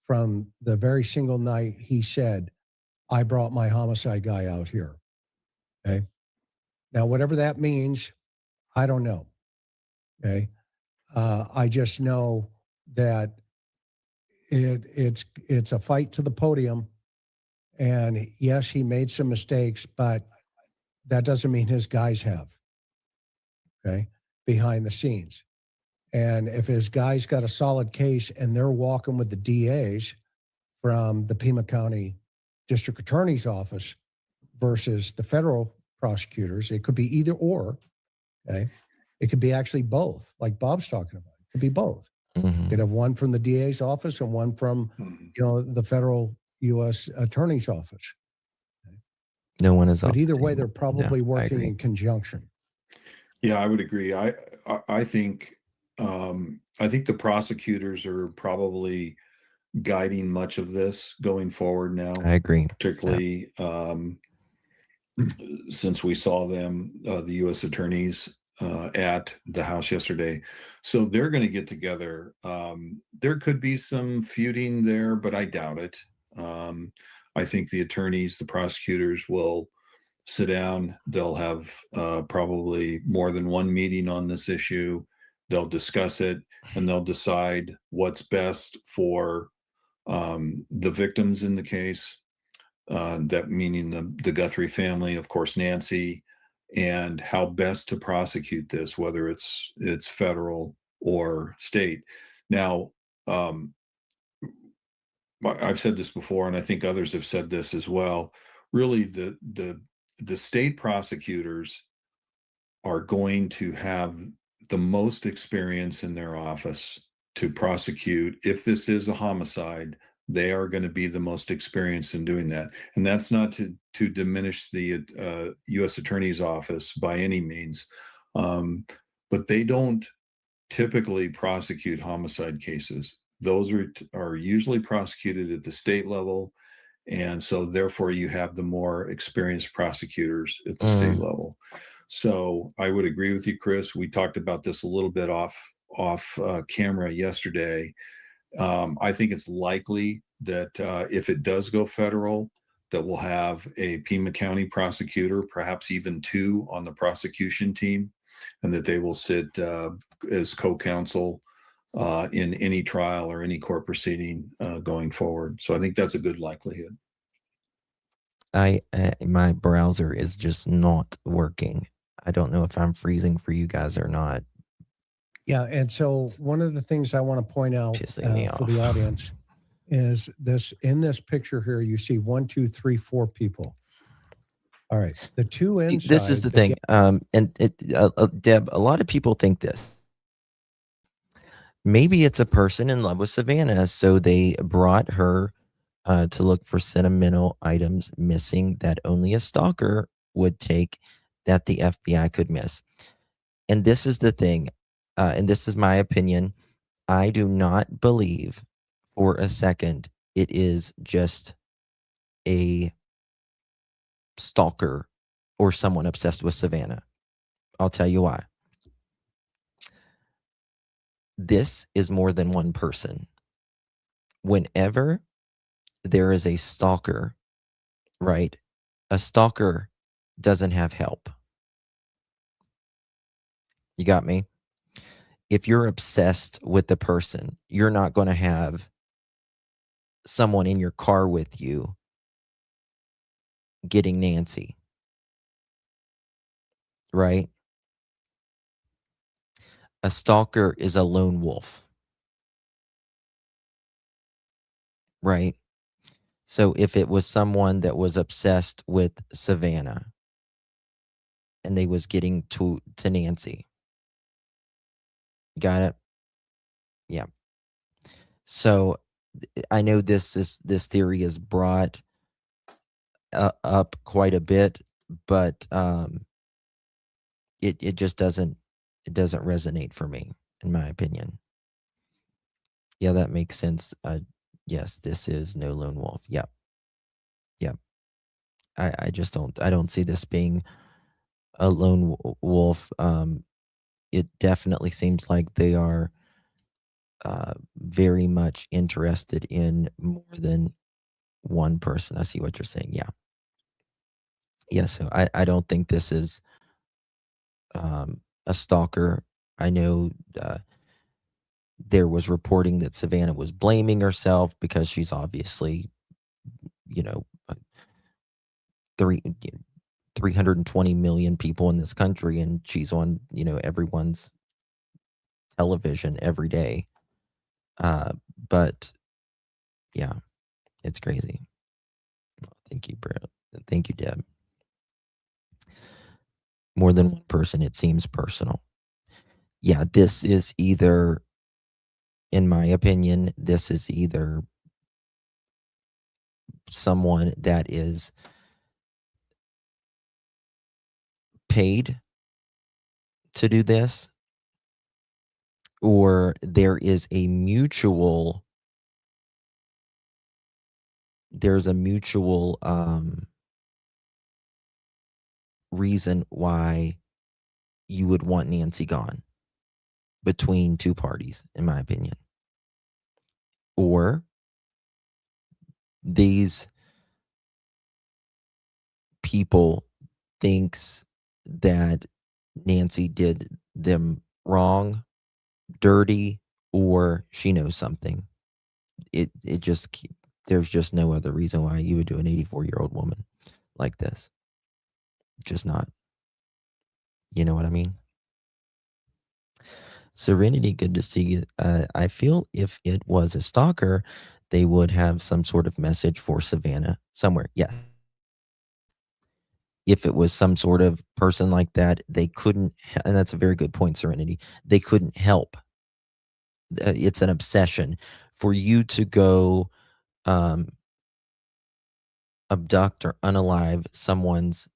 from the very single night he said, I brought my homicide guy out here. Okay. Now, whatever that means, I don't know. Okay. I just know that it's a fight to the podium. And yes, he made some mistakes, but that doesn't mean his guys have. Okay. Behind the scenes. And if his guys got a solid case and they're walking with the DAs from the Pima County District Attorney's Office versus the federal prosecutors, it could be either or. Okay. It could be actually both, like Bob's talking about. It could be both. You could have one from the DA's office and one from, the federal U.S. Attorney's office.
No one is.
But either way, they're probably working in conjunction.
Yeah, I would agree. I think the prosecutors are probably guiding much of this going forward now.
I agree.
Particularly since we saw them, the U.S. attorneys, at the House yesterday. So they're going to get together. There could be some feuding there, but I doubt it. I think the attorneys, the prosecutors will sit down. They'll have probably more than one meeting on this issue. They'll discuss it and they'll decide what's best for the victims in the case. That meaning the Guthrie family, of course, Nancy, and how best to prosecute this, whether it's federal or state. Now, I've said this before, and I think others have said this as well. Really, the state prosecutors are going to have the most experience in their office to prosecute. If this is a homicide, they are going to be the most experienced in doing that. And that's not to diminish the U.S. Attorney's Office by any means. But they don't typically prosecute homicide cases. Those are usually prosecuted at the state level. And so therefore you have the more experienced prosecutors at the state level. So I would agree with you, Chris. We talked about this a little bit off camera yesterday. I think it's likely that if it does go federal, that we'll have a Pima County prosecutor, perhaps even two on the prosecution team, and that they will sit as co-counsel in any trial or any court proceeding going forward. So I think that's a good likelihood.
My browser is just not working. I don't know if I'm freezing for you guys or not.
Yeah, and so one of the things I want to point out for the audience is this. In this picture here, you see 1, 2, 3, 4 people. All right, the two inside.
This is the thing, Deb. A lot of people think this. Maybe it's a person in love with Savannah, so they brought her to look for sentimental items missing that only a stalker would take, that the FBI could miss. And this is the thing. And this is my opinion. I do not believe for a second it is just a stalker or someone obsessed with Savannah. I'll tell you why. This is more than one person. Whenever there is a stalker, right? A stalker doesn't have help. You got me? If you're obsessed with the person, you're not going to have someone in your car with you getting Nancy. Right? A stalker is a lone wolf. Right? So if it was someone that was obsessed with Savannah and they was getting to Nancy. Got it? Yeah. So I know this theory is brought up quite a bit, but it just doesn't resonate for me, in my opinion. Yeah, that makes sense. Yes, this is no lone wolf. Yep. Yep. I just don't see this being a lone wolf. It definitely seems like they are very much interested in more than one person. I see what you're saying. Yeah. Yeah. So I don't think this is a stalker. I know there was reporting that Savannah was blaming herself because she's obviously, 320 million people in this country, and she's on, everyone's television every day. But yeah, it's crazy. Thank you, bro. Thank you, Deb. More than one person, it seems personal. Yeah, this is either in my opinion, this is either someone that is paid to do this, or there's a mutual reason why you would want Nancy gone between two parties, in my opinion. Or these people thinks that Nancy did them wrong, dirty, or she knows something. There's just no other reason why you would do an 84-year-old woman like this. Just not. You know what I mean? Serenity, good to see you. I feel if it was a stalker, they would have some sort of message for Savannah somewhere. Yeah. If it was some sort of person like that, they couldn't, and that's a very good point, Serenity. They couldn't help. It's an obsession for you to go abduct or unalive someone's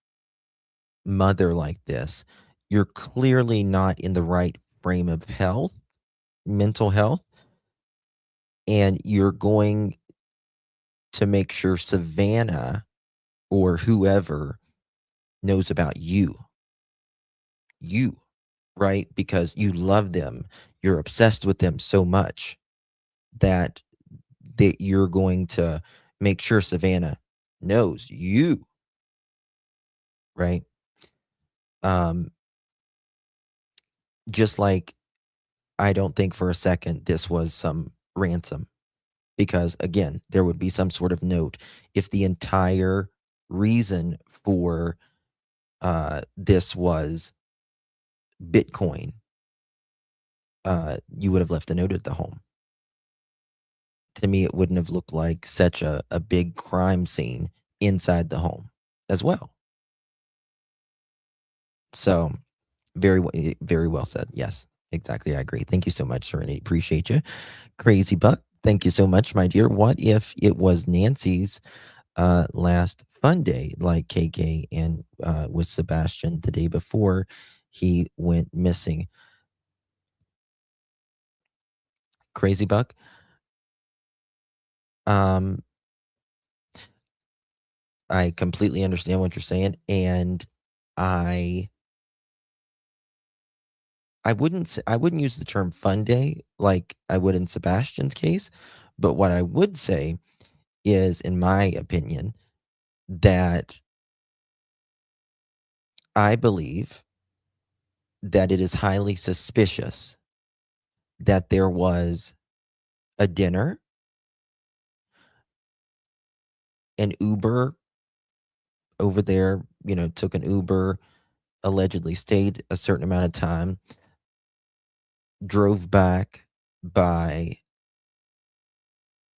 mother like this. You're clearly not in the right frame of health, mental health, and you're going to make sure Savannah or whoever knows about you, right? Because you love them, you're obsessed with them so much that you're going to make sure Savannah knows you, right? Just like I don't think for a second this was some ransom, because again, there would be some sort of note if the entire reason for this was Bitcoin. You would have left a note at the home. To me, it wouldn't have looked like such a big crime scene inside the home as well. So very well said. Yes, exactly. I agree. Thank you so much, Serenity. Appreciate you. Crazy Buck, thank you so much, my dear. What if it was Nancy's last fun day, like KK and with Sebastian the day before he went missing? Crazy Buck. I completely understand what you're saying, and I wouldn't use the term fun day like I would in Sebastian's case, but what I would say is, in my opinion, that I believe that it is highly suspicious that there was a dinner, an Uber over there, took an Uber, allegedly stayed a certain amount of time, drove back by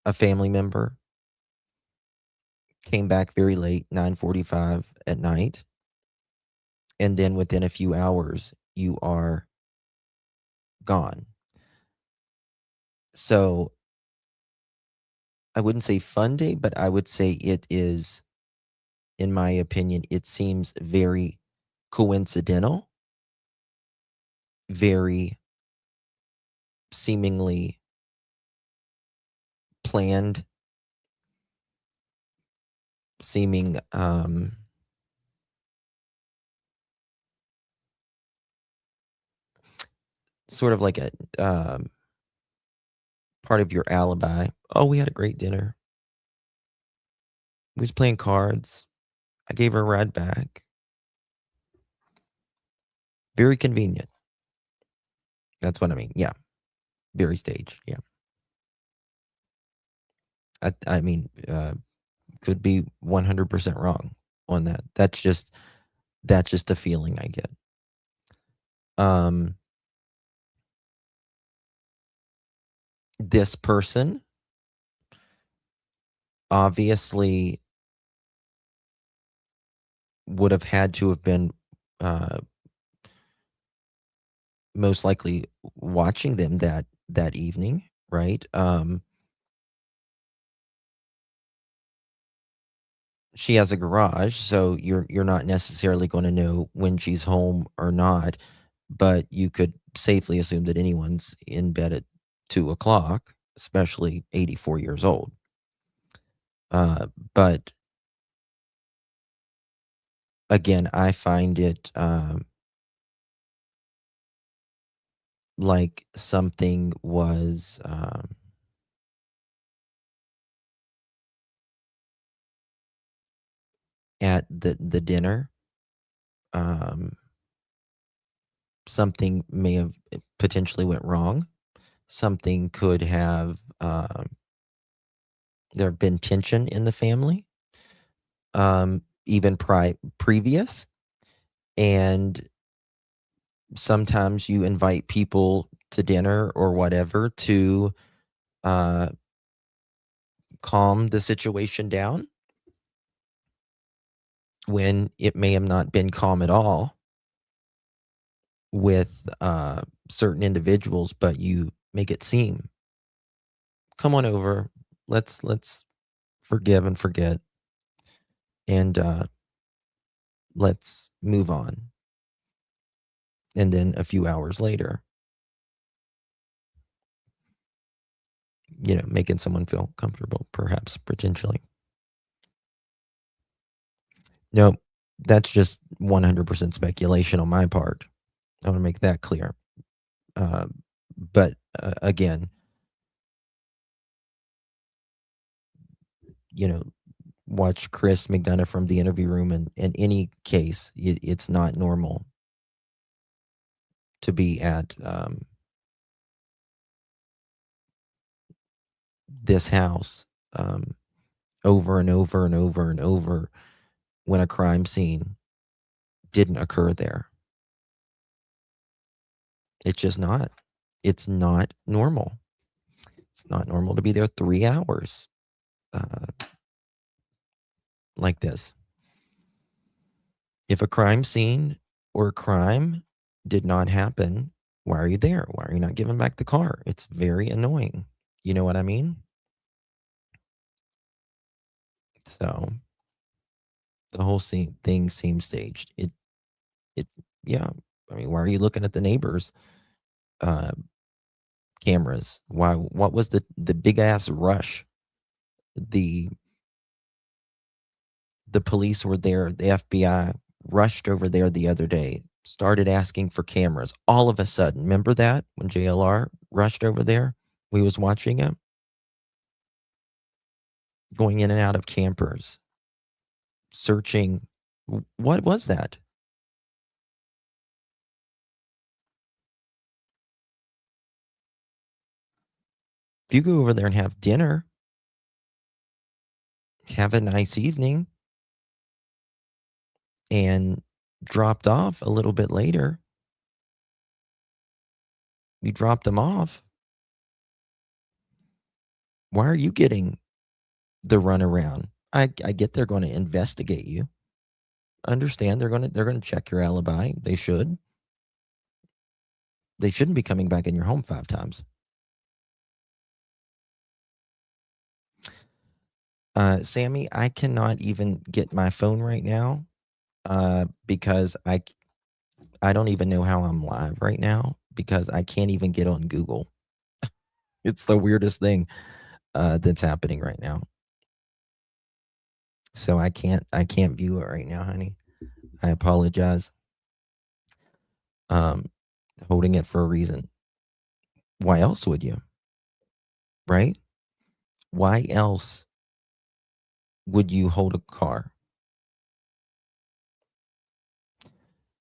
a family member, came back very late, 9:45 at night, and then within a few hours, you are gone. So I wouldn't say fun day, but I would say it is, in my opinion, it seems very coincidental, very seemingly planned, seeming sort of like a part of your alibi. Oh, we had a great dinner. We was playing cards. I gave her a ride back. Very convenient. That's what I mean. Yeah. Very staged. Yeah. I mean, could be 100% wrong on that. That's just the feeling I get. This person obviously would have had to have been most likely watching them that evening, right? She has a garage, so you're not necessarily going to know when she's home or not, but you could safely assume that anyone's in bed at 2 o'clock, especially 84 years old. But again, I find it like something was at the dinner. Something may have potentially went wrong. Something could have there have been tension in the family, even previous, and sometimes you invite people to dinner or whatever to calm the situation down when it may have not been calm at all with certain individuals, but you make it seem, come on over, let's forgive and forget, and let's move on. And then a few hours later, making someone feel comfortable, perhaps, potentially. No, that's just 100% speculation on my part. I want to make that clear. But again, watch Chris McDonough from The Interview Room, and in any case, it's not normal to be at this house over and over and over and over when a crime scene didn't occur there. It's just not. It's not normal. It's not normal to be there 3 hours like this. If a crime scene or a crime did not happen, why are you there? Why are you not giving back the car? It's very annoying. You know what I mean? So the whole thing seems staged. Yeah. I mean, why are you looking at the neighbors' cameras? Why? What was the big ass rush? The police were there. The FBI rushed over there the other day, started asking for cameras. All of a sudden, remember that when JLR rushed over there? We was watching him going in and out of campers, searching. What was that? If you go over there and have dinner, have a nice evening, and dropped off a little bit later, you dropped them off. Why are you getting the runaround? I get they're going to investigate you. Understand they're going to check your alibi. They should. They shouldn't be coming back in your home 5 times. Sammy, I cannot even get my phone right now because I don't even know how I'm live right now because I can't even get on Google. It's the weirdest thing that's happening right now. So I can't view it right now, honey. I apologize. Holding it for a reason. Why else would you? Right? Why else would you hold a car?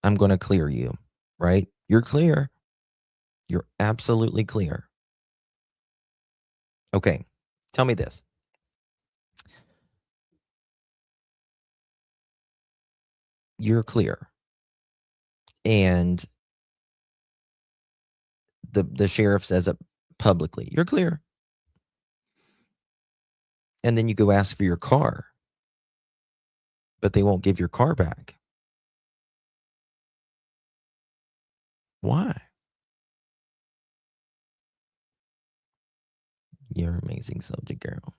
I'm going to clear you, right? You're clear. You're absolutely clear. Okay. Tell me this. You're clear. And the sheriff says it publicly. You're clear. And then you go ask for your car, but they won't give your car back. Why? You're amazing subject, girl.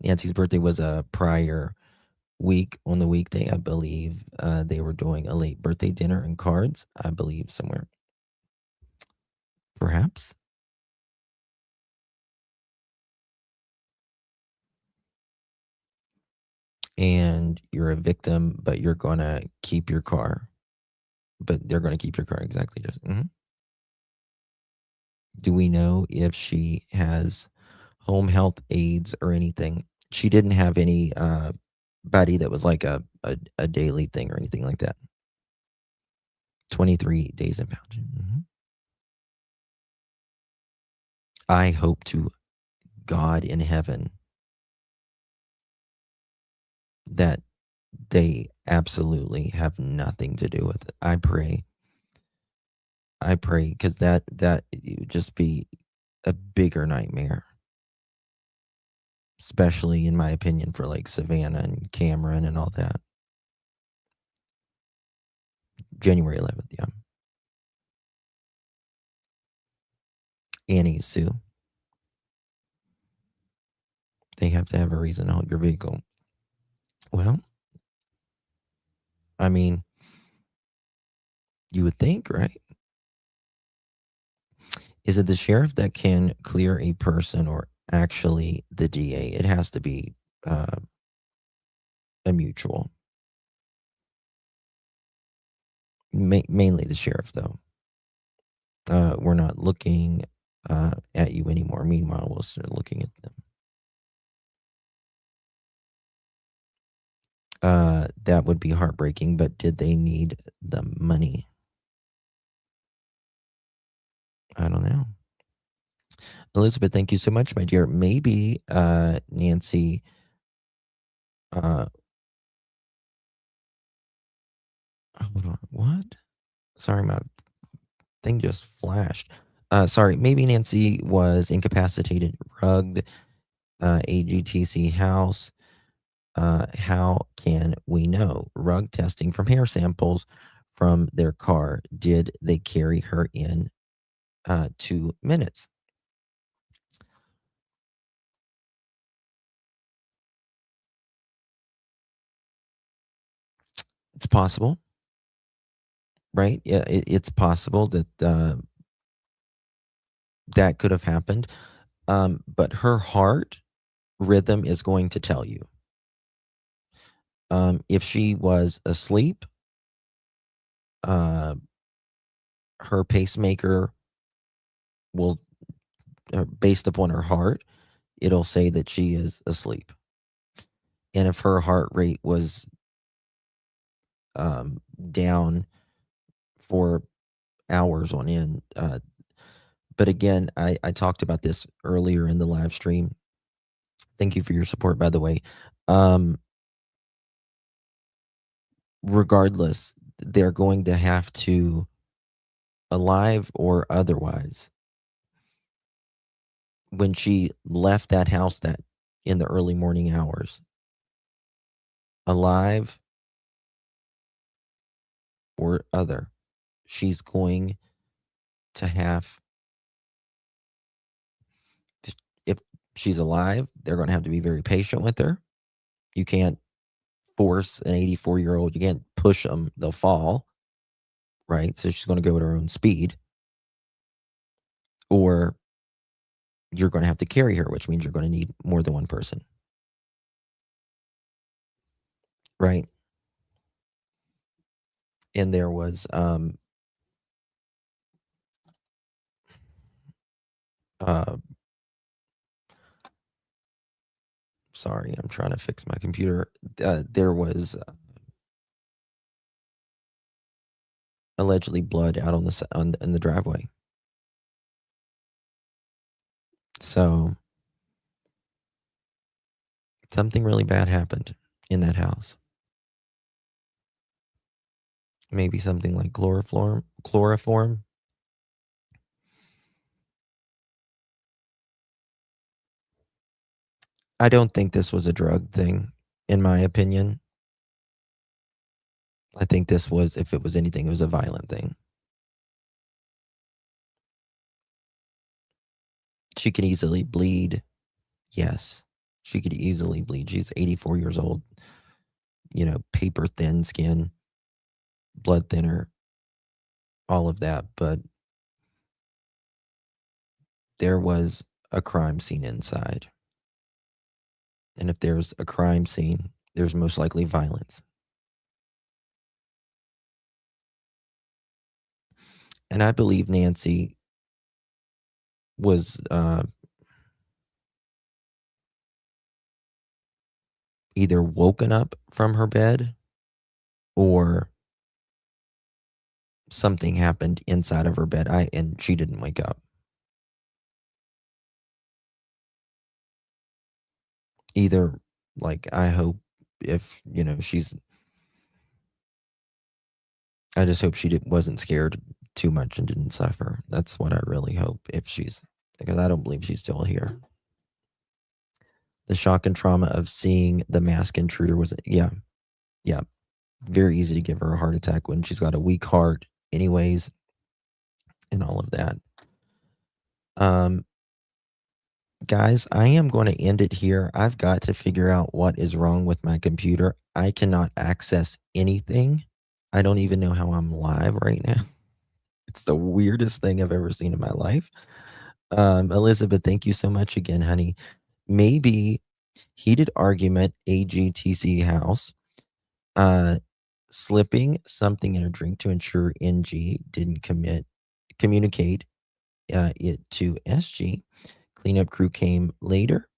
Nancy's birthday was a prior week. On the weekday, I believe they were doing a late birthday dinner and cards, I believe, somewhere. Perhaps. And you're a victim, but you're going to keep your car. But they're going to keep your car, exactly. Just Do we know if she has home health aides or anything? She didn't have any buddy that was like a daily thing or anything like that. 23 days impounded. I hope to God in heaven that they absolutely have nothing to do with it. I pray because that would just be a bigger nightmare, especially in my opinion for like Savannah and Cameron and all that. January 11th, yeah. Annie, Sue. They have to have a reason to hold your vehicle. Well, I mean, you would think, right? Is it the sheriff that can clear a person or actually the DA? It has to be a mutual. Mainly the sheriff, though. We're not looking at you anymore. Meanwhile, we'll start looking at them. That would be heartbreaking, but did they need the money? I don't know. Elizabeth, thank you so much, my dear. Maybe Nancy hold on. What? Sorry, my thing just flashed. Sorry, maybe Nancy was incapacitated, rugged, AGTC house. How can we know? Rug testing from hair samples from their car. Did they carry her in 2 minutes? It's possible, right? Yeah, it's possible that that could have happened. But her heart rhythm is going to tell you. If she was asleep, her pacemaker will, based upon her heart, it'll say that she is asleep. And if her heart rate was down for hours on end, but again, I talked about this earlier in the live stream. Thank you for your support, by the way. Regardless, they're going to have to, alive or otherwise, when she left that house that in the early morning hours, alive or other, she's going to have, if she's alive, they're going to have to be very patient with her. You can't force an 84-year-old, you can't push them, they'll fall, right? So she's going to go at her own speed. Or you're going to have to carry her, which means you're going to need more than one person. Right? And there was sorry, I'm trying to fix my computer. There was allegedly blood out in the driveway. So something really bad happened in that house. Maybe something like chloroform. I don't think this was a drug thing, in my opinion. I think this was, if it was anything, it was a violent thing. She could easily bleed. Yes, she could easily bleed. She's 84 years old. Paper thin skin, blood thinner, all of that. But there was a crime scene inside. And if there's a crime scene, there's most likely violence. And I believe Nancy was either woken up from her bed or something happened inside of her bed. And she didn't wake up. Either, I hope if, I just hope she wasn't scared too much and didn't suffer. That's what I really hope, because I don't believe she's still here. The shock and trauma of seeing the masked intruder was, yeah, very easy to give her a heart attack when she's got a weak heart anyways, and all of that. Guys, I am going to end it here. I've got to figure out what is wrong with my computer. I cannot access anything. I don't even know how I'm live right now. It's the weirdest thing I've ever seen in my life. Elizabeth, thank you so much again, honey. Maybe heated argument, AGTC house. Slipping something in a drink to ensure NG didn't communicate it to SG. Cleanup crew came later.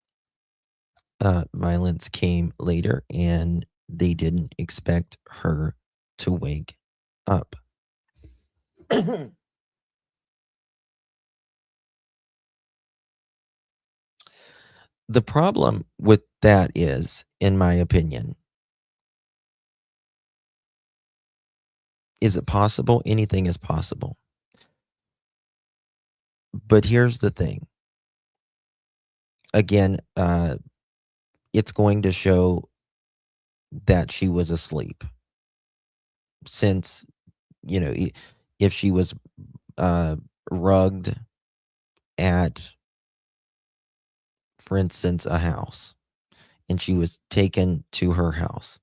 Violence came later, and they didn't expect her to wake up. The problem with that is, in my opinion, is it possible? Anything is possible. But here's the thing. Again, it's going to show that she was asleep. Since, if she was rugged at, for instance, a house, and she was taken to her house,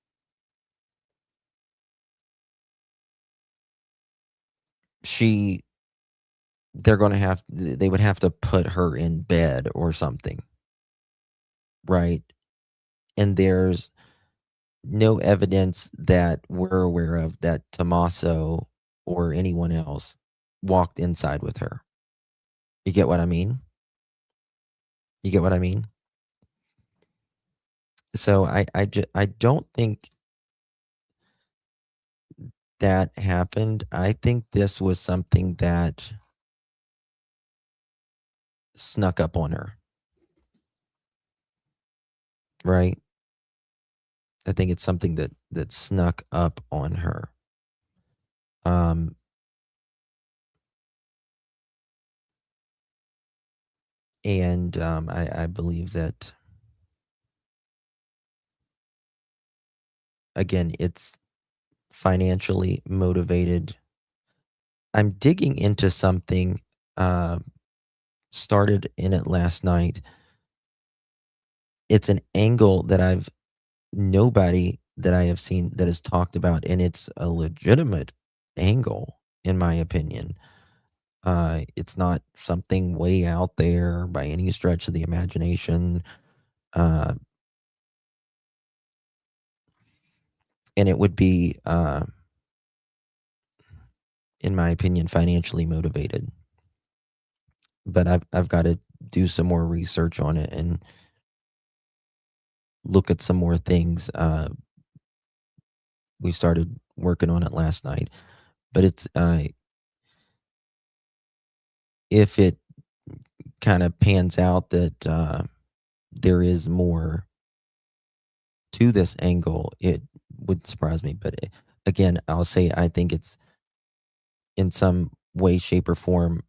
they would have to put her in bed or something, right? And there's no evidence that we're aware of that Tommaso or anyone else walked inside with her. You get what I mean? So I don't think that happened. I think this was something that snuck up on her. Right? I think it's something that snuck up on her. And I believe that, again, it's financially motivated. I'm digging into something, started in it last night. It's an angle that nobody that I have seen that has talked about, and it's a legitimate angle, in my opinion. It's not something way out there by any stretch of the imagination. And it would be, in my opinion, financially motivated. But I've got to do some more research on it and look at some more things. We started working on it last night, but it's if it kind of pans out that there is more to this angle, it would surprise me. But again, I'll say I think it's in some way, shape, or form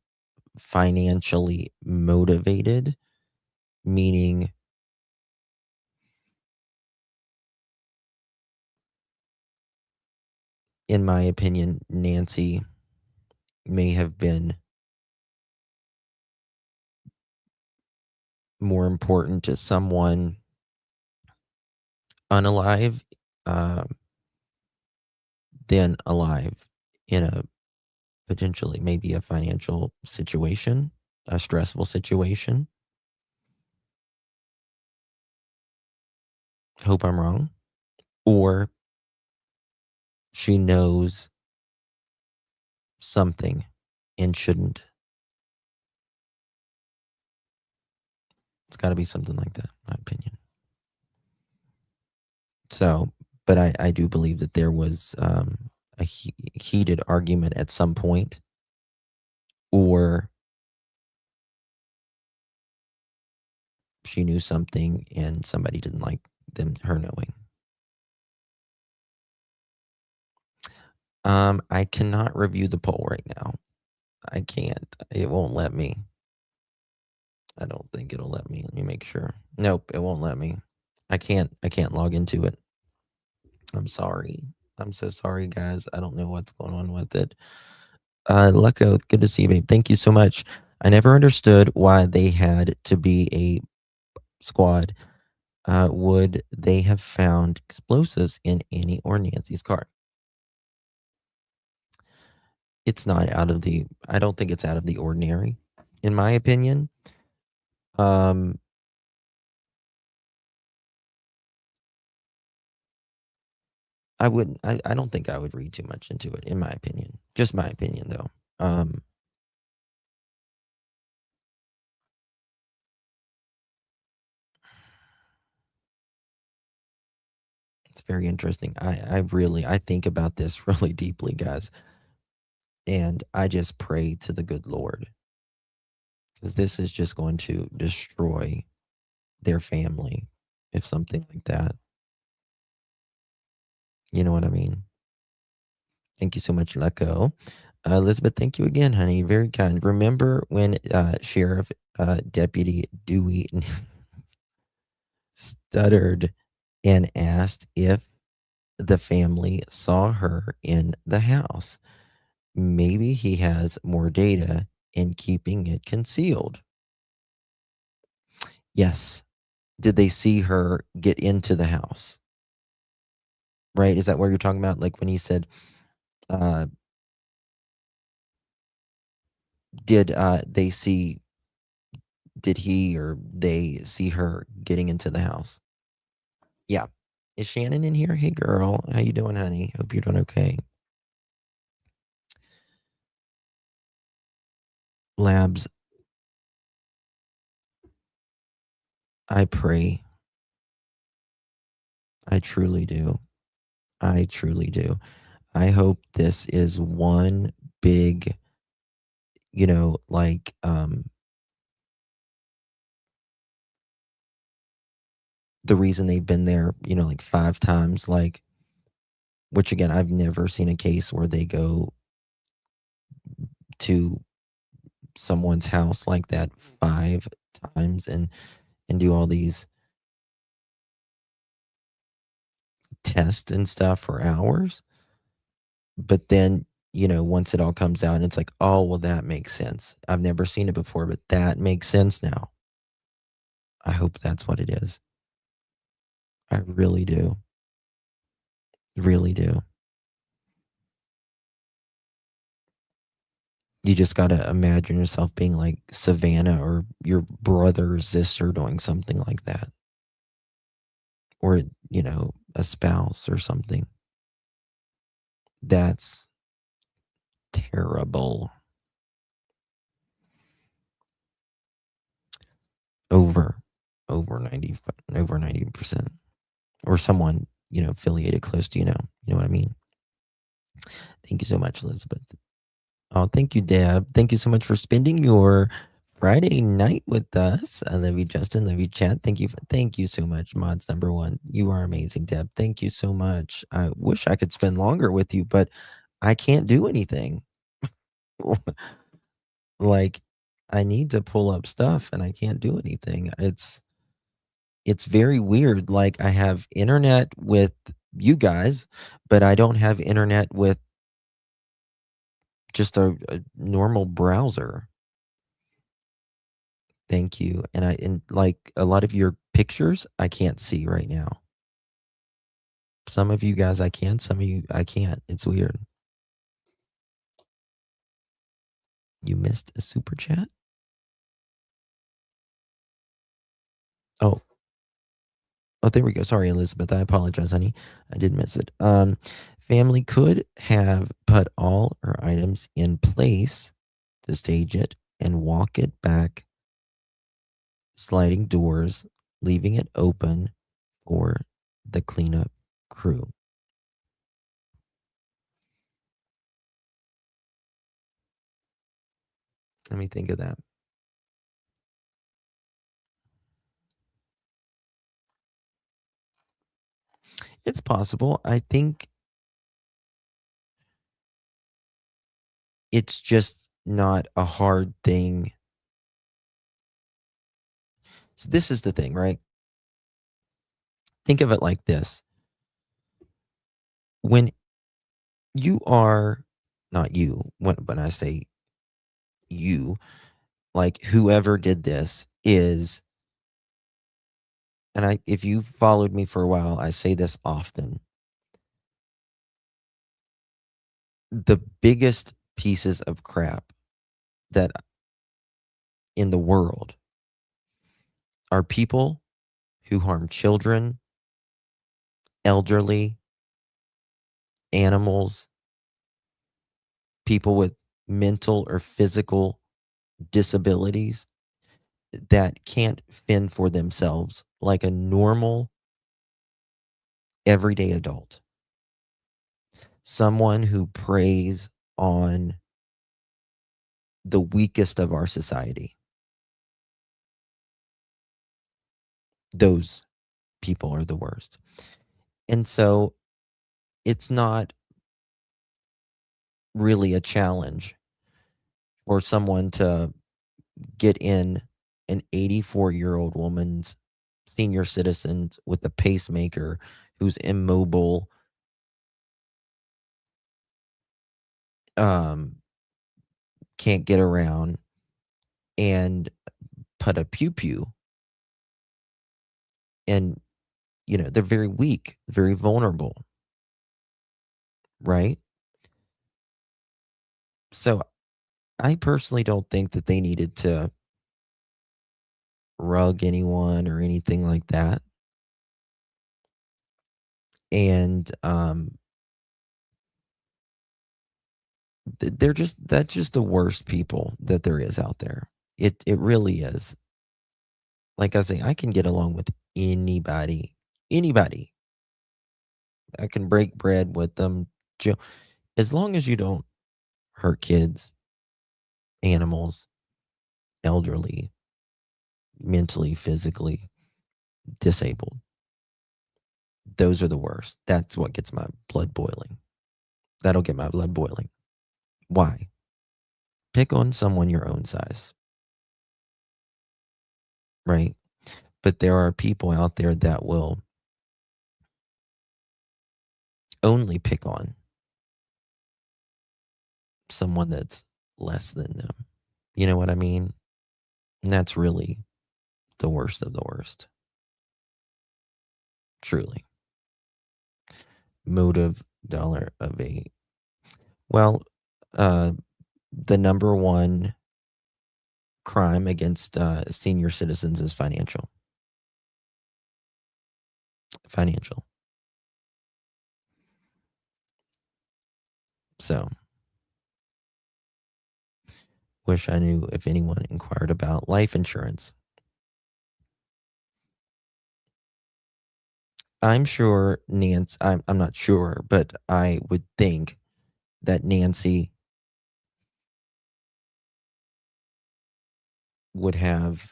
financially motivated, meaning in my opinion, Nancy may have been more important to someone unalive than alive in a potentially maybe a financial situation, a stressful situation. Hope I'm wrong. Or she knows something and shouldn't. It's got to be something like that, in my opinion. So, but I do believe that there was a heated argument at some point, or she knew something and somebody didn't like her knowing. I cannot review the poll right now. I can't. It won't let me. I don't think it'll let me. Let me make sure. Nope, it won't let me. I can't log into it. I'm sorry. I'm so sorry, guys. I don't know what's going on with it. Lucko, good to see you, babe. Thank you so much. I never understood why they had to be a squad. Would they have found explosives in Annie or Nancy's car? It's not out of the, I don't think it's out of the ordinary, in my opinion. I wouldn't, I don't think I would read too much into it, in my opinion. Just my opinion, though. It's very interesting. I think about this really deeply, guys. And I just pray to the good Lord, because this is just going to destroy their family if something like that. You know what I mean? Thank you so much, Lecco. Elizabeth, thank you again, honey. Very kind. Remember when Sheriff Deputy Dewey stuttered and asked if the family saw her in the house? Maybe he has more data in keeping it concealed. Yes. Did they see her get into the house? Right? Is that what you're talking about? Like when he said, did he or they see her getting into the house? Yeah. Is Shannon in here? Hey, girl. How you doing, honey? Hope you're doing okay. Labs, I pray. I truly do. I truly do. I hope this is one big, like, the reason they've been there, like 5 times, like, which again, I've never seen a case where they go to someone's house like that 5 times and do all these tests and stuff for hours. But then, once it all comes out, and it's like, oh, well, that makes sense. I've never seen it before, but that makes sense now. I hope that's what it is. I really do. Really do. You just got to imagine yourself being like Savannah or your brother or sister doing something like that. Or, a spouse or something. That's terrible. Over 90%. Or someone, affiliated close to, you know what I mean? Thank you so much, Elizabeth. Oh, thank you, Deb. Thank you so much for spending your Friday night with us. I love you, Justin. Love you, Chad. Thank you so much, Mods number 1. You are amazing, Deb. Thank you so much. I wish I could spend longer with you, but I can't do anything. Like, I need to pull up stuff and I can't do anything. It's very weird. Like, I have internet with you guys, but I don't have internet with just a normal browser. Thank you. And like a lot of your pictures, I can't see right now. Some of you guys I can, some of you I can't. It's weird. You missed a super chat? Oh, there we go. Sorry, Elizabeth. I apologize, honey. I did miss it. Family could have put all her items in place to stage it and walk it back, sliding doors, leaving it open for the cleanup crew. Let me think of that. It's possible. I think it's just not a hard thing. So this is the thing, right? Think of it like this. When you are, not you, when I say you, like whoever did this is, and if you've followed me for a while, I say this often. The biggest pieces of crap that in the world are people who harm children, elderly, animals, people with mental or physical disabilities that can't fend for themselves like a normal, everyday adult. Someone who preys on the weakest of our society. Those people are the worst. And so it's not really a challenge for someone to get in an 84-year-old woman's senior citizen with a pacemaker who's immobile, can't get around, and put a pew-pew. And, they're very weak, very vulnerable, right? So I personally don't think that they needed to rug anyone or anything like that. And that's just the worst people that there is out there. It really is. Like I say, I can get along with anybody. I can break bread with them, as long as you don't hurt kids, animals, elderly, mentally, physically disabled. Those are the worst. That's what gets my blood boiling. That'll get my blood boiling. Why? Pick on someone your own size. Right? But there are people out there that will only pick on someone that's less than them. You know what I mean? And that's really the worst of the worst. Truly. Motive dollar of a, well, the number one crime against senior citizens is financial. So, wish I knew if anyone inquired about life insurance. I'm sure I'm not sure, but I would think that Nancy would have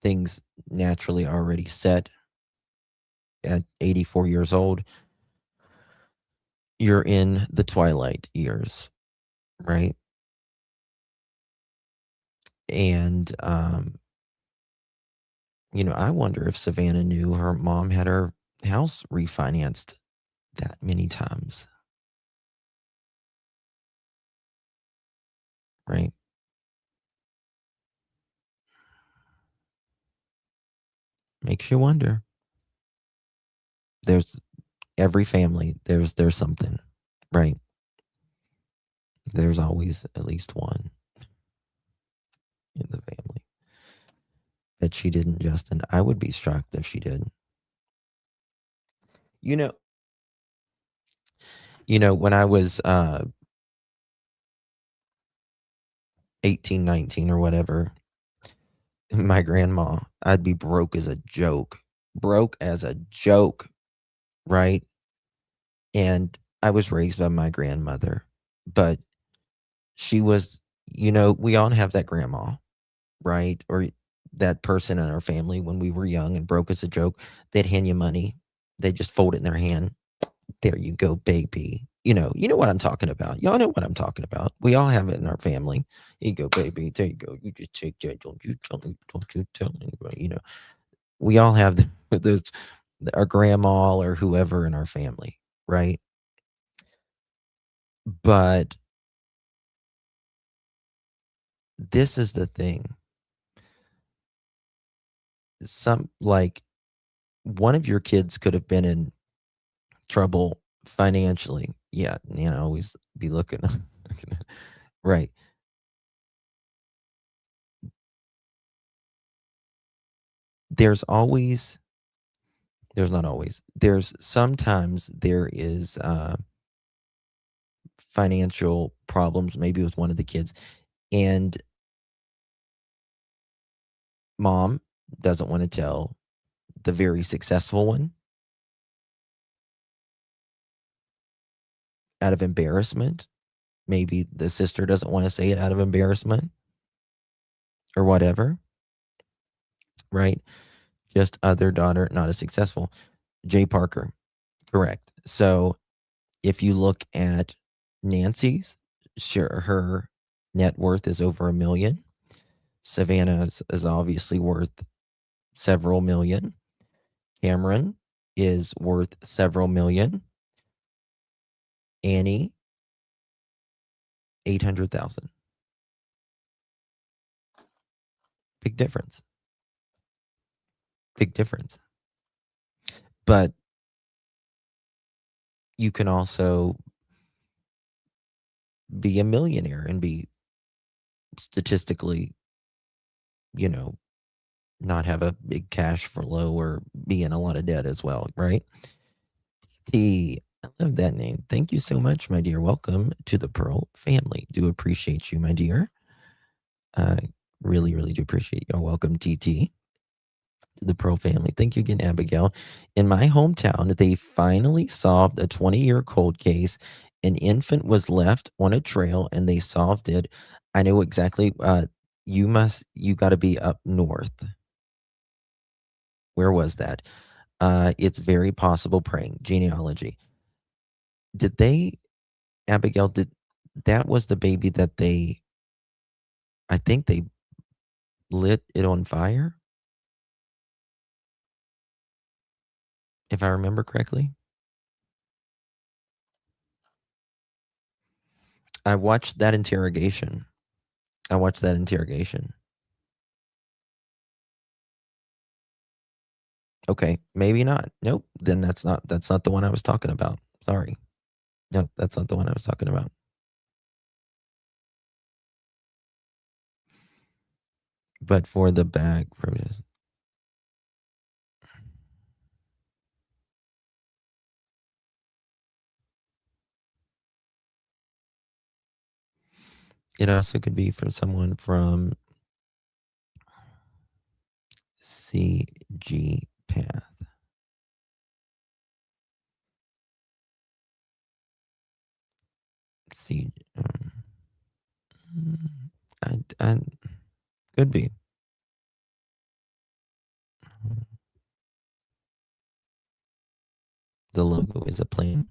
things naturally already set at 84 years old. You're in the twilight years, right? And, I wonder if Savannah knew her mom had her house refinanced that many times, right? Makes you wonder. There's every family, there's something, right? There's always at least one in the family. That she didn't, Justin. I would be shocked if she did. You know, when I was 18, 19 or whatever, my grandma, I'd be broke as a joke. Broke as a joke, right? And I was raised by my grandmother, but she was, we all have that grandma, right? Or that person in our family when we were young and broke as a joke. They'd hand you money. They'd just fold it in their hand. There you go, baby. You know what I'm talking about. Y'all know what I'm talking about. We all have it in our family. Here you go, baby. There you go. You just take that. Don't you tell anybody. We all have those, our grandma or whoever in our family, right? But this is the thing. One of your kids could have been in trouble financially. Yeah, always be looking. Right. There's sometimes there is financial problems, maybe with one of the kids, and mom doesn't want to tell the very successful one out of embarrassment. Maybe the sister doesn't want to say it out of embarrassment or whatever, right? Just other daughter, not as successful. Jay Parker, correct. So if you look at Nancy's, sure, her net worth is over $1 million. Savannah is obviously worth several million. Cameron is worth several million. Annie, 800,000. Big difference. Big difference. But you can also be a millionaire and be statistically, not have a big cash flow or be in a lot of debt as well, right? T, I love that name. Thank you so much, my dear. Welcome to the Pearl family. Do appreciate you, my dear. I really, really do appreciate you. Welcome, TT, to the Pearl family. Thank you again, Abigail. In my hometown, they finally solved a 20-year cold case. An infant was left on a trail and they solved it. I know exactly. You got to be up north. Where was that? It's very possible. Praying genealogy. Did they, Abigail? That was the baby that I think they lit it on fire, if I remember correctly. I watched that interrogation. Okay, maybe not. Nope. Then that's not the one I was talking about. Sorry. Nope, that's not the one I was talking about. But for the bag, it also could be from someone from CG Path. C. I could be. The logo is a plane.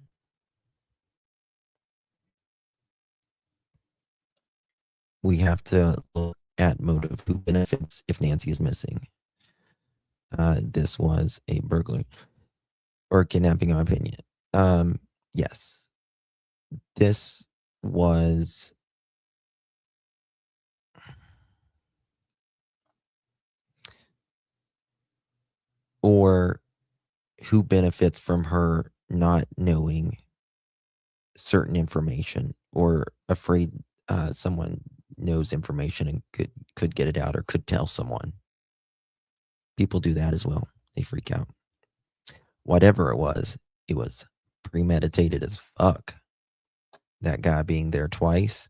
We have to look at motive. Who benefits if Nancy is missing? This was a burglary or kidnapping, in my opinion. Yes. This was or who benefits from her not knowing certain information, or afraid someone knows information and could get it out or could tell someone. People do that as well. They freak out. Whatever it was premeditated as fuck. That guy being there twice.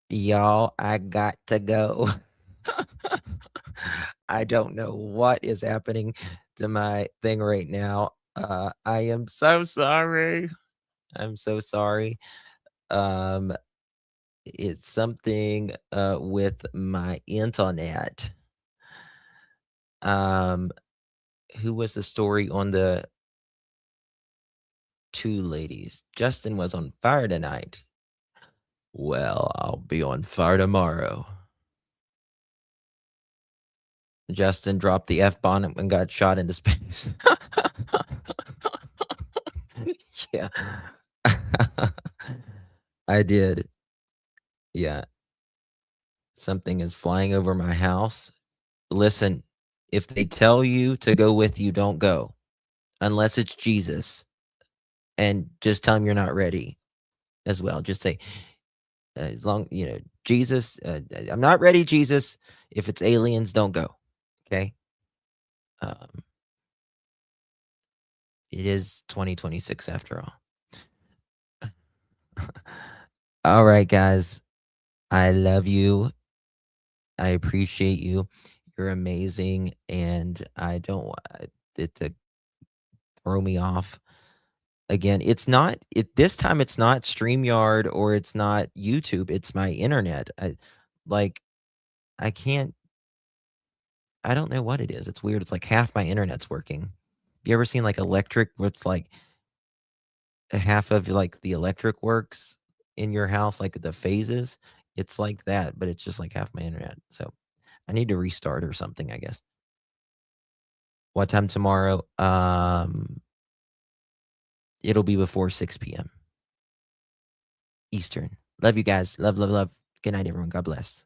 Y'all, I got to go. I don't know what is happening to my thing right now. I am so sorry. I'm so sorry. It's something with my internet. Who was the story on the two ladies? Justin was on fire tonight. Well, I'll be on fire tomorrow. Justin dropped the F-bomb and got shot into space. Yeah. I did. Yeah. Something is flying over my house. Listen, if they tell you to go with you, don't go. Unless it's Jesus. And just tell them you're not ready as well. Just say, as long, Jesus, I'm not ready, Jesus. If it's aliens, don't go. Okay? It is 2026 after all. All right, guys. I love you. I appreciate you. You're amazing. And I don't want it to throw me off. Again, it's not this time it's not StreamYard or it's not YouTube, it's my internet. I don't know what it is. It's weird. It's like half my internet's working. You ever seen like electric where it's like half of like the electric works in your house, like the phases? It's like that, but it's just like half my internet. So I need to restart or something, I guess. What time tomorrow? It'll be before 6 p.m. Eastern. Love you guys. Love, love, love. Good night, everyone. God bless.